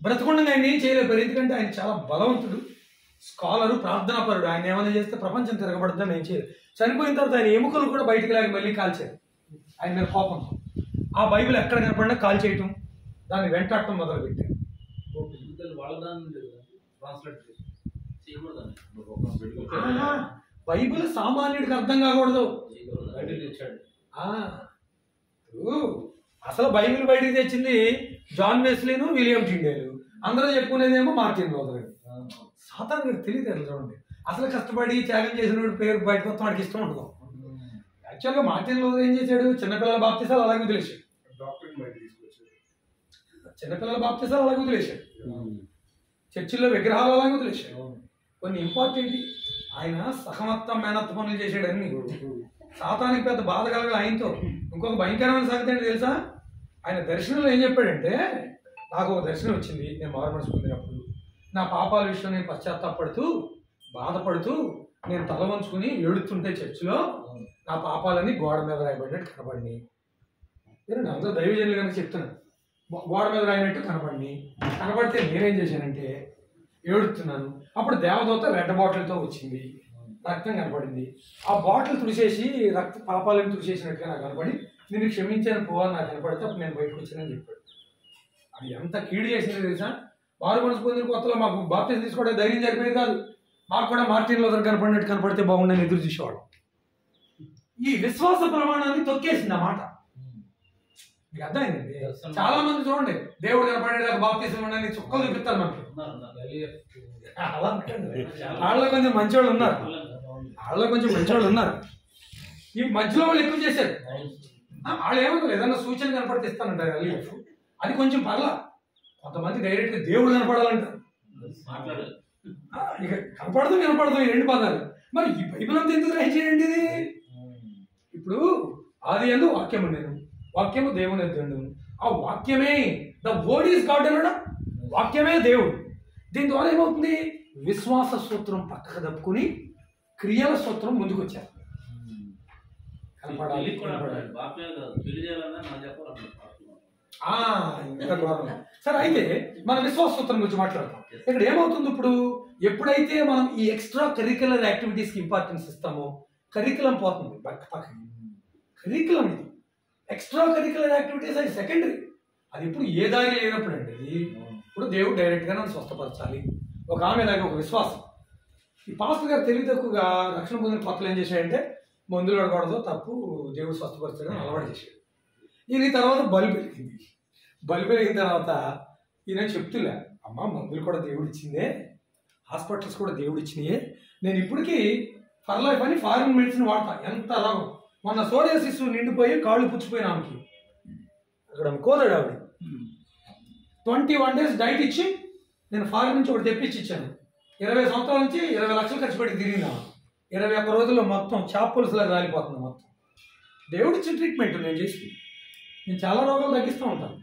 Speaker 2: బ్రతకుండగా ఆయన ఏం చేయలేపారు. ఎందుకంటే ఆయన చాలా బలవంతుడు, స్కాలరు, ప్రార్థనాపరుడు. ఆయన ఏమైనా చేస్తే ప్రపంచం తిరగబడుతుందని ఏం చేయలేదు. చనిపోయిన తర్వాత ఆయన ఎముకలు కూడా బయటికి లాగి మళ్ళీ కాల్చారు ఆయన మీద కోపంతో. ఆ బైబిల్ ఎక్కడ కనపడినా కాల్ చేయటం, దాన్ని వెంటాడటం మొదలుపెట్టారు. బైబిల్ సామాన్యుడికి అర్థం కాకూడదు. అసలు బైబిల్ బయటికి తెచ్చింది జాన్ వెస్లీను, విలియం టిండేలు. అందరూ చెప్పుకునేదేమో మార్టిన్ లూథర్. సాతానుడికి తెలియదు ఎట్లా చూడండి. అసలు కష్టపడి త్యాగం చేసిన పేరు బయటకు వస్తాం, వాడికి ఇష్టం ఉండదు. యాక్చువల్గా మార్టిన్ లూథర్ ఏం చేశాడు, చిన్నపిల్లల బాప్తిసాలు అలాగే వదిలేశాడు. చిన్నపిల్లల బాప్తిసాలు అలాగే వదిలేశాడు. చర్చిల్లో విగ్రహాలు అలాగే వదిలేశాడు. కొన్ని ఇంపార్టెంట్ ఆయన సహమత్తం మేనత్త పనులు చేశాడు అన్ని. సాతానికి పెద్ద బాధ కలగాలి ఆయనతో. ఇంకొక భయంకరమైన సంగతి ఏంటి తెలుసా, ఆయన దర్శనంలో ఏం చెప్పాడంటే, నాకు ఒక దర్శనం వచ్చింది నేను మారుమనసు పొందినప్పుడు. నా పాపాల విషయం నేను పశ్చాత్తాపడుతూ బాధపడుతూ నేను తల వంచుకుని ఏడుతుంటే చర్చిలో నా పాపాలని గోడ మీద రాయబడినట్టు కనపడిని. నేను అందరూ దైవజనులు కనుక చెప్తున్నాను, గోడ మీద రాయినట్టు కనపడిని. కనపడితే నేనేం చేశానంటే ఏడుతున్నాను. అప్పుడు దేవదూత రెడ్ బాటిల్తో వచ్చింది, రక్తం కనపడింది. ఆ బాటిల్ తుడిచేసి రక్త పాపాలను తుడిచేసినట్టుగా నాకు కనపడి నేను క్షమించాను పోవాలని నాకు కనపడితే అప్పుడు నేను బయటకు వచ్చానని చెప్పాడు. అది ఎంత కీడు చేసింది తెలుసా? వారు మనసు పొందిన కొత్తలో మాకు బాప్టిజం తీసుకోవడం ధైర్యం జరిపేది కాదు. మాకు కూడా మార్టిన్ లూథర్ కనపడినట్టు కనపడితే బాగుండని ఎదురు చూసేవాడు. ఈ విశ్వాస ప్రమాణాన్ని తొక్కేసింది ఆ మాట. మీకు అర్థమైందండి? చాలా మంది చూడండి, దేవుడు కనపడేదాకా బాప్టిజం ఉండని చుక్కలు చూపిస్తారు మనకి. అలా వాళ్ళలో కొంచెం మంచివాళ్ళు ఉన్నారు, వాళ్ళలో కొంచెం మంచివాళ్ళు ఉన్నారు. ఈ మధ్యలో వాళ్ళు ఎక్కువ చేశారు. వాళ్ళు ఏమన్నారు, ఏదన్నా సూచన కనపడితే ఇస్తానంటారు ఎల్ఈఎఫ్. అది కొంచెం పర్లా. కొంతమంది డైరెక్ట్గా దేవుడు కనపడాలంటారు. ఇక కనపడదు వినపడదు ఈ రెండు పదాలు. మరి ఈ బైబిల్ అంతా ఎందుకు రాయించేయండి ఇది? ఇప్పుడు ఆది యందు వాక్యము నేను, వాక్యము దేవుని ఎద్దుండు, ఆ వాక్యమే ద వర్డ్ ఈస్ గాడ్ అన్నాడు. వాక్యమే దేవుడు. దీని ద్వారా ఏమవుతుంది? విశ్వాస సూత్రం పక్కకు తప్పుకుని క్రియల సూత్రం ముందుకు వచ్చారు. కనపడాలి, సరే. అయితే మన విశ్వాస సూత్రం గురించి మాట్లాడతాం. ఇక్కడ ఏమవుతుంది ఇప్పుడు? ఎప్పుడైతే మనం ఈ ఎక్స్ట్రా కరిక్యులర్ యాక్టివిటీస్కి ఇంపార్టెన్స్ ఇస్తామో కరికులం పోతుంది పక్కకి. కరికులం ఇది, ఎక్స్ట్రా కరిక్యులర్ యాక్టివిటీస్ అది సెకండరీ. అది ఇప్పుడు ఏ దారి లేనప్పుడు అండి. అది ఇప్పుడు దేవుడు డైరెక్ట్గా నన్ను స్వస్థపరచాలి. ఒక ఆమె లాగా ఒక విశ్వాసం. ఈ పాస్టర్ గారు తెలివి తక్కువగా రక్షణ పొందిన కొత్తలు ఏం చేశాడంటే మందులు అడగకూడదు, తప్పు, దేవుడు స్వస్థపరచాడని అలవాటు చేశాడు. ఈయన తర్వాత బల్బు పెరిగింది. బల్బు పెరిగిన తర్వాత ఈయన చెప్తులే, అమ్మ మందులు కూడా దేవుడు ఇచ్చిందే, హాస్పిటల్స్ కూడా దేవుడు ఇచ్చినాయే, నేను ఇప్పటికీ ఫర్ లైఫ్ అని ఫారిన్ మెడిసిన్ వాడతా. ఎంత రోగం, మొన్న సోరియాసిస్ నిండిపోయి కాళ్ళు పుచ్చిపోయిన ఆమెకి అక్కడ కోదాడు ఆవిడ. 21 days డైట్ ఇచ్చి నేను ఫారిన్ నుంచి ఒకటి తెప్పించి ఇచ్చాను. 20 సంవత్సరాల నుంచి 20 లక్షలు ఖర్చు పెట్టి తిరిగినా 21 రోజుల్లో మొత్తం చాపుల్స్లా రాలిపోతుంది మొత్తం. దేవుడు ఇచ్చిన ట్రీట్మెంట్ నేను చేసి. నేను చాలా రోగాలు తగ్గిస్తూ ఉంటాను.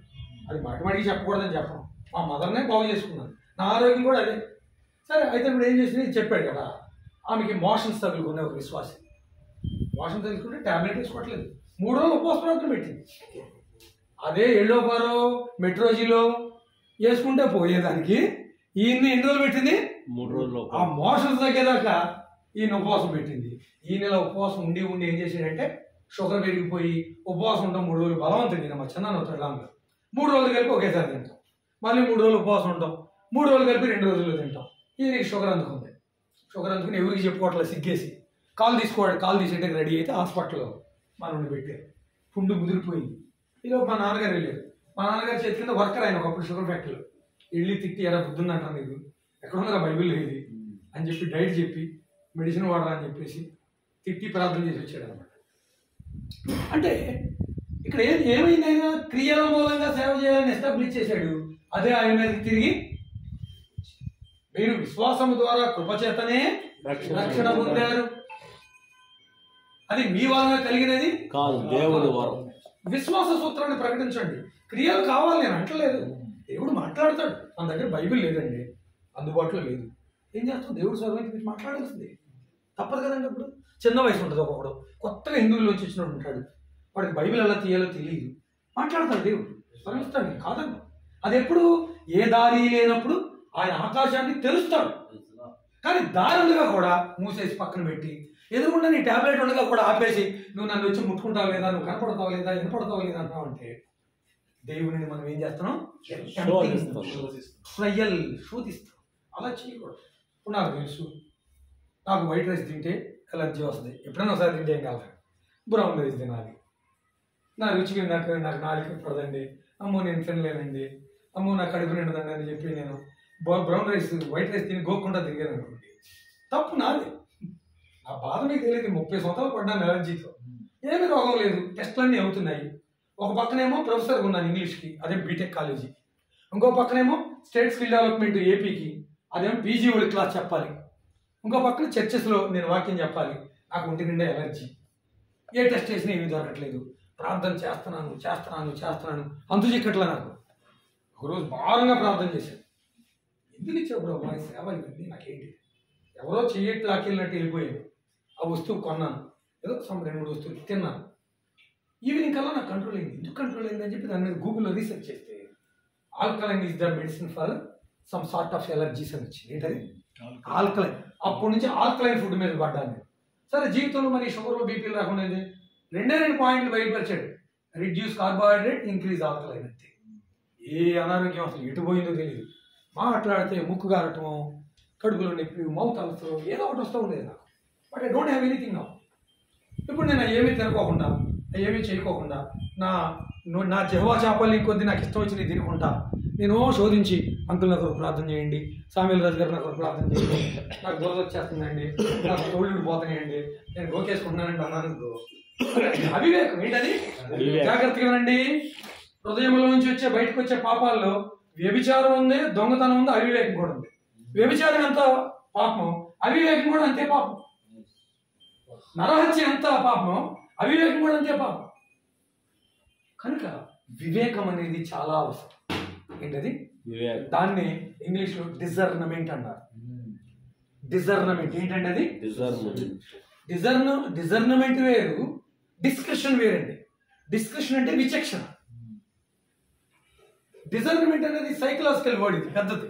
Speaker 2: అది మాటిమాటికి చెప్పకూడదని చెప్పను. మా మదర్నే బాగు చేసుకున్నాను, నా ఆరోగ్యం కూడా అదే. సరే, అయితే ఇప్పుడు ఏం చేసింది చెప్పాడు కదా, ఆమెకి మోషన్స్ తగులుకునే ఒక విశ్వాసం. Motion తగులుకుంటే tablet వేసుకోవట్లేదు. 3 రోజులు ఉపవాస ప్రార్థన పెట్టింది. అదే ఎల్లోపారో మెట్రోజీలో వేసుకుంటే పోయేదానికి ఈయన్ని ఎన్ని రోజులు పెట్టింది?
Speaker 1: 3 రోజులు. ఆ
Speaker 2: మోషన్స్ తగ్గేదాకా ఈయన ఉపవాసం పెట్టింది. ఈ నెల ఉపవాసం ఉండి ఏం చేసాడంటే షుగర్ పెరిగిపోయి ఉపవాసం ఉంటాం 3 రోజులు. బలవంతం మా చిన్న అవుతాడు లాంగ్. 3 రోజులు కలిపి ఒకేసారి తింటాం, మళ్ళీ 3 రోజులు ఉపవాసం ఉంటాం, 3 రోజులు కలిపి 2 రోజుల్లో తింటాం. ఈయనకి షుగర్ అందుకుంది. షుగర్ అందుకుని ఎవరికి చెప్పుకోవట్లేదు, సిగ్గేసి కాలు తీసేయడానికి రెడీ అయితే హాస్పిటల్లో మనం పెట్టారు. పుండు ముదిరిపోయింది. ఈలోపు మా నాన్నగారు వెళ్ళారు. మా నాన్నగారు చేతి కింద వర్కర్ ఆయన ఒకప్పుడు షుగర్ ఫ్యాక్టరీలో. వెళ్ళి తిట్టి, ఎలా బుద్ధుందంటాను నీకు, ఎక్కడ ఉందా బైబిల్ లేదు అని చెప్పి డైట్ చెప్పి మెడిసిన్ వాడరా అని చెప్పేసి తిట్టి ప్రార్థన చేసి వచ్చాడు అనమాట. అంటే ఇక్కడ ఏమైంది? ఆయన క్రియల మూలంగా సేవ చేయాలని ఎస్టాబ్లిష్ చేశాడు. అదే ఆయన మీద తిరిగి మీరు విశ్వాసము ద్వారా కృపచేతనే రక్షణ పొందారు, అది మీ వలన కలిగినది
Speaker 1: కాదు, దేవుని వరం.
Speaker 2: విశ్వాస సూత్రాన్ని ప్రకటించండి. క్రియలు కావాలి నేను అంటలేదు. దేవుడు మాట్లాడతాడు. మన దగ్గర బైబిల్ లేదండి, అందుబాటులో లేదు. ఏం చేస్తాం? దేవుడు స్వరం మాట్లాడాల్సింది తప్పదు కదండి. ఇప్పుడు చిన్న వయసు ఉంటుంది, ఒక్కొక్కడు కొత్తగా హిందువుల్లోంచి వచ్చినట్టు ఉంటాడు, వాడికి బైబిల్ ఎలా తీయాలో తెలియదు, మాట్లాడతాడు దేవుడు, స్వరమిస్తాడు కాదండి. అది ఎప్పుడు? ఏ దారి లేనప్పుడు ఆయన ఆకాశాన్ని తెలుస్తాడు. కానీ దారి ఉండగా కూడా మూసేసి పక్కన పెట్టి, ఎదురుకుండా నీ ట్యాబ్లెట్ ఉండగా కూడా ఆపేసి నువ్వు నన్ను వచ్చి ముట్టుకుంటావు లేదా, నువ్వు కనపడతావు లేదా, వినపడతావు లేదా అంటావు అంటే దేవుడిని మనం ఏం చేస్తున్నాం? ట్రయల్ శోధిస్తాం. అలా చేయకూడదు. ఇప్పుడు నాకు తెలుసు, నాకు వైట్ రైస్ తింటే ఎలర్జీ వస్తుంది. ఎప్పుడైనా ఒకసారి తింటే ఏం కాదు, బ్రౌన్ రైస్ తినాలి. నా రుచికి నాకు నాలుగు పడదండి, అమ్మో నేను తినలేనండి, అమ్మో నాకు కడుపు నిండదండి అని చెప్పి నేను బ్రౌన్ రైస్ వైట్ రైస్ తిని గోకుండా తిరిగాను అనుకోండి, తప్పు నాది. ఆ బాధ మీకు తెలియదు. 30 సంవత్సరాలు పడ్డాను ఎలర్జీతో, ఏమీ రోగం లేదు, టెస్టులన్నీ అవుతున్నాయి. ఒక పక్కనేమో ప్రొఫెసర్గా ఉన్నాను ఇంగ్లీష్కి, అదే బీటెక్ కాలేజీ. ఇంకో పక్కనేమో స్టేట్ స్కిల్ డెవలప్మెంట్ ఏపీకి, అదేమో పీజీ వాళ్ళ క్లాస్ చెప్పాలి. ఇంకో పక్కన చర్చెస్లో నేను వాక్యం చెప్పాలి. నాకు ఒంటి నిండా ఎలర్జీ, ఏ టెస్ట్ చేసినా ఏమీ దొరకట్లేదు. ప్రార్థన చేస్తున్నాను అంతు చిక్కట్లా. నాకు ఒకరోజు భారంగా ప్రార్థన చేశాను. ఎందుకు ఇచ్చావు బ్రో మా సేవ ఇవన్నీ నాకేంటి? ఎవరో చెయ్యట్లు లాకెళ్ళినట్టు వెళ్ళిపోయాను. ఆ వస్తువు కొన్నాను, ఏదో 2-3 వస్తువులు తిన్నాను. ఈవినింగ్ కల్లా నాకు కంట్రోల్ అయింది. ఎందుకు కంట్రోల్ అయింది అని చెప్పి దాని మీద గూగుల్లో రీసెర్చ్ చేస్తే alkaline is the medicine for some sort of allergies అని వచ్చింది. ఏంటది? ఆల్కలైన్. అప్పటి నుంచి ఆల్కలైన్ ఫుడ్ మీద పడ్డాను నేను. సరే జీవితంలో మరి షుగర్లో బీపీలు రాకుండా రెండే 2 పాయింట్లు బయలుపరిచాడు. Reduce carbohydrate, increase alkaline. అంతే. ఏ అనారోగ్యం అసలు ఎటు పోయిందో తెలియదు. మాట్లాడితే ముక్కు గారటం, కడుపులో నొప్పి, మౌత్ అల్సర్ ఏదో ఒకటి వస్తూ ఉండేది నాకు. But I don't have anything now. ఇప్పుడు నేను ఏమీ తినకోకుండా, ఏమీ చేయకోకుండా, నా జహ్వా చేపల్ని కొద్ది నాకు ఇష్టం వచ్చి నేను తినుకుంటా, నేను శోధించి అంకుల్ నాకు ప్రార్థన చేయండి, సామ్యుల్ రాజు గారు నాకు ప్రార్థన చేయండి, నాకు దొరద వచ్చేస్తుందండి, నాకు తోళ్ళు పోతున్నాయండి, నేను గోకేసుకుంటున్నానండి అన్నాను. అవివేకం ఏంటది? జాగ్రత్తగా రండి. హృదయంలో నుంచి బయటకు వచ్చే పాపాల్లో వ్యభిచారం ఉంది, దొంగతనం ఉంది, అవివేకం కూడా ఉంది. వ్యభిచారం ఎంత పాపం, అవివేకం కూడా అంతే పాపం. నరహత్య ఎంత పాపం, అవివేకం కూడా అంతే పాపం. కనుక వివేకం అనేది చాలా అవసరం. ఏంటది? దాన్ని ఇంగ్లీష్లో డిజర్నమెంట్ అన్నారు. డిజర్నమెంట్ ఏంటంటే అది డిజర్నమెంట్ వేరు, డిస్కషన్ వేరండి. డిస్కషన్ అంటే విచక్షణ. డిజర్నమెంట్ అనేది సైకలాజికల్ వర్డ్, ఇది పెద్దది.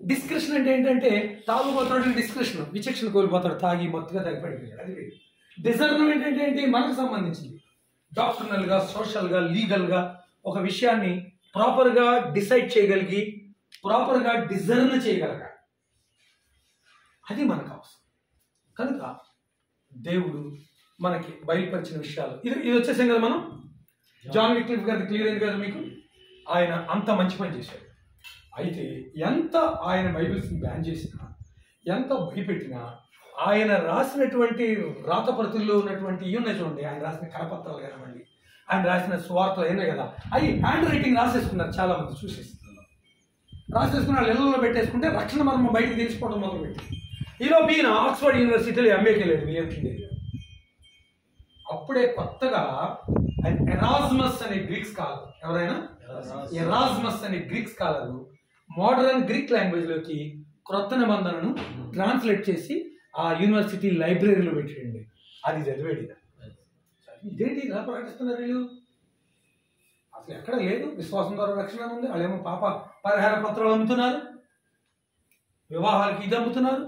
Speaker 2: డిస్కషన్ అంటే ఏంటంటే తాగుపోతాడు, డిస్కషన్ విచక్షణ కోల్పోతాడు, తాగి మొత్తగా తగ్గిపడిపోయాడు. అది డిజర్నమెంట్ అంటే ఏంటి? మనకు సంబంధించింది. డాక్టర్నల్గా, సోషల్గా, లీగల్గా ఒక విషయాన్ని ప్రాపర్గా డిసైడ్ చేయగలిగి, ప్రాపర్గా డిజర్న్ చేయగలగాలి. అది మనకు అవసరం. కనుక దేవుడు మనకి బయలుపరిచిన విషయాలు ఇది వచ్చేసాం కదా. మనం జాన్ విక్లిఫ్ గారిది క్లియర్ అయింది కదా మీకు. ఆయన అంత మంచి పని చేశాడు. అయితే ఎంత ఆయన బైబిల్స్ని బ్యాన్ చేసినా, ఎంత భయపెట్టినా, ఆయన రాసినటువంటి రాతప్రతుల్లో ఉన్నటువంటి ఉన్నాయి చూడండి, ఆయన రాసిన కరపత్రాలు కానివ్వండి, ఆయన రాసిన సువార్తలు అయినాయి కదా, అవి హ్యాండ్ రైటింగ్ రాసేసుకున్నారు. చాలా మంది చూసేస్తున్నారు. రాసేసుకుని వాళ్ళు ఇళ్లలో పెట్టేసుకుంటే రక్షణ మర్మం బయటకు తెలిసిపోవడం మొదలుపెట్టి ఈలోపు ఈయన ఆక్స్ఫర్డ్ యూనివర్సిటీలో ఎంఏకి వెళ్ళాడు, విలియం కింగ్. అప్పుడే కొత్తగా ఎరాజ్మస్ అనే గ్రీక్ స్కాలర్, ఎవరైనా ఎరాజ్మస్ అనే గ్రీక్ స్కాలర్ మోడర్న్ గ్రీక్ లాంగ్వేజ్లోకి క్రొత్త నిబంధనను ట్రాన్స్లేట్ చేసి ఆ యూనివర్సిటీ లైబ్రరీలో పెట్టండి. అది చదివాడు. ఇదేంటి ఇలా ప్రకటిస్తున్నారు వీళ్ళు? అసలు ఎక్కడ లేదు విశ్వాసం ద్వారా రక్షణ ఉంది. వాళ్ళేమో పాప పరిహార పత్రాలు అమ్ముతున్నారు, వివాహాలకి ఇది అమ్ముతున్నారు,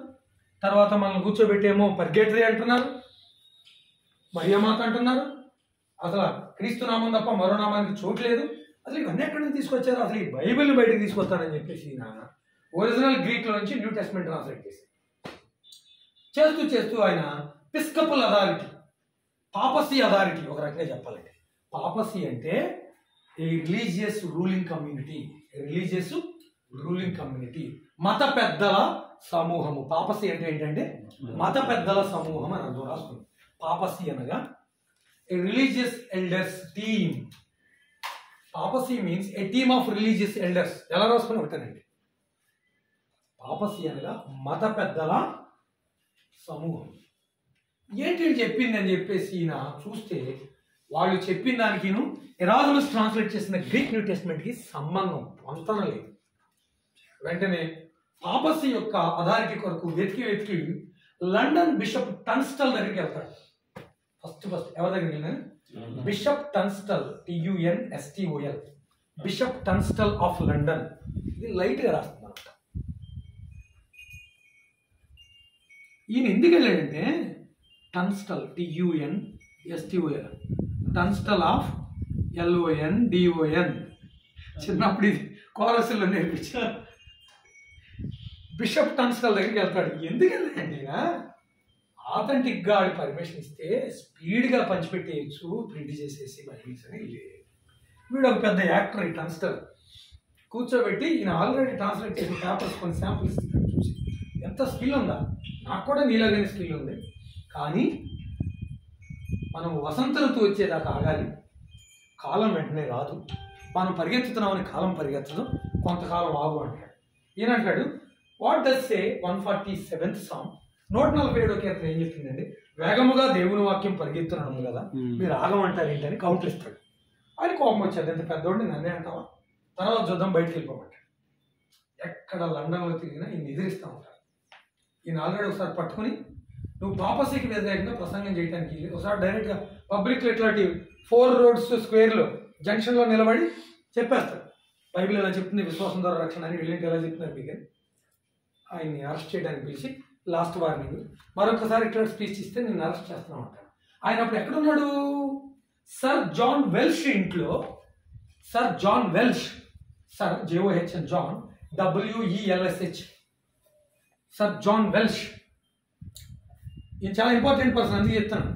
Speaker 2: తర్వాత మనల్ని కూర్చోబెట్టేమో పర్గేటరీ అంటున్నారు, మరియమాత అంటున్నారు. అసలు క్రీస్తు నామం తప్ప మరో నామానికి చోటు లేదు. అసలు ఇవన్నీ ఎక్కడి నుంచి తీసుకొచ్చారు? అసలు ఈ బైబిల్ని బయటకు తీసుకొస్తానని చెప్పేసి ఈయన ఒరిజినల్ గ్రీక్లో నుంచి న్యూ టెస్ట్మెంట్ ట్రాన్స్లేట్ చేసి చేస్తూ ఆయన ఎపిస్కోపల్ అథారిటీ, పాపసీ అథారిటీ ఒక రకంగా చెప్పాలంటే. పాపసీ అంటే ఏ రిలీజియస్ రూలింగ్ కమ్యూనిటీ, మత పెద్దల సమూహము. పాపసీ అంటే ఏంటంటే మత పెద్దల సమూహం అని అర్థం రాస్తుంది. పాపసీ అనగా a religious elders team. Papacy means a team of religious elders. ఎలా రాసుకుని ఉంటానండి? పాపసీ అనగా మత పెద్దల సమూహం. ఏంటి చెప్పింది అని చెప్పేసి ఈయన చూస్తే వాళ్ళు చెప్పిన దానికిను ఎరాజ్మస్ ట్రాన్స్లేట్ చేసిన గ్రీక్ న్యూ టెస్ట్మెంట్కి సంబంధం పొంతన లేదు. వెంటనే పాపసీ యొక్క అథారిటీ కొరకు వెతికి లండన్ బిషప్ టన్స్టల్ దగ్గరికి వెళ్తాడు. ఫస్ట్ ఎవరి దగ్గరికి వెళ్ళాను? Bishop Tunstall, TUNSTOL, bishop Tunstall of London. ఇది లైట్గా రాస్తుంది అనమాట. ఈయన ఎందుకు వెళ్ళాడంటే Tunstall, TUNSTOL, Tunstall of LONDON. చిన్నప్పుడు ఇది కోరసుల్లో నేర్పించారు. బిషప్ టన్స్టల్ దగ్గరికి వెళ్తాడు. ఎందుకు వెళ్ళాడండి? ఆథెంటిక్గా ఆడి పర్మిషన్ ఇస్తే స్పీడ్గా పంచిపెట్టేయచ్చు, ప్రింట్ చేసేసి బైబిల్స్ అని. వీడు ఒక పెద్ద యాక్టర్. ఈ టన్స్టల్ కూర్చోబెట్టి ఈయన ఆల్రెడీ ట్రాన్స్లేట్ చేసిన పేపర్స్ కొన్ని శాంపుల్స్ చూసి ఎంత స్కిల్ ఉందా, నాకు కూడా నీలాగానే స్కిల్ ఉంది, కానీ మనం వసంత ఋతువు వచ్చేదాకా ఆగాలి, కాలం వెంటనే రాదు, మనం పరిగెత్తుతున్నామని కాలం పరిగెత్తదు, కొంతకాలం ఆగు అంటాడు. ఈయన అంటాడు, what does say 147th Psalm, 147వ కీర్తన ఏం చెప్పిందండి? వేగముగా దేవుని వాక్యం పరిగెత్తున్నాను కదా, మీరు ఆగమంటారు ఏంటని కౌంటర్ ఇస్తాడు. ఆయన కోపం వచ్చేది, ఎంత పెద్దోడిని నన్నే అంటావా, తర్వాత చూద్దాం, బయటకు వెళ్ళిపోమంటాడు. ఎక్కడ లండన్లో తిరిగినా ఈయన ఎదిరిస్తూ ఉంటారు. ఈయన ఆల్రెడీ ఒకసారి పట్టుకుని నువ్వు పాపసీకి వ్యతిరేకంగా ప్రసంగం చేయడానికి ఒకసారి డైరెక్ట్గా పబ్లిక్లో ఇట్లాంటి 4 roads స్క్వేర్లో జంక్షన్లో నిలబడి చెప్పేస్తాడు, బైబిల్ ఎలా చెప్తుంది, విశ్వాసం ద్వారా రక్షణ అని, వీళ్ళేంటి ఎలా చెప్తున్నారు మీకు. ఆయన్ని అరెస్ట్ చేయడానికి పిలిచి లాస్ట్ వార్నింగ్, మరొకసారి ఇట్లా స్పీచ్ ఇస్తే నేను అరెస్ట్ చేస్తున్నాం అంటాడు. ఆయన అప్పుడు ఎక్కడున్నాడు? సర్ జాన్ వెల్ష్ ఇంట్లో. Sir John Welsh, sir JOHN John, WELSH, sir John Welsh. ఇది చాలా ఇంపార్టెంట్ పర్సన్, అందుకే చెప్తాను.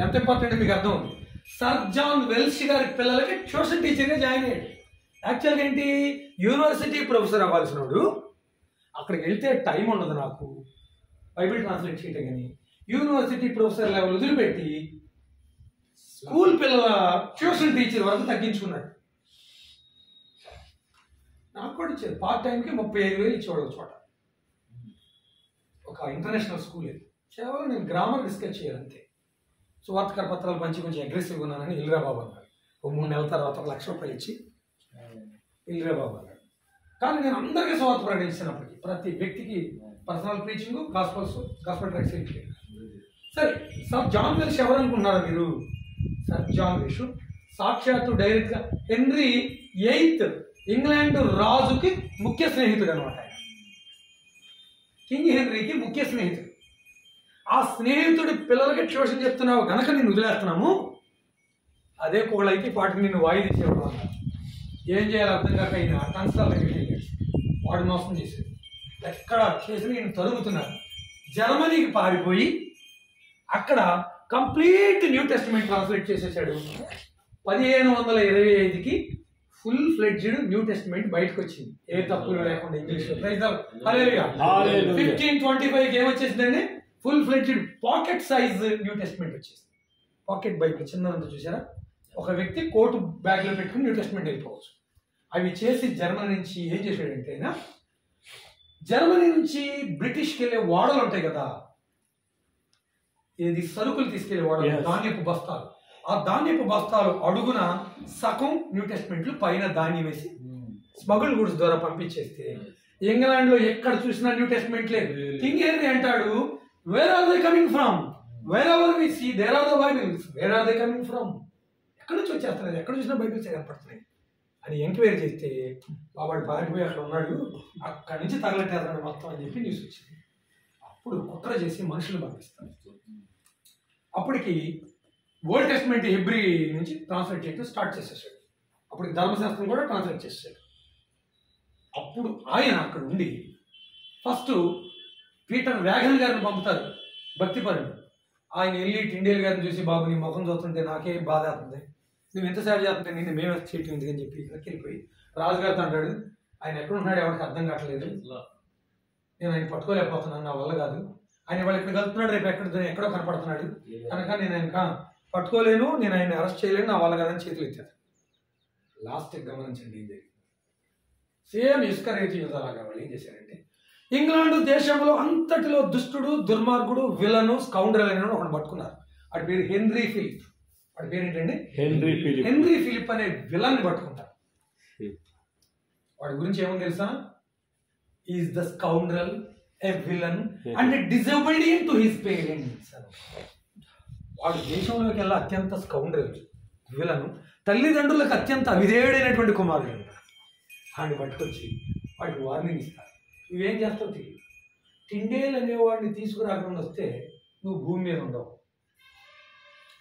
Speaker 2: ఎంత ఇంపార్టెంట్ మీకు అర్థం ఉంది. సర్ జాన్ వెల్ష్ గారి పిల్లలకి ట్యూషన్ టీచర్గా జాయిన్ అయ్యాడు. యాక్చువల్గా ఏంటి, యూనివర్సిటీ ప్రొఫెసర్ అవ్వాల్సినోడు అక్కడికి వెళ్తే టైం ఉండదు నాకు బైబిల్ ట్రాన్స్లేట్ చేయటం, కానీ యూనివర్సిటీ ప్రొఫెసర్ లెవెల్ వదిలిపెట్టి స్కూల్ పిల్లల ట్యూషన్ టీచర్ వరకు తగ్గించుకున్నాడు. నాకు కూడా ఇచ్చేది పార్ట్ టైంకి 35,000 ఇచ్చేవాడు ఒక చోట, ఒక ఇంటర్నేషనల్ స్కూల్. ఇది కేవలం నేను గ్రామర్ డిస్కస్ చేయాలంతే. సువార్త కరపత్రాలు పంచి కొంచెం అగ్రెసివ్గా ఉన్నానని ఇల్లురా బాబు అన్నాడు. ఒక 3 నెలల తర్వాత ₹1,00,000 ఇచ్చి ఇల్లురా బాబు అన్నాడు. కానీ నేను అందరికీ సువార్త ప్రకటించినప్పటికీ ప్రతి వ్యక్తికి పర్సనల్ ప్రీచింగ్, గాస్పల్ ట్రాక్ట్స్ ఇచ్చేది. సరే, సర్ జాన్ వెల్ష్ ఎవరు అనుకుంటున్నారా మీరు? సర్ జాన్ వెల్ష్ సాక్షాత్తు డైరెక్ట్గా హెన్రీ VIII ఇంగ్లాండ్ రాజుకి ముఖ్య స్నేహితుడు అనమాట. ఆయన కింగ్ హెన్రీకి ముఖ్య స్నేహితుడు. ఆ స్నేహితుడి పిల్లలకి ట్యూషన్ చెప్తున్నావు కనుక నేను వదిలేస్తున్నాము, అదే కోళ్ళైతే పాటికి నిన్ను వాయిదా చేయడం అన్నారు. ఏం చేయాలి అర్థం కాక ఆయన కన్సల్ దగ్గరికి వాడు మోసం చేశాడు. ఎక్కడ చేసి నేను తరుగుతున్నాను. జర్మనీకి పారిపోయి అక్కడ కంప్లీట్ న్యూ టెస్టిమెంట్ ట్రాన్స్లేట్ చేసేసాడు. 1525కి ఫుల్ ఫ్లెడ్జ్డ్ న్యూ టెస్టిమెంట్ బయటకు వచ్చింది, ఏ తప్పులు లేకుండా ఇంగ్లీష్లో. 1525కి ఏమొచ్చేసిందండి? Full fledged pocket size New Testament వచ్చేసింది. పాకెట్ బైబిల్ చిన్నదంతా చూసారా, ఒక వ్యక్తి కోటు బ్యాగ్లో పెట్టుకుని న్యూ టెస్టిమెంట్ వెళ్ళిపోవచ్చు. అవి చేసి జర్మనీ నుంచి ఏం చేశాడంటే, ఆయన జర్మనీ నుంచి బ్రిటిష్కి వెళ్ళే ఓడలు ఉంటాయి కదా, ఇది సరుకులు తీసుకెళ్లే ఓడలు, ధాన్యపు బస్తాలు. ఆ ధాన్యపు బస్తాలు అడుగున సగం న్యూ టెస్టిమెంట్లు, పైన ధాన్యం వేసి స్మగుల్ గూడ్స్ ద్వారా పంపించేస్తే ఇంగ్లాండ్ లో ఎక్కడ చూసినా న్యూ టెస్టిమెంట్ లేదు. కింగ్ హెన్రీ అంటాడు, where are they coming from, wherever we see there are the Bibles, where are they coming from, ఎక్కడి నుంచి వచ్చేస్తున్నాయి, ఎక్కడ చూసినా బైబిల్స్ కనపడుతున్నాయి అని ఎంక్వైరీ చేస్తే వాడు పారిపోయి అక్కడ ఉన్నాడు, అక్కడి నుంచి తగలెట్టేస్తాడు మొత్తం అని చెప్పి న్యూస్ వచ్చింది. అప్పుడు కుట్ర చేసి మనుషులు పంపిస్తారు. అప్పటికి ఓల్డ్ టెస్ట్మెంట్ హెబ్రీ నుంచి ట్రాన్స్లేట్ చేయడం స్టార్ట్ చేసేసాడు. అప్పటికి ధర్మశాస్త్రం కూడా ట్రాన్స్లేట్ చేసేసాడు. అప్పుడు ఆయన అక్కడ ఉండి ఫస్ట్ పీటర్ వ్యాగన్ గారిని పంపుతారు, భక్తిపరుడు. ఆయన వెళ్ళి టిండేల్ గారిని చూసి, బాబు నీ ముఖం చూస్తుంటే నాకే బాధ అవుతుంది, నువ్వు ఎంత సేవ చేస్తుంటే నేను మేమే చేయటం ఎందుకని చెప్పి ఇక్కడికి వెళ్ళిపోయి రాజుగారితో అంటాడు, ఆయన ఎక్కడున్నాడు ఎవరికి అర్థం కావట్లేదు, నేను ఆయన పట్టుకోలేకపోతున్నాను, నా వల్ల కాదు, ఆయన వాళ్ళు ఇక్కడ కలుపుతున్నాడు, రేపు ఎక్కడో కనపడుతున్నాడు కనుక నేను ఆయన పట్టుకోలేను, నేను ఆయన అరెస్ట్ చేయలేను, నా వల్ల కాదని చేతులు ఎత్తారు. లాస్ట్ గమనించండి ఏం జరిగింది. సేమ్ ఇస్కరేతు యూదాలాగా వాళ్ళు ఏం చేశారంటే, ఇంగ్లాండ్ దేశంలో అంతటిలో దుష్టుడు, దుర్మార్గుడు, విలను, స్కౌండ్రల్ అని ఒకటి పట్టుకున్నారు. వాడి పేరు హెన్రీ ఫిలిప్. వాడి పేరు ఏంటండి? హెన్రీ ఫిలిప్ అనే విలన్ని పట్టుకుంటారు. వాడి గురించి ఏమని తెలుసా? Is the scoundrel, a villain and disobedient to his parents. వాడు దేశంలోకి వెళ్ళి అత్యంత స్కౌండ్రల్, విలను, తల్లిదండ్రులకు అత్యంత అవిధేయుడైనటువంటి కుమారుడు. వాడిని పట్టుకొచ్చి వాడికి వార్నింగ్ ఇస్తారు, నువ్వేం చేస్తావు తెలియదు, టిండేల్ అనేవాడిని తీసుకురాకుండా వస్తే నువ్వు భూమి మీద ఉండవు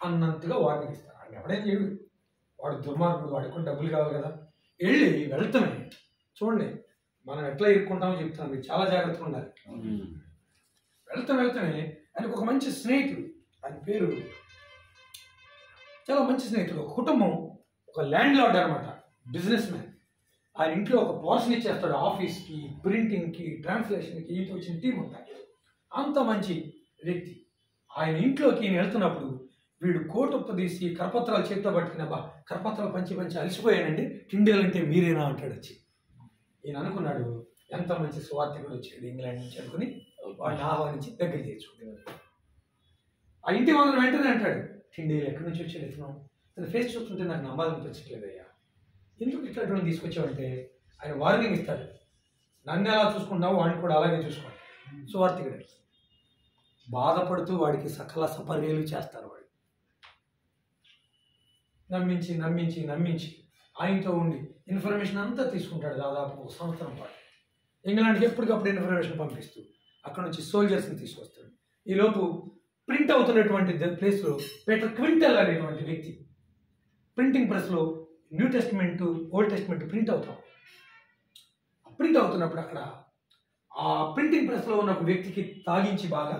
Speaker 2: అన్నంతగా వార్నింగ్ ఇస్తారు. వాడిని ఎవడేం చేయడు, వాడు దుర్మార్గుడు, వాడికి కూడా డబ్బులు కావాలి కదా. వెళ్తామే చూడండి, మనం ఎట్లా ఇరుక్కుంటామో చెప్తాను, మీరు చాలా జాగ్రత్తగా ఉండాలి. వెళ్తామే ఆయనకు ఒక మంచి స్నేహితుడు, ఆయన పేరు చాలా మంచి స్నేహితుడు, ఒక కుటుంబం, ఒక ల్యాండ్ లార్డ్ అనమాట, బిజినెస్ మ్యాన్. ఆయన ఇంట్లో ఒక పోర్షన్ ఇచ్చేస్తాడు, ఆఫీస్కి, ప్రింటింగ్కి, ట్రాన్స్లేషన్కి, ఇంట్లో వచ్చిన టీం ఉంటాయి. అంత మంచి వ్యక్తి. ఆయన ఇంట్లోకి ఈయన వెళ్తున్నప్పుడు వీడు కోటుప్పు తీసి కరపత్రాలు చేతితో పట్టుకునే, కరపత్రాలు పంచి అలసిపోయానండి, టిండేల్ అంటే మీరేనా అంటాడు వచ్చి. ఈయన అనుకున్నాడు, ఎంత మంచి సువార్థికుడు వచ్చాడు ఇంగ్లాండ్ నుంచి అనుకుని వాడిని ఆహ్వానించి దగ్గర తెచ్చుకుంటాడు. ఆ ఇంటి వాళ్ళని వెంటనే అంటాడు, టిండేల్ ఎక్కడి నుంచి వచ్చాడు ఇతను, తన ఫేస్ చూస్తుంటే నాకు నమ్మాలనిపించట్లేదయ్యా, ఎందుకు ఇట్లాంటి తీసుకొచ్చావంటే ఆయన వార్నింగ్ ఇస్తాడు, నన్ను ఎలా చూసుకుంటావు వాడిని కూడా అలాగే చూసుకోండి. సువార్థికుడు బాధపడుతూ వాడికి సకల సపర్యలు చేస్తారు. వాడు నమ్మించి ఆయనతో ఉండి ఇన్ఫర్మేషన్ అంతా తీసుకుంటాడు. దాదాపు 1 సంవత్సరం పాటు ఇంగ్లాండ్కి ఎప్పటికప్పుడు ఇన్ఫర్మేషన్ పంపిస్తూ అక్కడ నుంచి సోల్జర్స్ని తీసుకొస్తాడు. ఈలోపు ప్రింట్ అవుతున్నటువంటి ప్లేస్లో పీటర్ క్వింటల్ అనేటువంటి వ్యక్తి ప్రింటింగ్ ప్రెస్లో new testament old testament print అవుతున్నప్పుడు అక్కడ ఆ ప్రింటింగ్ ప్రెస్లో ఉన్న ఒక వ్యక్తికి తాగించి బాగా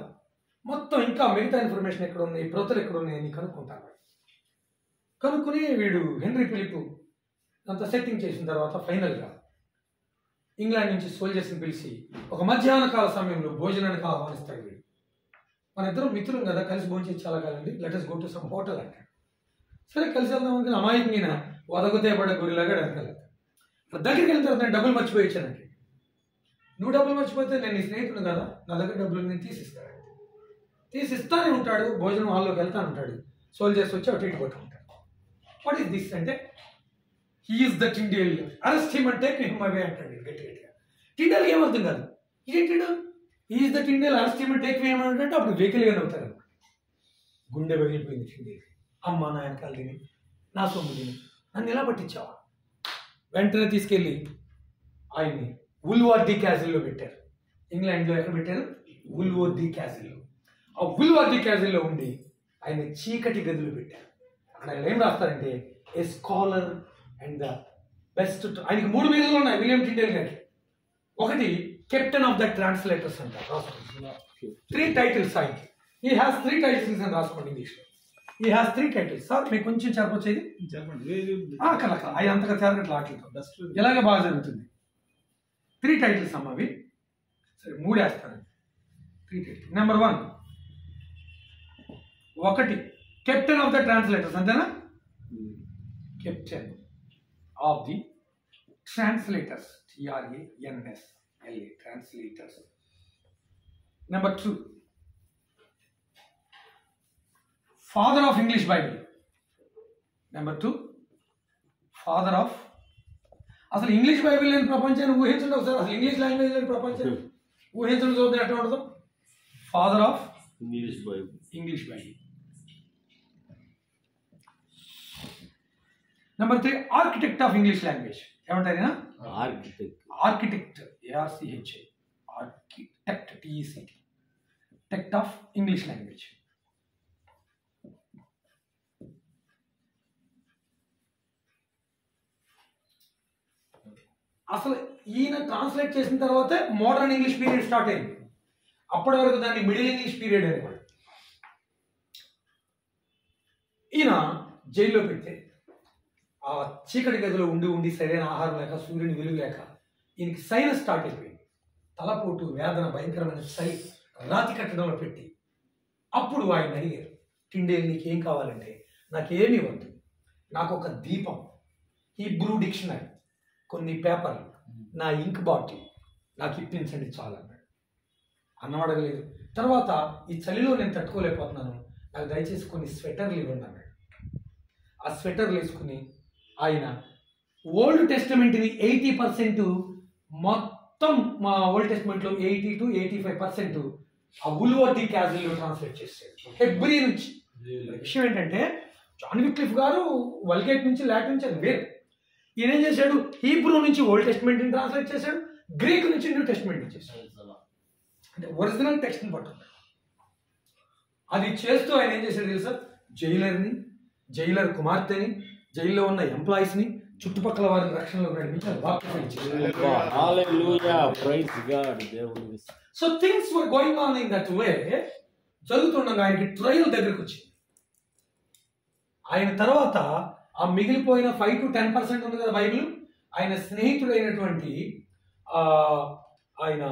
Speaker 2: మొత్తం ఇంకా మిగతా ఇన్ఫర్మేషన్ ఎక్కడ ఉన్నాయి, ప్రోతలు ఎక్కడ ఉన్నాయని కనుక్కుంటారు. కనుక్కుని వీడు హెన్రీ ఫిలిప్ అంత సెట్టింగ్ చేసిన తర్వాత ఫైనల్గా ఇంగ్లాండ్ నుంచి సోల్జర్స్ని పిలిచి ఒక మధ్యాహ్న కాల సమయంలో భోజనానికి ఆహ్వానిస్తాడు. వీడు మన ఇద్దరు మిత్రులు కదా, కలిసి భోజనం చాలా కాదండి, let us go to some hotel అంటాడు. సరే కలిసి వెళ్దాం అనుకుని అమాయకంగా వదకుతే పడే గురిలాగా వెళ్తాను. దగ్గరికి వెళ్ళిన తర్వాత నేను డబ్బులు మర్చిపోయించానండి. నువ్వు డబ్బులు మర్చిపోతే నేను నీ స్నేహితుడు కదా, నా దగ్గర డబ్బులు నేను తీసిస్తానే ఉంటాడు. భోజనం హాల్లోకి వెళ్తాను ఉంటాడు. సోల్జర్స్ వచ్చి అటు ఇటు కొట్టుకుంటాడు. వాట్ ఈస్ దిస్ అంటే he is the Tyndale, arrest him and take him away అంటాడు గట్టిగా. టిండేల్కి ఏమర్థం కాదు, ఇదేంటాడు he is the Tyndale, arrest him and take him అంటే అప్పుడు వెహికల్గానే అవుతారు. గుండె పగిలిపోయింది టిండేల్. అమ్మ నా వెనకాల తిని నా సొమ్ము తిని నన్ను ఎలా పట్టించావా? వెంటనే తీసుకెళ్ళి ఆయన్ని వుల్వర్దీ క్యాసిల్లో పెట్టారు. ఇంగ్లాండ్లో ఎక్కడ పెట్టారు? వుల్వర్దీ క్యాసిల్లో. ఆ వుల్వర్దీ క్యాసిల్లో ఉండి ఆయన చీకటి గదిలో పెట్టారు. అక్కడ ఆయన ఏం రాస్తారంటే a scholar and the best. ఆయనకి 3 బిరుదులు ఉన్నాయి విలియం టిండేల్ గారికి. ఒకటి కెప్టెన్ ఆఫ్ ద ట్రాన్స్లేటర్స్ అంటారు, రాసుకోండి. 3 టైటిల్స్ ఆయనకి. ఈ హ్యాస్ 3 టైటిల్స్ అని రాసుకోండి ఇంగ్లీష్లో. ఈ హ్యాస్ 3 టైటిల్స్. సార్ మీకు కొంచెం చెప్పొచ్చేది కల అవి అంతగా తిరగట్లు ఆటలతో ఎలాగ బాగా జరుగుతుంది. 3 టైటిల్స్ అమ్మ అవి. సరే 3 వేస్తాను. 3 titles. Number 1 captain of the translators, అంతేనా? Captain of the translators, TRANSLA translators. Number 2 father of English Bible. Number 2 father of, అసలు ఇంగ్లీష్ బైబిల్ లేని ప్రపంచాన్ని ఊహించండి ఒకసారి. అసలు ఇంగ్లీష్ లాంగ్వేజ్ లేని ప్రపంచాన్ని ఊహించడం చూద్దాం ఎట్లా ఉండదు. Father of English Bible. Number 3 architect of English language. ఏమంటారు? Architect, ARCHI, architect, TECT, tect of English language. అసలు ఈయన ట్రాన్స్లేట్ చేసిన తర్వాతే మోడర్న్ ఇంగ్లీష్ పీరియడ్ స్టార్ట్ అయింది. అప్పటి వరకు దాన్ని మిడిల్ ఇంగ్లీష్ పీరియడ్ అనేవాడు. ఈయన జైల్లో పెడితే ఆ చీకటి గదిలో ఉండి సరైన ఆహారం లేక, సూర్యుని వెలుగు లేక ఈయనకి సైనస్ స్టార్ట్ అయిపోయింది. తలపోటు, వేదన, భయంకరమైన చలి రాతి కట్టడంలో పెట్టి అప్పుడు ఆయన అడిగారు, టిండేల్ నీకేం కావాలంటే నాకేమీ వద్దు, నాకు ఒక దీపం, హీబ్రూ డిక్షనరీ, కొన్ని పేపర్లు, నా ఇంక్ బాటిల్ నాకు ఇప్పించండి చాలు అన్నాడు. అన్నం అడగలేదు. తర్వాత ఈ చలిలో నేను తట్టుకోలేకపోతున్నాను, నాకు దయచేసి కొన్ని స్వెటర్లు ఇవ్వండి అన్నాడు. ఆ స్వెటర్లు వేసుకుని ఆయన ఓల్డ్ టెస్టమెంట్ని 80% మొత్తం, మా ఓల్డ్ టెస్టమెంట్లో 80 to 85% ఆ వుల్వర్దీ క్యాసిల్లో ట్రాన్స్లేట్ చేశాడు హెబ్రీ నుంచి. విషయం ఏంటంటే జాన్ విక్లిఫ్ గారు వల్గేట్ నుంచి, లాటిన్ నుంచి అది వేరు. ఈయన ఏం చేశాడు? హీబ్రూ నుంచి ఓల్డ్ టెస్ట్మెంట్ని ట్రాన్స్లేట్ చేశాడు, గ్రీక్ నుంచి న్యూ టెస్ట్మెంట్ చేశాడు. అంటే ఒరిజినల్ టెక్స్ట్ని పట్టుకున్నాడు. అది చేస్తూ ఆయన ఏం చేశాడు తెలుసా? జైలర్ కుమార్తెని, జైల్లో ఉన్న ఎంప్లాయీస్ని, చుట్టుపక్కల వారిని రక్షణలో నడిపించారు. So things were going on in that way. జరుగుతుండగా ఆయనకి ట్రయల్ దగ్గరకు వచ్చింది. ఆయన తర్వాత ఆ మిగిలిపోయిన 5 to 10% ఉంది కదా బైబిల్, ఆయన స్నేహితుడైనటువంటి ఆయన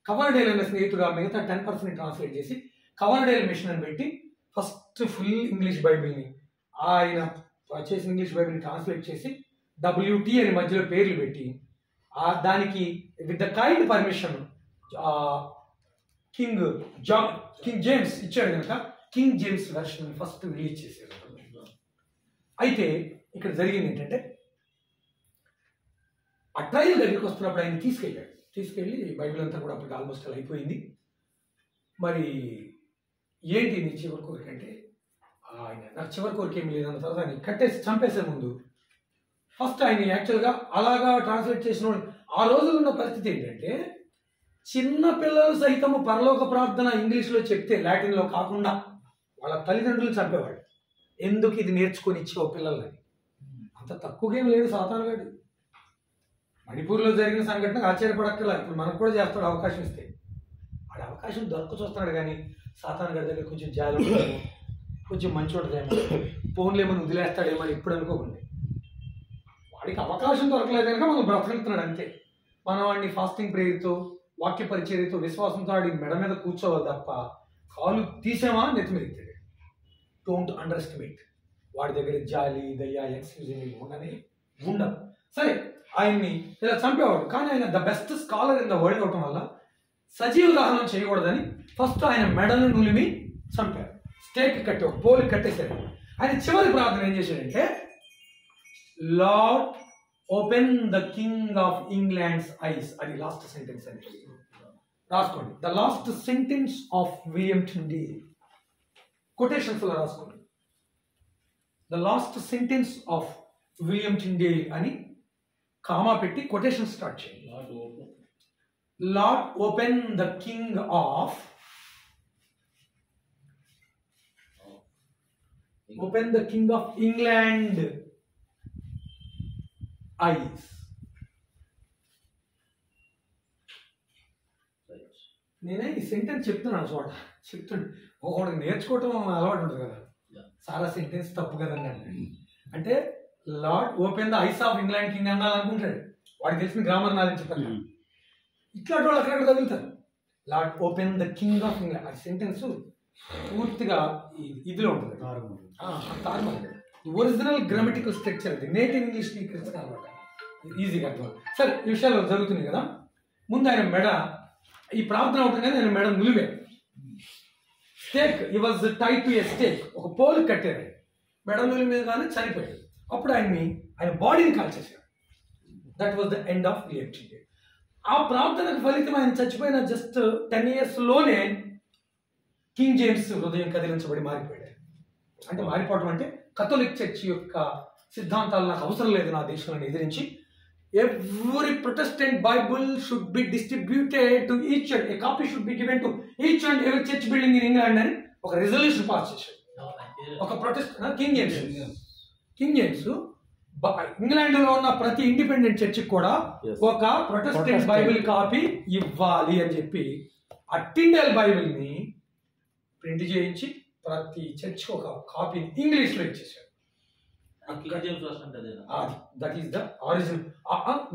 Speaker 2: కవర్డేల్ అనే స్నేహితుడు ఆ మిగతా 10% ట్రాన్స్లేట్ చేసి కవర్డేల్ మిషన్ అని పెట్టి ఫస్ట్ ఫుల్ ఇంగ్లీష్ బైబిల్ని, ఆయన చేసిన ఇంగ్లీష్ బైబిల్ని ట్రాన్స్లేట్ చేసి WT అని మధ్యలో పేర్లు పెట్టి దానికి with the kind permission king James ఇచ్చాడు కనుక king James version first release చేశారు. అయితే ఇక్కడ జరిగింది ఏంటంటే ఆ ట్రయల్ దగ్గరికి వస్తున్నప్పుడు ఆయన తీసుకెళ్ళి బైబిల్ అంతా కూడా అప్పటికి ఆల్మోస్ట్ అలా అయిపోయింది. మరి ఏంటి నీ చివరి కోరిక అంటే, ఆయన నాకు చివరి కోరిక ఏమి లేదన్న తర్వాత ఆయన కట్టేసి చంపేసే ముందు ఫస్ట్ ఆయన యాక్చువల్గా అలాగా ట్రాన్స్లేట్ చేసిన వాళ్ళు ఆ రోజుల్లో ఉన్న పరిస్థితి ఏంటంటే చిన్న పిల్లలు సైతము పరలోక ప్రార్థన ఇంగ్లీష్లో చెప్తే లాటిన్లో కాకుండా వాళ్ళ తల్లిదండ్రులు చంపేవాడు. ఎందుకు ఇది నేర్చుకొని ఇచ్చావు పిల్లలని? అంత తక్కువగా ఏం లేడు సాతానుగాడు. మణిపూర్లో జరిగిన సంఘటన ఆశ్చర్యపడక్కర్లా. ఇప్పుడు మనకు కూడా చేస్తాడు అవకాశం ఇస్తే. వాడు అవకాశం దొరక చూస్తున్నాడు కానీ సాతానుగాడి దగ్గర కొంచెం జాలి ఉంటుందేమో, కొంచెం మంచి ఉంటుందేమో, ఫోన్లేమని వదిలేస్తాడేమో అని ఇప్పుడు అనుకోకండి. వాడికి అవకాశం దొరకలేదు కనుక మనం బ్రతకెళ్తున్నాడు అంతే. మనం వాడిని ఫాస్టింగ్ ప్రేయర్తో, వాక్య పరిచర్యతో, విశ్వాసంతో వాడి మెడ మీద కూర్చోవాలి తప్ప కాలు తీసామా నెత్తి మీద ఎత్తాడు. Don't under estimate. వాడి దగ్గర జాలి, దయ్యా, ఎక్స్క్యూజ్ ఉండనే ఉండదు. సరే, ఆయన్ని ఇలా చంపేవాడు. కానీ ఆయన the best scholar in the world అవటం వల్ల సజీవ దహనం చేయకూడదని ఫస్ట్ ఆయన మెడను నులిమి చంపారు. స్టేక్ కట్టి ఒక పోలి కట్టేశారు. ఆయన చివరి ప్రార్థన ఏం చేశాడంటే, lord open the king of England's ice. అది లాస్ట్ సెంటెన్స్ అంటే రాసుకోండి. The last sentence of William Tyndale. Quotations లో రాసుకోండి. The last sentence of William Tyndale అని కామా పెట్టి కొటేషన్ స్టార్ట్ చేయండి. Lord open the king of England ice. నేనే ఈ సెంటెన్స్ చెప్తున్నాను చోట ఒకటికి నేర్చుకోవటం అలవాటు ఉంటుంది కదా. సారా సెంటెన్స్ తప్పు కదండి అంటే Lord open the eyes of England king అనాలనుకుంటాడు. వాడికి తెలిసిన గ్రామర్ నాలెడ్జ్ చెప్పాలి. ఇట్లాంటి వాళ్ళు అక్కడక్కడ తగులుతారు. Lord open the king of England. ఆ సెంటెన్స్ పూర్తిగా ఇదిలో ఉంటుంది. ఒరిజినల్ గ్రామటికల్ స్ట్రక్చర్ అది. నేటివ్ ఇంగ్లీష్ స్పీకర్స్ అనమాట. ఈజీగా అర్థం. సరే, ఈ విషయాలు జరుగుతున్నాయి కదా. ముందు ఆయన మెడ, ఈ ప్రార్థన అవుతుంది కదా, ఆయన మెడ నిలువే stake. He was tied to a stake. ఒక పోల్ కట్టారు. మెడ నిలువ మీద కానీ చనిపోయాడు. అప్పుడు ఆయన బాడీని కాల్చేశాడు. That was the end of William Tyndale. ఆ ప్రార్థనకు ఫలితం ఆయన చచ్చిపోయిన జస్ట్ 10 years లోనే కింగ్ జేమ్స్ హృదయం కదిలించబడి మారిపోయాడు. అంటే మారిపోవడం అంటే కథోలిక్ చర్చ్ యొక్క సిద్ధాంతాలు నాకు అవసరం లేదు నా దేశంలో ఎదిరించి every Protestant Bible should be distributed to each and a copy should be given to each and every church building in England అని ఒక రెజల్యూషన్ పాస్ చేశాడు. ఒక కింగ్ జేమ్స్ ఇంగ్లాండ్ లో ఉన్న ప్రతి ఇండిపెండెంట్ చర్చ్ కూడా ఒక ప్రొటెస్టెంట్ బైబిల్ కాపీ ఇవ్వాలి అని చెప్పి ఆ టిండేల్ బైబిల్ ని ప్రింట్ చేయించి ప్రతి చర్చ్ ఒక కాపీ ఇంగ్లీష్ లో ఇచ్చేసాడు. That is the original.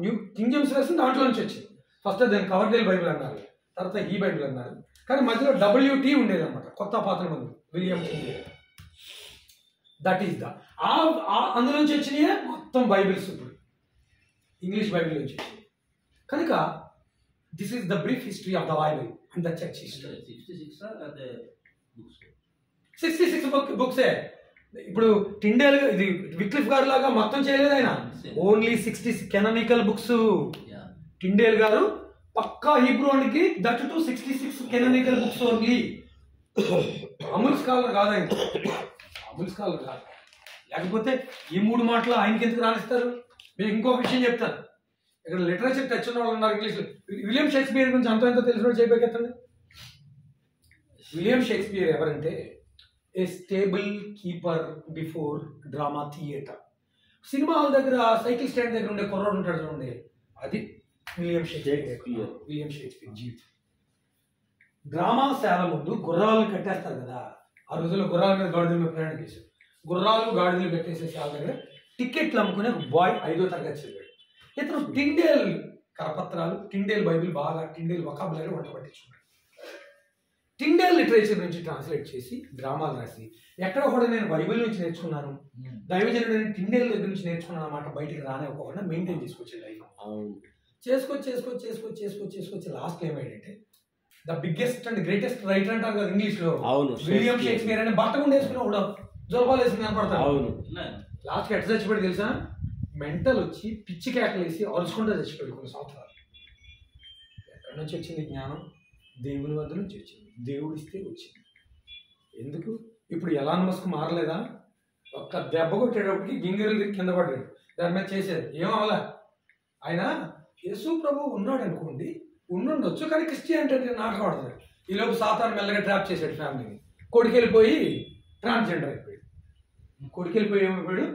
Speaker 2: New king James version దాంట్లో నుంచి వచ్చింది. ఫస్ట్ దాన్ని కవర్డేల్ బైబిల్ అన్నారు, తర్వాత ఈ బైబిల్ అన్నారు. కానీ మధ్యలో WT ఉండేది అనమాట, కొత్త పాత్ర మంది William Tyndale. That is the అందులో నుంచి వచ్చినాయే మొత్తం బైబిల్స్ ఇప్పుడు ఇంగ్లీష్ బైబిల్ నుంచి వచ్చినాయి. కనుక this is the brief history of the Bible and the church history. 66 బుక్సే. ఇప్పుడు టిండేల్ ఇది విక్లిఫ్ గారు లాగా మొత్తం చేయలేదు ఆయన. Only 60 canonical books. టిండేల్ గారు పక్కా హీబ్రూకి that too 66 canonical books only. అమూల్ స్కాలర్ కాదు ఆయన, అమూల్ స్కాలర్ కాదు. లేకపోతే ఈ 3 మాటలు ఆయనకి ఎందుకు రాణిస్తారు? మీకు ఇంకొక విషయం చెప్తాను. ఇక్కడ లిటరేచర్ టచ్ ఉన్న వాళ్ళు ఉన్నారు ఇంగ్లీష్లో. విలియం షేక్స్పియర్ గురించి అంత ఎంతో తెలిసిన చేయబోకెత్తండి. విలియం షేక్స్పియర్ ఎవరంటే a stable keeper before drama theatre. Cinema hall దగ్గర సైకిల్ స్టాండ్ దగ్గర ఉండే కుర్రోడు ఉంటాడు చూడండి, అది విలియం షేక్స్పియర్. విలియం షేక్స్పియర్ జీవితం. డ్రామాశాల ముందు గుర్రాలను కట్టేస్తారు కదా, ఆ రోజుల్లో గుర్రాల మీద గాడిదల మీద ప్రయాణం చేశారు. గుర్రాలు గాడిదలు కట్టేసేసి వాళ్ళ దగ్గర టికెట్లు అమ్ముకునే ఒక బాయ్ 5వ తరగతి చదివాడు. ఇతను టిండేల్ కరపత్రాలు, టిండేల్ బైబిల్ బాగా టిండేల్ వొకాబులరీ వంట పట్టించుకున్నాడు. టిండేల్ లిటరేచర్ నుంచి ట్రాన్స్లేట్ చేసి డ్రామాలు రాసి ఎక్కడ కూడా నేను బైబిల్ నుంచి నేర్చుకున్నాను, దైవజనుడు టిండేల్ దగ్గర నుంచి నేర్చుకున్నాను అన్నమాట బయటికి రానివ్వకుండా మెయింటైన్ చేసుకొచ్చే లైఫ్ చేసుకొచ్చి లాస్ట్ ఏమైందంటే the biggest and greatest writer అంటారు కదా ఇంగ్లీష్ లో, విలియం షేక్స్పియర్ అని బట్టకుండా వేసుకుని కూడా జోపాలు వేసుకుని కనపడతారు. లాస్ట్ ఎట్లా చచ్చిపోయాడు తెలుసా? మెంటల్ వచ్చి పిచ్చి కేకలు వేసి అరుచుకుంటూ చచ్చిపోయాడు కొన్ని సంవత్సరాలు. ఎక్కడి నుంచి వచ్చింది జ్ఞానం? దేవుని వద్ద నుంచి వచ్చింది. దేవుడు ఇస్తే వచ్చింది. ఎందుకు ఇప్పుడు ఎలాన్ మస్క్ మారలేదా? ఒక్క దెబ్బ కొట్టేటప్పటికి గింగిరలు కింద పడ్డాడు. దాని మీద చేశారు. ఏమవలా ఆయన యేసు ప్రభు ఉన్నాడు అనుకోండి, ఉండుండొచ్చు, కానీ క్రిస్టియానిటీ అంటే నాటకం ఆడుతున్నాడు. ఈలోపు సాతాను మెల్లగా ట్రాప్ చేశాడు ఫ్యామిలీని. కొడుకెళ్ళిపోయి ట్రాన్స్జెండర్ అయిపోయాడు. కొడుకెళ్ళిపోయి ఏమైపోయాడు,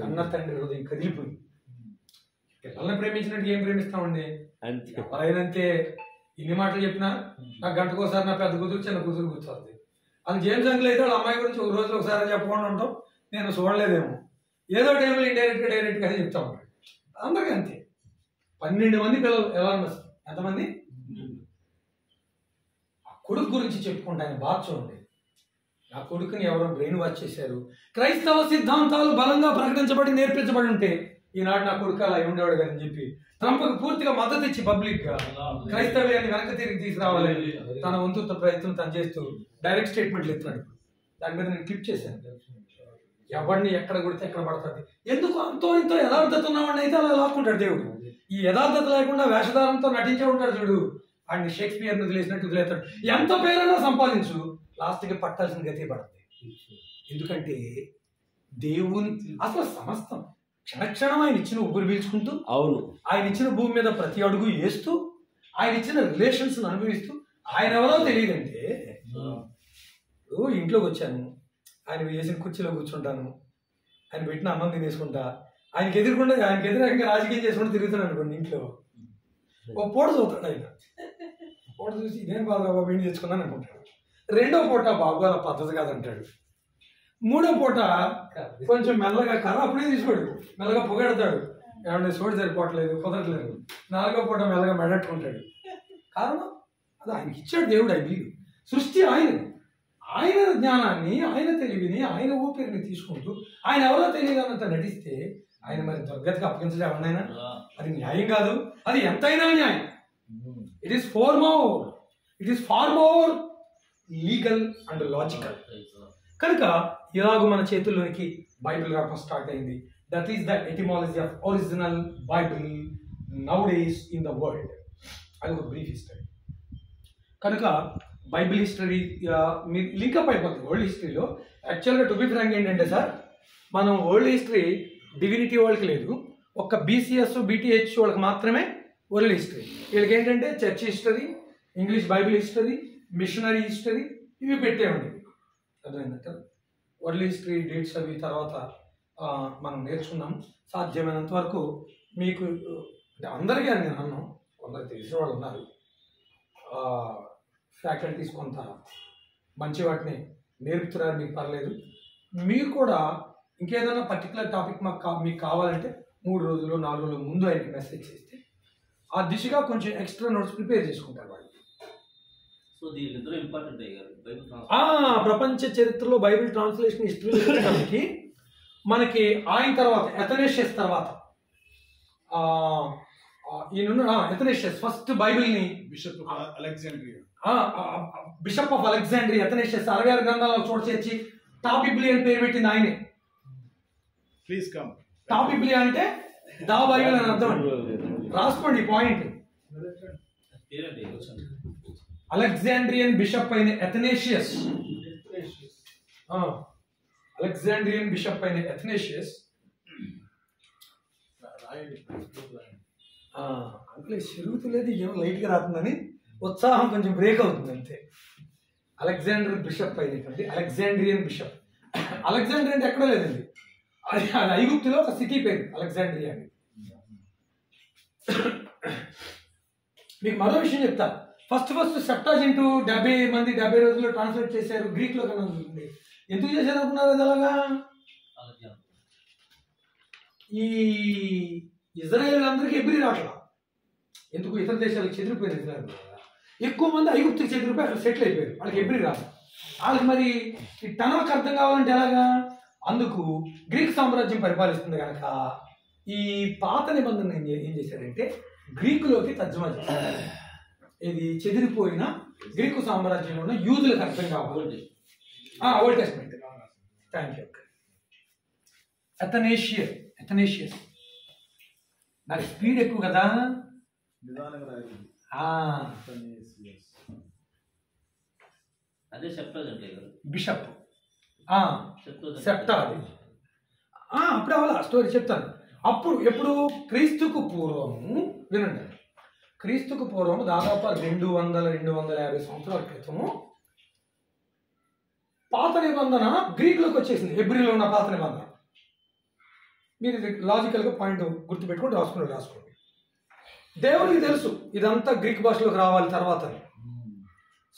Speaker 2: అన్న తండ్రి హృదయం కదిలిపోయింది. పిల్లల్ని ప్రేమించినట్టు ఏం ప్రేమిస్తామండి, ఎవరైనంతే. ఇన్ని మాటలు చెప్పినా నాకు గంటకోసారి నా పెద్ద కూతురు చిన్న కూతురు కూర్చోద్ది. అది జేమ్స్ అంకుల్ అయితే వాళ్ళ అమ్మాయి గురించి ఒక రోజు ఒకసారి చెప్పకుండా ఉంటాం, నేను చూడలేదేమో, ఏదో టైంలో డైరెక్ట్గా చెప్తా ఉంటాడు. అందరికీ అంతే. 12 మంది పిల్లలు ఎలా ఎంతమంది, ఆ కొడుకు గురించి చెప్పుకుంటా ఆయన బాధ చూడండి. నా కొడుకుని ఎవరో బ్రెయిన్ వాష్ చేశారు, క్రైస్తవ సిద్ధాంతాలు బలంగా ప్రకటించబడి నేర్పించబడి ఉంటే ఈనాడు నా కొడుకు అలా ఉండేవాడు కదని చెప్పి ట్రంప్కి పూర్తిగా మద్దతు ఇచ్చి పబ్లిక్ గా క్రైస్తవ్యాన్ని వెనక తిరిగి తీసుకురావాలని తన వంతు ప్రయత్నం తను చేస్తూ డైరెక్ట్ స్టేట్మెంట్లు ఇస్తున్నాడు. దాని మీద నేను క్లిప్ చేశాను. ఎవరిని ఎక్కడ కొడితే ఎక్కడ పడుతుంది, ఎందుకు అంతో ఇంతో యథార్థత ఉన్నవాడిని అయితే అలా లాక్కుంటాడు దేవుడు. ఈ యథార్థత లేకుండా వేషధారంతో నటించే ఉంటాడు చూడు, ఆయన షేక్స్పియర్ని వదిలేసినట్టు వదిలేస్తాడు. ఎంత పేరైనా సంపాదించు, లాస్ట్కి పట్టాల్సిన గతి పడుతుంది. ఎందుకంటే దేవుని అసలు సమస్తం క్షణక్షణం ఆయన ఇచ్చిన ఊపిరి పీల్చుకుంటూ, అవును, ఆయన ఇచ్చిన భూమి మీద ప్రతి అడుగు వేస్తూ, ఆయన ఇచ్చిన రిలేషన్స్ అనుభవిస్తూ, ఆయన ఎవరో తెలియదంటే, ఇంట్లోకి వచ్చాను, ఆయన వేసిన కుర్చీలో కూర్చుంటాను, ఆయన పెట్టిన అన్నం తినేసుకుంటా, ఆయనకి ఎదురుకుండా రాజకీయం చేసుకుంటూ తిరుగుతాను అనుకోండి. ఇంట్లో ఒక పూట చూస్తాడు ఆయన, పూట చూసి ఇదేం బాగా వీడిని తెచ్చుకున్నాను అనుకుంటాడు. రెండో పూట బాబు అలా పద్ధతి కాదంటాడు. మూడో పూట కొంచెం మెల్లగా కర్ర అప్పుడే తీసుకోడు, మెల్లగా పొగడతాడు, ఏమన్నా చోటు సరిపోవట్లేదు, కుదరట్లేదు. నాలుగో పూట మెల్లగా మెడట్టుకుంటాడు. కారణం అది ఆయనకి ఇచ్చాడు దేవుడు. అవి సృష్టి ఆయన జ్ఞానాన్ని, ఆయన తెలివిని, ఆయన ఊపిరిని తీసుకుంటూ ఆయన ఎవరో తెలియదన్నంత నడిస్తే ఆయన మరి దుర్గతికి అప్పగించడం ఎవరినైనా అది న్యాయం కాదు. అది ఎంతైనా న్యాయం. It is far more legal and logical. కనుక ఇలాగ మన చేతుల్లోనికి బైబిల్ రావడం స్టార్ట్ అయింది. That is the etymology of original Bible nowadays in the world. అది ఒక బ్రీఫ్ హిస్టరీ. కనుక బైబిల్ హిస్టరీ మీరు లింకప్ అయిపోతుంది వరల్డ్ హిస్టరీలో. యాక్చువల్గా టు బి ఫ్రాంక్ ఏంటంటే సార్, మనం వరల్డ్ హిస్టరీ డివినిటీ వాళ్ళకి లేదు, ఒక్క బీసీఎస్ బీటీహెచ్ వాళ్ళకి మాత్రమే వరల్డ్ హిస్టరీ. వీళ్ళకి ఏంటంటే church history, English Bible history, missionary history ఇవి పెట్టేవండి. అర్థమైందంటే వరల్డ్ హిస్టరీ డేట్స్ అవి తర్వాత మనం నేర్చుకున్నాము. సాధ్యమైనంత వరకు మీకు అందరికీ అని నేను అన్నాను, కొందరు తెలిసిన వాళ్ళు ఉన్నారు, ఫ్యాకల్టీస్ కొంత మంచి వాటిని నేర్పుతున్నారు, మీకు పర్లేదు. మీరు కూడా ఇంకేదైనా పర్టికులర్ టాపిక్ మీకు కావాలంటే 3 రోజులు 4 రోజుల ముందు ఆయనకి మెసేజ్ చేస్తే ఆ దిశగా కొంచెం ఎక్స్ట్రా నోట్స్ ప్రిపేర్ చేసుకుంటారు వాళ్ళు. ప్రపంచ చరిత్రలో బైబిల్ ట్రాన్స్లేషన్ హిస్టరీ మనకి ఆయన తర్వాత అథనేషియస్ తర్వాత అథనేషియస్ ఫస్ట్ బైబిల్ని బిషప్ ఆఫ్ అలెగ్జాండ్రియా అథనేషియస్ 66 గ్రంథాలలో చోటు చేర్చి టాప్ బిబ్లియా అని పేరు పెట్టింది ఆయనే. టాప్ బిబ్లియా అంటే దా బైబిల్ అని అర్థం అండి. రాసుకోండి పాయింట్. అలెగ్జాండ్రియన్ బిషప్ అయిన అథనేషియస్, అలెగ్జాండ్రియన్ బిషప్ అయిన అథనేషియస్ అంటే తిరుగుతులేదు, ఏమో లైట్గా రాతుందని ఉత్సాహం కొంచెం బ్రేక్ అవుతుంది అంతే. అలెగ్జాండర్ బిషప్ అయినటువంటి అలెగ్జాండ్రియన్ బిషప్. అలెగ్జాండర్ అంటే ఎక్కడో లేదండి, అది ఐగుప్తులో ఒక సిటీ పేరు అలెగ్జాండ్రియా అని. మీకు మరో విషయం చెప్తా. ఫస్ట్ సెప్టాజింటు 70 రోజుల్లో ట్రాన్స్లేట్ చేశారు, గ్రీక్లో కన్నా ఉంటుంది. ఎందుకు చేశారు అనుకున్నారు? అది అలాగా ఈ ఇజ్రాయేల్ అందరికీ ఎబ్రి రాట్లా, ఎందుకు ఇతర దేశాలకు చెదిరిపోయారు. ఇజ్రాయేల్ ఎక్కువ మంది ఐగుప్తుకి చెదిరిపోయి అక్కడ సెటిల్ అయిపోయారు, వాళ్ళకి ఎబ్రి రాదు. వాళ్ళకి మరి ఈ టనోకి అర్థం కావాలంటే ఎలాగా? అందుకు గ్రీక్ సామ్రాజ్యం పరిపాలిస్తుంది కనుక ఈ పాత నిబంధన ఏం చేశారంటే గ్రీకులోకి తర్జుమా చేశారు. ఇది చెదిరిపోయిన గ్రీకు సామ్రాజ్యంలో ఉన్న యూదులకు అర్థం కావాలి. Old Testament. Thank you. Athanasius నాకు స్పీడ్ ఎక్కువ కదా.
Speaker 4: అదే
Speaker 2: బిషప్ సెప్టా. అప్పుడు అవ్వాలి స్టోరీ చెప్తాను. అప్పుడు ఎప్పుడు క్రీస్తుకు పూర్వము వినండి, క్రీస్తుకు పూర్వము దాదాపు 200-250 సంవత్సరాల క్రితము పాత నిబంధన గ్రీకులోకి వచ్చేసింది. హెబ్రీలో ఉన్న పాత నిబంధన. మీరు లాజికల్గా పాయింట్ గుర్తుపెట్టుకొని రాసుకోండి. దేవుడికి తెలుసు ఇదంతా గ్రీక్ భాషలోకి రావాలి తర్వాత.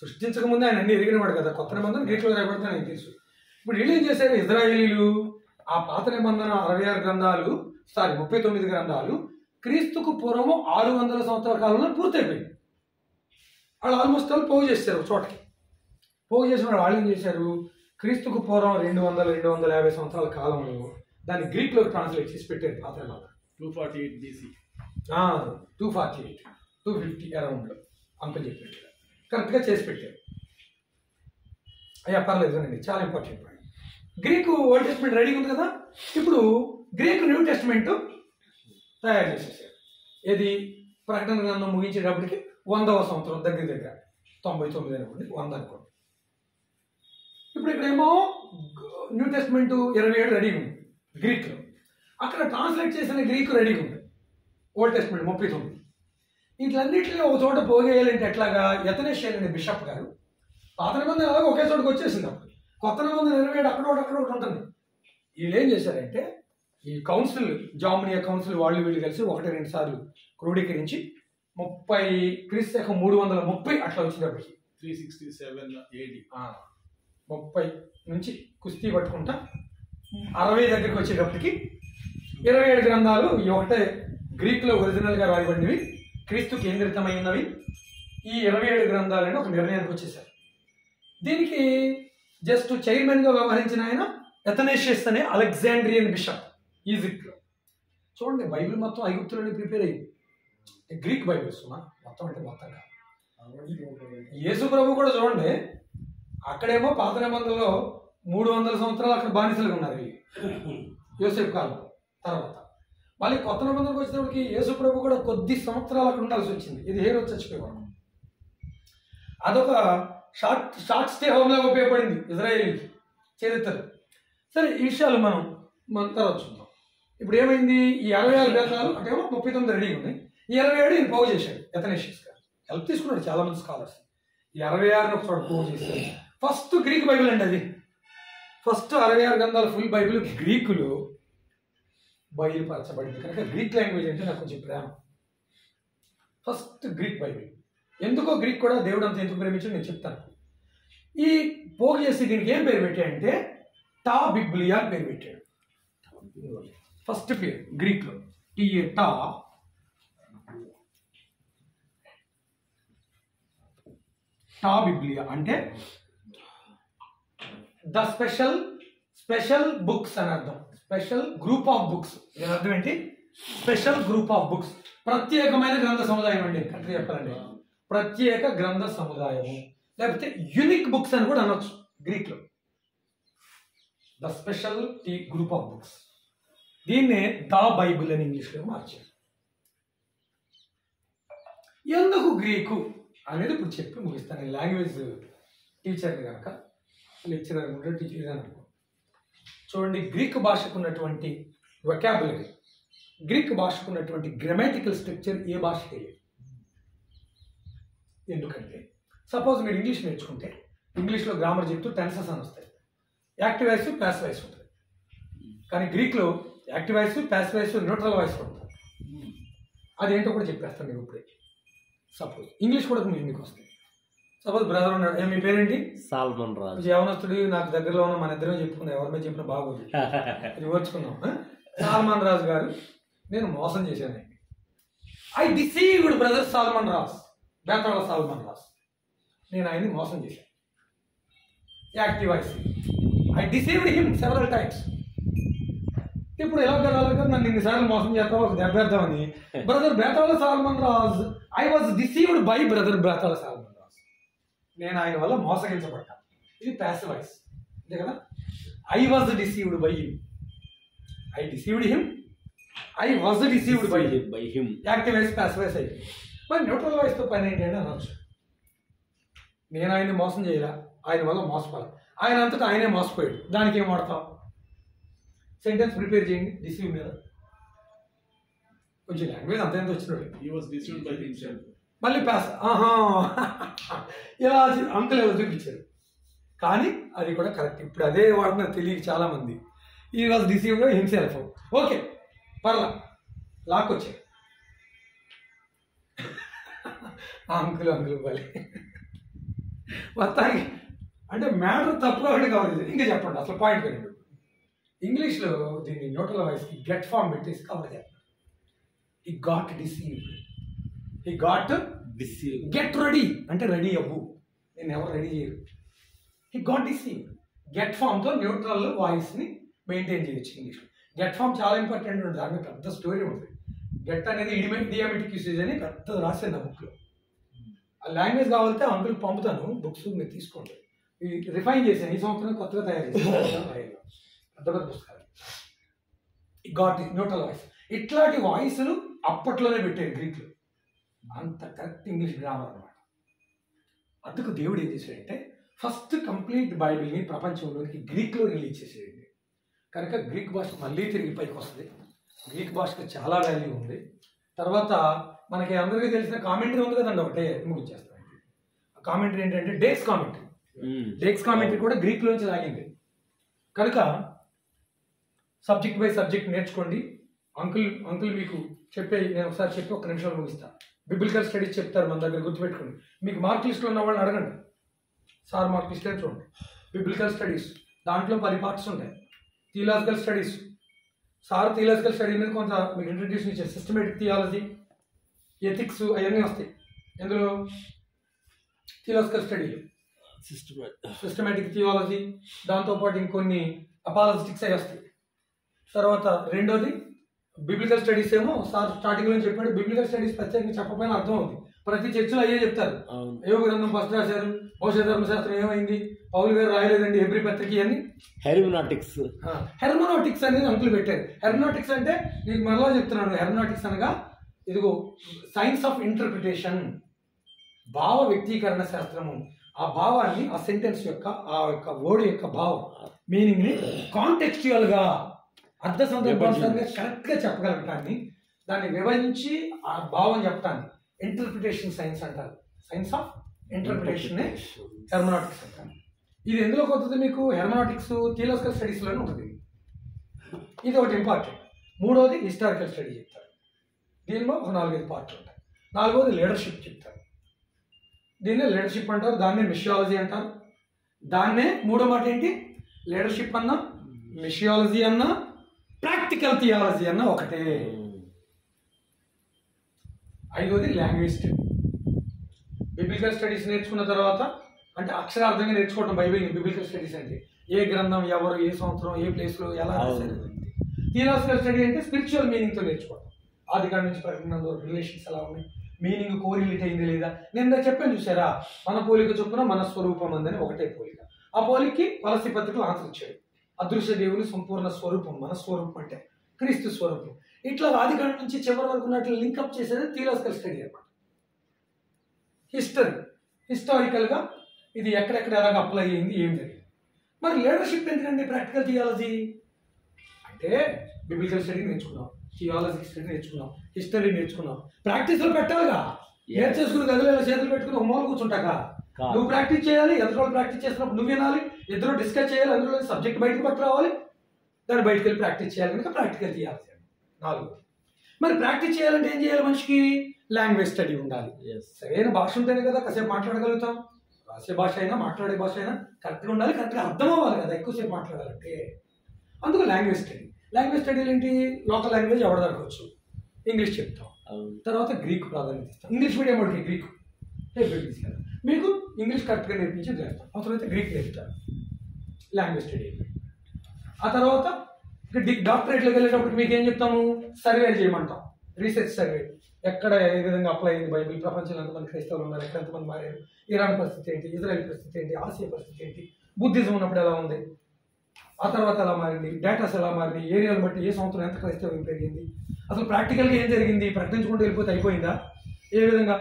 Speaker 2: సృష్టించక ముందే ఆయన అన్ని ఎరిగినవాడు కదా. కొత్త నిబంధన గ్రీకులో రాయబడితే ఆయనకు తెలుసు. ఇప్పుడు వీళ్ళు ఏం చేశారు, ఇజ్రాయేలీలు ఆ పాత నిబంధన 66 గ్రంథాలు 39 గ్రంథాలు క్రీస్తుకు పూర్వము 600 సంవత్సరాల కాలంలో పూర్తయిపోయింది. వాళ్ళు ఆల్మోస్ట్ వాళ్ళు పోగు చేశారు చోటకి. పోగు చేసిన వాళ్ళు ఏం చేశారు, క్రీస్తుకు పూర్వం 200-250 సంవత్సరాల కాలంలో దాన్ని గ్రీక్లోకి ట్రాన్స్లేట్ చేసి పెట్టారు పాత నిబంధన.
Speaker 3: 248 BC
Speaker 2: 248 250 అరౌండ్లో అంత చెప్పారు. కరెక్ట్గా చేసి పెట్టారు. అయ్యా పర్లేదు అండి, చాలా important point. Greek old testament రెడీగా ఉంది కదా. ఇప్పుడు గ్రీకు న్యూ టెస్ట్మెంట్ తయారు చేసేసారు. ఏది ప్రకటన గ్రంథం ముగించేటప్పటికి 100వ సంవత్సరం దగ్గర 99 అనుకోండి, 100 అనుకోండి. ఇప్పుడు ఇక్కడేమో న్యూ టెస్ట్మెంట్ 27 రెడీగా ఉంది గ్రీక్లో. అక్కడ ట్రాన్స్లేట్ చేసిన గ్రీకు రెడీగా ఉంది ఓల్డ్ టెస్ట్మెంట్ 39. వీటిలన్నింటినీ ఒక చోట పోగేయాలంటే ఎట్లాగా, ఎతనేషియల్ అనే బిషప్ గారు పాత నిబంధన అలాగే ఒకే చోటకి వచ్చేసింది. అప్పుడు కొత్త నిబంధన 27 అక్కడ ఒకటి ఉంటుంది. వీళ్ళు ఏం చేశారంటే ఈ కౌన్సిల్, జామినియా కౌన్సిల్ వాళ్ళు వీళ్ళు కలిసి 1-2 సార్లు క్రోడీకరించి 330 అట్లా వచ్చేటప్పటికి
Speaker 3: 367 AD
Speaker 2: 30 నుంచి కుస్తీ పట్టుకుంటా 60 దగ్గరికి వచ్చేటప్పటికి 27 గ్రంథాలు ఈ ఒకటే గ్రీక్లో ఒరిజినల్గా రాయబడినవి, క్రీస్తు కేంద్రితమై ఉన్నవి. ఈ 27 గ్రంథాలని ఒక నిర్ణయానికి వచ్చేసారు. దీనికి జస్ట్ చైర్మన్గా వ్యవహరించిన ఆయన ఎథనేషియస్ అనే అలెగ్జాండ్రియన్ బిషప్ ఈజిప్ట్లో. చూడండి, బైబిల్ మొత్తం ఐగుప్తులోనే ప్రిపేర్ అయ్యింది. గ్రీక్ బైబిల్స్ మొత్తం అంటే మొత్తం కాదు. యేసు ప్రభు కూడా చూడండి, అక్కడేమో పాత నిబంధనలో 300 సంవత్సరాలు అక్కడ బానిసలుగా ఉన్నారు యోసేపు కాలం. తర్వాత మళ్ళీ కొత్త నిబంధనకు వచ్చేటప్పటికి యేసు ప్రభు కూడా కొద్ది సంవత్సరాలు అక్కడ ఉండాల్సి వచ్చింది. ఇది హేరోదు చచ్చిపోయేవాడు. అదొక షార్ట్ స్టే హోమ్లో ఉపయోగపడింది ఇజ్రాయేలీకి చరిత్ర. సరే, ఈ విషయాలు మనం తర్వాత చూద్దాం. ఇప్పుడు ఏమైంది, ఈ 66 గ్రంథాలు అటేమో 39 రెడీగా ఉన్నాయి. ఈ 27 ఈయన పోగు చేశాడు ఎథనేషియస్ గారు. హెల్ప్ తీసుకున్నాడు చాలా మంది స్కాలర్స్. ఈ 66 ఒక చోట పోగు చేశాడు. ఫస్ట్ గ్రీక్ బైబిల్ అండి అది. ఫస్ట్ 66 గ్రంథాలు ఫుల్ బైబిల్ గ్రీకులో బయలుపరచబడింది కనుక గ్రీక్ లాంగ్వేజ్ అంటే నాకు కొంచెం ప్రేమ. First Greek Bible. ఎందుకో గ్రీక్ కూడా దేవుడు అంత ఎందుకు ప్రేమించాడు నేను చెప్తాను. ఈ పోగు చేసి దీనికి ఏం పేరు పెట్టాడంటే టా బిబ్లియా పేరు పెట్టాడు. ఫస్ట్ పేరు గ్రీక్లో టా బిబ్లియా అంటే ద స్పెషల్ బుక్స్ అని అర్థం. Special group of books. దీని అర్థం ఏంటి, స్పెషల్ గ్రూప్ ఆఫ్ బుక్స్, ప్రత్యేకమైన గ్రంథ సముదాయం అండి. కరెక్ట్ చెప్పాలండి, ప్రత్యేక గ్రంథ సముదాయము, లేకపోతే యూనిక్ బుక్స్ అని కూడా అనొచ్చు గ్రీక్లో. The special group of books. దీన్నే ద బైబిల్ అని ఇంగ్లీష్లో మార్చారు. ఎందుకు గ్రీకు అనేది ఇప్పుడు చెప్పి ముగిస్తాను. నేను లాంగ్వేజ్ టీచర్ని కనుక లెక్చరర్ అనుకుంటే టీచర్ అనుకో. చూడండి, గ్రీక్ భాషకు ఉన్నటువంటి వొకాబులరీ, గ్రీక్ భాషకు ఉన్నటువంటి గ్రామాటికల్ స్ట్రక్చర్ ఏ భాషకి లేదు. ఎందుకంటే సపోజ్ మీరు ఇంగ్లీష్ నేర్చుకుంటే ఇంగ్లీష్లో గ్రామర్ చెప్తూ టెన్సెస్ అని వస్తాయి. యాక్టివ్ వాయిస్, ప్యాసివ్ వాయిస్ ఉంటుంది. కానీ గ్రీక్లో active voice, passive voice, neutral voice ఉంటుంది. అదేంటో కూడా చెప్పేస్తాను మీకు ఇప్పుడే. సపోజ్ ఇంగ్లీష్ కూడా మీకు వస్తుంది. సపోజ్ బ్రదర్ ఉన్నాడు, మీ పేరేంటి?
Speaker 1: సాల్మన్ రాజు.
Speaker 2: యవనస్తుడు, నాకు దగ్గరలో ఉన్న మన ఇద్దరం చెప్పుకుందాం, ఎవరి మీద చెప్పినా బాగోదు, రివర్చుకుందాం. సాల్మన్ రాజు గారు, నేను మోసం చేశాను. I deceived brother Solomon Raj, Betala Solomon Raj. నేను ఆయన్ని మోసం చేశాను. Active voice, I deceived him several times. ఇప్పుడు ఎలాగ నన్ను ఇన్నిసార్లు మోసం చేస్తావు, ఒక దెబ్బేద్దామని brother Betala Solomon Raj, I was deceived by brother Betala Solomon Raj. నేను ఆయన వల్ల మోసగించబడ్డా. ఇది ప్యాసివ్ వాయిస్, అంతే కదా. I was deceived by him, I deceived him, I was deceived by him. Active voice, passive voice అయితే. మరి న్యూట్రల్ వాయిస్తో పని ఏంటి అని అనొచ్చు. నేను ఆయన్ని మోసం చేయాల, ఆయన వల్ల మోసపోవాలి, ఆయన అంతటా ఆయనే మోసపోయాడు. దానికి ఏం వాడతాం? సెంటెన్స్ ప్రిపేర్ చేయండి డిసీవ్ మీద. కొంచెం లాంగ్వేజ్ అంత వచ్చినాడు.
Speaker 3: He was deceived by himself.
Speaker 2: మళ్ళీ పాస్ ఇలా అంకుల్ ఎవరు చూపించారు. కానీ అది కూడా కరెక్ట్. ఇప్పుడు అదే వాడిన తెలియక చాలా మంది ఈ వాజ్ డిసీవ్డ్ హిమ్సెల్ఫ్. ఓకే పర్లా లాక్ వచ్చాయి అంకుల్ మళ్ళీ మొత్తానికి అంటే మ్యాటర్ తప్పుగా ఉండి కవర్. ఇంకా చెప్పండి అసలు పాయింట్ కదండి. ఇంగ్లీష్లో దీన్ని న్యూట్రల్ వాయిస్కి గెట్ ఫామ్ పెట్టేసి కవర్ చేస్తాను. He got deceived, he got get ready అంటే రెడీ అవ్వు, నేను ఎవరు రెడీ చేయరు. ఈ గాట్ డిసీవ్డ్ గెట్ ఫామ్తో న్యూట్రల్ వాయిస్ని మెయింటైన్ చేయొచ్చు. ఇంగ్లీష్ గెట్ ఫామ్ చాలా ఇంపార్టెంట్ ఉంటుంది. దాని పెద్ద స్టోరీ ఉంటుంది. గెట్ అనేది ఇడియామెటిక్ యూసేజ్ అని పెద్ద రాసింది ఆ బుక్లో. ఆ లాంగ్వేజ్ కావాలంటే అంకుల్ పంపుతాను, బుక్స్ మీరు తీసుకోండి. రిఫైన్ చేశాను ఈ సంవత్సరం, కొత్తగా తయారు చేశాను పెద్ద పెద్ద పుస్తకాలు. ఈ గాట్ న్యూట్రల్ వాయిస్ ఇట్లాంటి వాయిస్లు అప్పట్లోనే పెట్టారు గ్రీక్లో. అంత కరెక్ట్ ఇంగ్లీష్ గ్రామర్ అనమాట. అందుకు దేవుడు ఏం చేశాడంటే ఫస్ట్ కంప్లీట్ బైబిల్ని ప్రపంచంలోనికి గ్రీక్లో రిలీజ్ చేసేయండి. కనుక గ్రీక్ భాష మళ్ళీ తిరిగి పైకి వస్తుంది. గ్రీక్ భాషకు చాలా వాల్యూ ఉంది. తర్వాత మనకి అందరికీ తెలిసిన కామెంటరీ ఉంది కదండి, ఒకటే ముగించేస్తాను. ఆ కామెంటరీ ఏంటంటే డేక్స్ కామెంటరీ. డేక్స్ కామెంటరీ కూడా గ్రీక్లోంచి లాగింది. కనుక సబ్జెక్ట్ బై సబ్జెక్ట్ నేర్చుకోండి. అంకుల్ మీకు నేను ఒకసారి చెప్పి 1 నిమిషంలో ముగిస్తాను. బిబిలికల్ స్టడీస్ చెప్తారు మన దగ్గర, గుర్తుపెట్టుకోండి. మీకు మార్క్ లిస్ట్లో ఉన్న వాళ్ళని అడగండి, సార్ మార్క్ లిస్ట్ చూడండి. బిబిలికల్ స్టడీస్ దాంట్లో 10 పార్ట్స్ ఉంటాయి. Theological studies sir theological study మీద కొంత మీకు ఇంట్రడ్యూషన్ ఇచ్చారు. సిస్టమేటిక్ థియాలజీ, ఎథిక్స్ అవన్నీ వస్తాయి ఎందులో థియలాజికల్ స్టడీలో. సిస్టమేటిక్ థియాలజీ, దాంతోపాటు ఇంకొన్ని అపాలజిటిక్స్ అవి వస్తాయి. తర్వాత రెండోది బిబ్లికల్ స్టడీస్ ఏమో సార్ స్టార్టింగ్ లో చెప్పాడు. బిబ్లికల్ స్టడీస్ ప్రత్యేకంగా చెప్పకపోయినా అర్థం అవుతుంది. ప్రతి చర్చలో అయ్యే చెప్తారు. యోగ గ్రంథం ఫస్ట్ రాశారు, మోషే ధర్మశాస్త్రం ఏమైంది, పౌలు గారు రాయలేదండి హెబ్రీ పత్రిక అని. హెర్మనాటిక్స్ అనేది అంకులు పెట్టారు. హెర్మనాటిక్స్ అంటే నీకు మరలా చెప్తున్నాను, హెర్మనాటిక్స్ అనగా ఇదిగో సైన్స్ ఆఫ్ ఇంటర్ప్రిటేషన్, భావ వ్యక్తీకరణ శాస్త్రము. ఆ భావాన్ని, ఆ సెంటెన్స్ యొక్క, ఆ యొక్క వర్డ్ యొక్క భావం మీనింగ్ ని కాంటెక్స్చువల్ గా అర్థ సందర్భానుసారంగా కరెక్ట్ గా చెప్పగలగటాన్ని, దాన్ని వివరించి ఆ భావం చెప్పటాన్ని ఇంటర్ప్రిటేషన్ సైన్స్ అంటారు. సైన్స్ ఆఫ్ ఇంటర్ప్రిటేషన్ హెర్మనాటిక్స్ అంటారు. ఇది ఎందులో కొత్తది మీకు? హెర్మనాటిక్స్ థియలాజికల్ స్టడీస్ లోనే ఉంటుంది. ఇది ఒకటి ఇంపార్టెంట్. మూడోది హిస్టారికల్ స్టడీ చెప్తారు. దీనిలో ఒక 4-5 పార్ట్లు ఉంటాయి. నాలుగోది లీడర్షిప్ చెప్తారు. దీన్నే లీడర్షిప్ అంటారు, దాన్నే మిషియాలజీ అంటారు. దాన్నే మూడో మాట ఏంటి? లీడర్షిప్ అన్నా, మిషియాలజీ అన్నా, ప్రాక్టికల్ థియాలజీ అన్నా ఒకటే. ఐదోది లాంగ్వేజ్ స్టడీ. బిబిలికల్ స్టడీస్ నేర్చుకున్న తర్వాత అంటే అక్షరార్థంగా నేర్చుకోవడం బైబిల్. బిబిలికల్ స్టడీస్ అంటే ఏ గ్రంథం, ఎవరు, ఏ సంవత్సరం, ఏ ప్లేస్లో ఎలా రాశారు. థియలాజికల్ స్టడీ అంటే స్పిరిచువల్ మీనింగ్తో నేర్చుకోవడం. ఆదికాండం నుంచి ప్రకటన రిలేషన్స్ ఎలా ఉన్నాయి, మీనింగ్ కోరిలేట్ అయింది లేదా. నేను చెప్పాను చూసారా, మన పోలిక చొప్పున మన స్వరూపం అందని ఒకటే పోలిక. ఆ పోలికి వలసి పత్రికలు ఆన్సర్ ఇచ్చాడు. అదృశ్య దేవుని సంపూర్ణ స్వరూపం, మన స్వరూపం అంటే క్రీస్తు స్వరూపం. ఇట్లా ఆదికాండం నుంచి చివరి వరకు ఉన్నట్లు లింకప్ చేసేది థియలాజికల్ స్టడీ అన్నమాట. హిస్టారికల్గా ఇది ఎక్కడెక్కడ ఎలాగ అప్లై అయ్యింది, ఏం జరిగింది. మరి లీడర్షిప్ ఎందుకండి ప్రాక్టికల్ థియాలజీ అంటే? బిబిలికల్ స్టడీ నేర్చుకున్నాం, థియాలజీ స్టడీ నేర్చుకున్నాం, హిస్టరీ నేర్చుకున్నాం, ప్రాక్టీస్లో పెట్టాలిగా. నేర్చేసుకుని గదిలో చేతులు పెట్టుకుని ఒక మూల కూర్చుంటాక నువ్వు ప్రాక్టీస్ చేయాలి. ఎదురు ప్రాక్టీస్ చేసినప్పుడు నువ్వు వినాలి, ఇద్దరు డిస్కస్ చేయాలి, అందులో సబ్జెక్ట్ బయటకు పట్టు రావాలి, దాన్ని బయటకు వెళ్ళి ప్రాక్టీస్ చేయాలి. కనుక ప్రాక్టికల్ థియాలజీ. 4. మరి ప్రాక్టీస్ చేయాలంటే ఏం చేయాలి? మనిషికి లాంగ్వేజ్ స్టడీ ఉండాలి. సరైన భాష ఉంటేనే కదా కాసేపు మాట్లాడగలుగుతాం. రాసే భాష అయినా మాట్లాడే భాష అయినా కరెక్ట్గా ఉండాలి, కరెక్ట్గా అర్థం అవ్వాలి కదా ఎక్కువసేపు మాట్లాడాలంటే. అందుకు లాంగ్వేజ్ స్టడీ. లాంగ్వేజ్ స్టడీలు ఏంటి? లోకల్ లాంగ్వేజ్ ఎవరు దొరకవచ్చు, ఇంగ్లీష్ చెప్తాం. తర్వాత గ్రీక్ ప్రాధాన్యత ఇస్తాం. ఇంగ్లీష్ మీడియం వాడికి గ్రీక్ తీసుకెళ్ళాలి. మీకు ఇంగ్లీష్ కరెక్ట్గా నేర్పించి చేస్తాం. అవసరమైతే గ్రీక్ నేర్పుతారు. Language study. ఆ తర్వాత డాక్టరేట్లోకి వెళ్ళేటప్పుడు మీకు ఏం చెప్తాము? సర్వే చేయమంటాం, రీసెర్చ్ సర్వే. ఎక్కడ ఏ విధంగా అప్లై అయింది బైబిల్, ప్రపంచంలో ఎంతమంది క్రైస్తవులు ఉన్నారు, ఎక్కడ ఎంతమంది మారారు, ఇరాన్ పరిస్థితి ఏంటి, ఇజ్రాయెల్ పరిస్థితి ఏంటి, ఆసియా పరిస్థితి ఏంటి, బుద్ధిజం ఉన్నప్పుడు ఎలా ఉంది, ఆ తర్వాత ఎలా మారింది, డేటాస్ ఎలా మారింది, ఏరియాలు బట్టి ఏ సంవత్సరం ఎంత క్రైస్తవం పెరిగింది, అసలు ప్రాక్టికల్గా ఏం జరిగింది, ప్రకటించుకుంటూ వెళ్ళిపోతే అయిపోయిందా, ఏ విధంగా.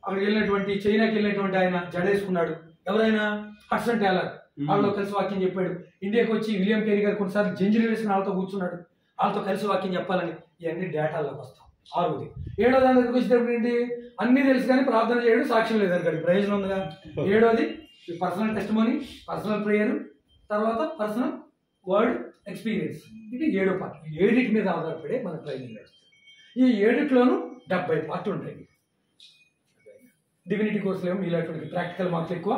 Speaker 2: అక్కడికి వెళ్ళినటువంటి చైనాకి వెళ్ళినటువంటి ఆయన జడేసుకున్నాడు, ఎవరైనా హడ్సన్ టేలర్, వాళ్ళతో కలిసి వాక్యం చెప్పాడు. ఇండియాకి వచ్చి విలియం కేరీ గారు కొన్నిసార్లు జంజిరి వేసుకుని వాళ్ళతో కూర్చున్నాడు, వాళ్ళతో కలిసి వాక్యం చెప్పాలని. ఇవన్నీ డేటాల్లోకి వస్తాం. 6ది. 7వ దాని దగ్గరికి వచ్చేటప్పుడు ఏంటి, అన్నీ తెలుసు కానీ ప్రార్థన చేయడం సాక్ష్యం లేదనుకోండి, ప్రయోజనం ఉందిగా. 7వది పర్సనల్ టెస్టిమోనీ, పర్సనల్ ప్రేయర్, తర్వాత పర్సనల్ వర్డ్ ఎక్స్పీరియన్స్. ఇది 7వ పార్ట్. 7 మీద ఆధారపడే మన ట్రైనింగ్ నడుస్తుంది. ఈ 7లోనూ 70 పార్ట్లు ఉంటాయి. డివినిటీ కోర్సులు ఏమో ఇలాంటి ప్రాక్టికల్ మార్క్స్ ఎక్కువ,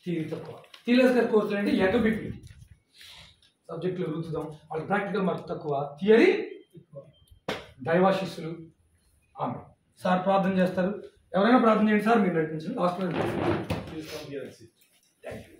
Speaker 2: థియరీ తక్కువ. థియలాజికల్ కోర్సులు అంటే ఎకబిపి సబ్జెక్టులు రుద్దుదాం, వాళ్ళకి ప్రాక్టికల్ మార్క్స్ తక్కువ, థియరీ ఎక్కువ. దైవాశిస్సులు ఆమె. సార్ ప్రార్థన చేస్తారు, ఎవరైనా ప్రార్థన చేయండి సార్, మీరు నడిపించండి. Hospital thank you.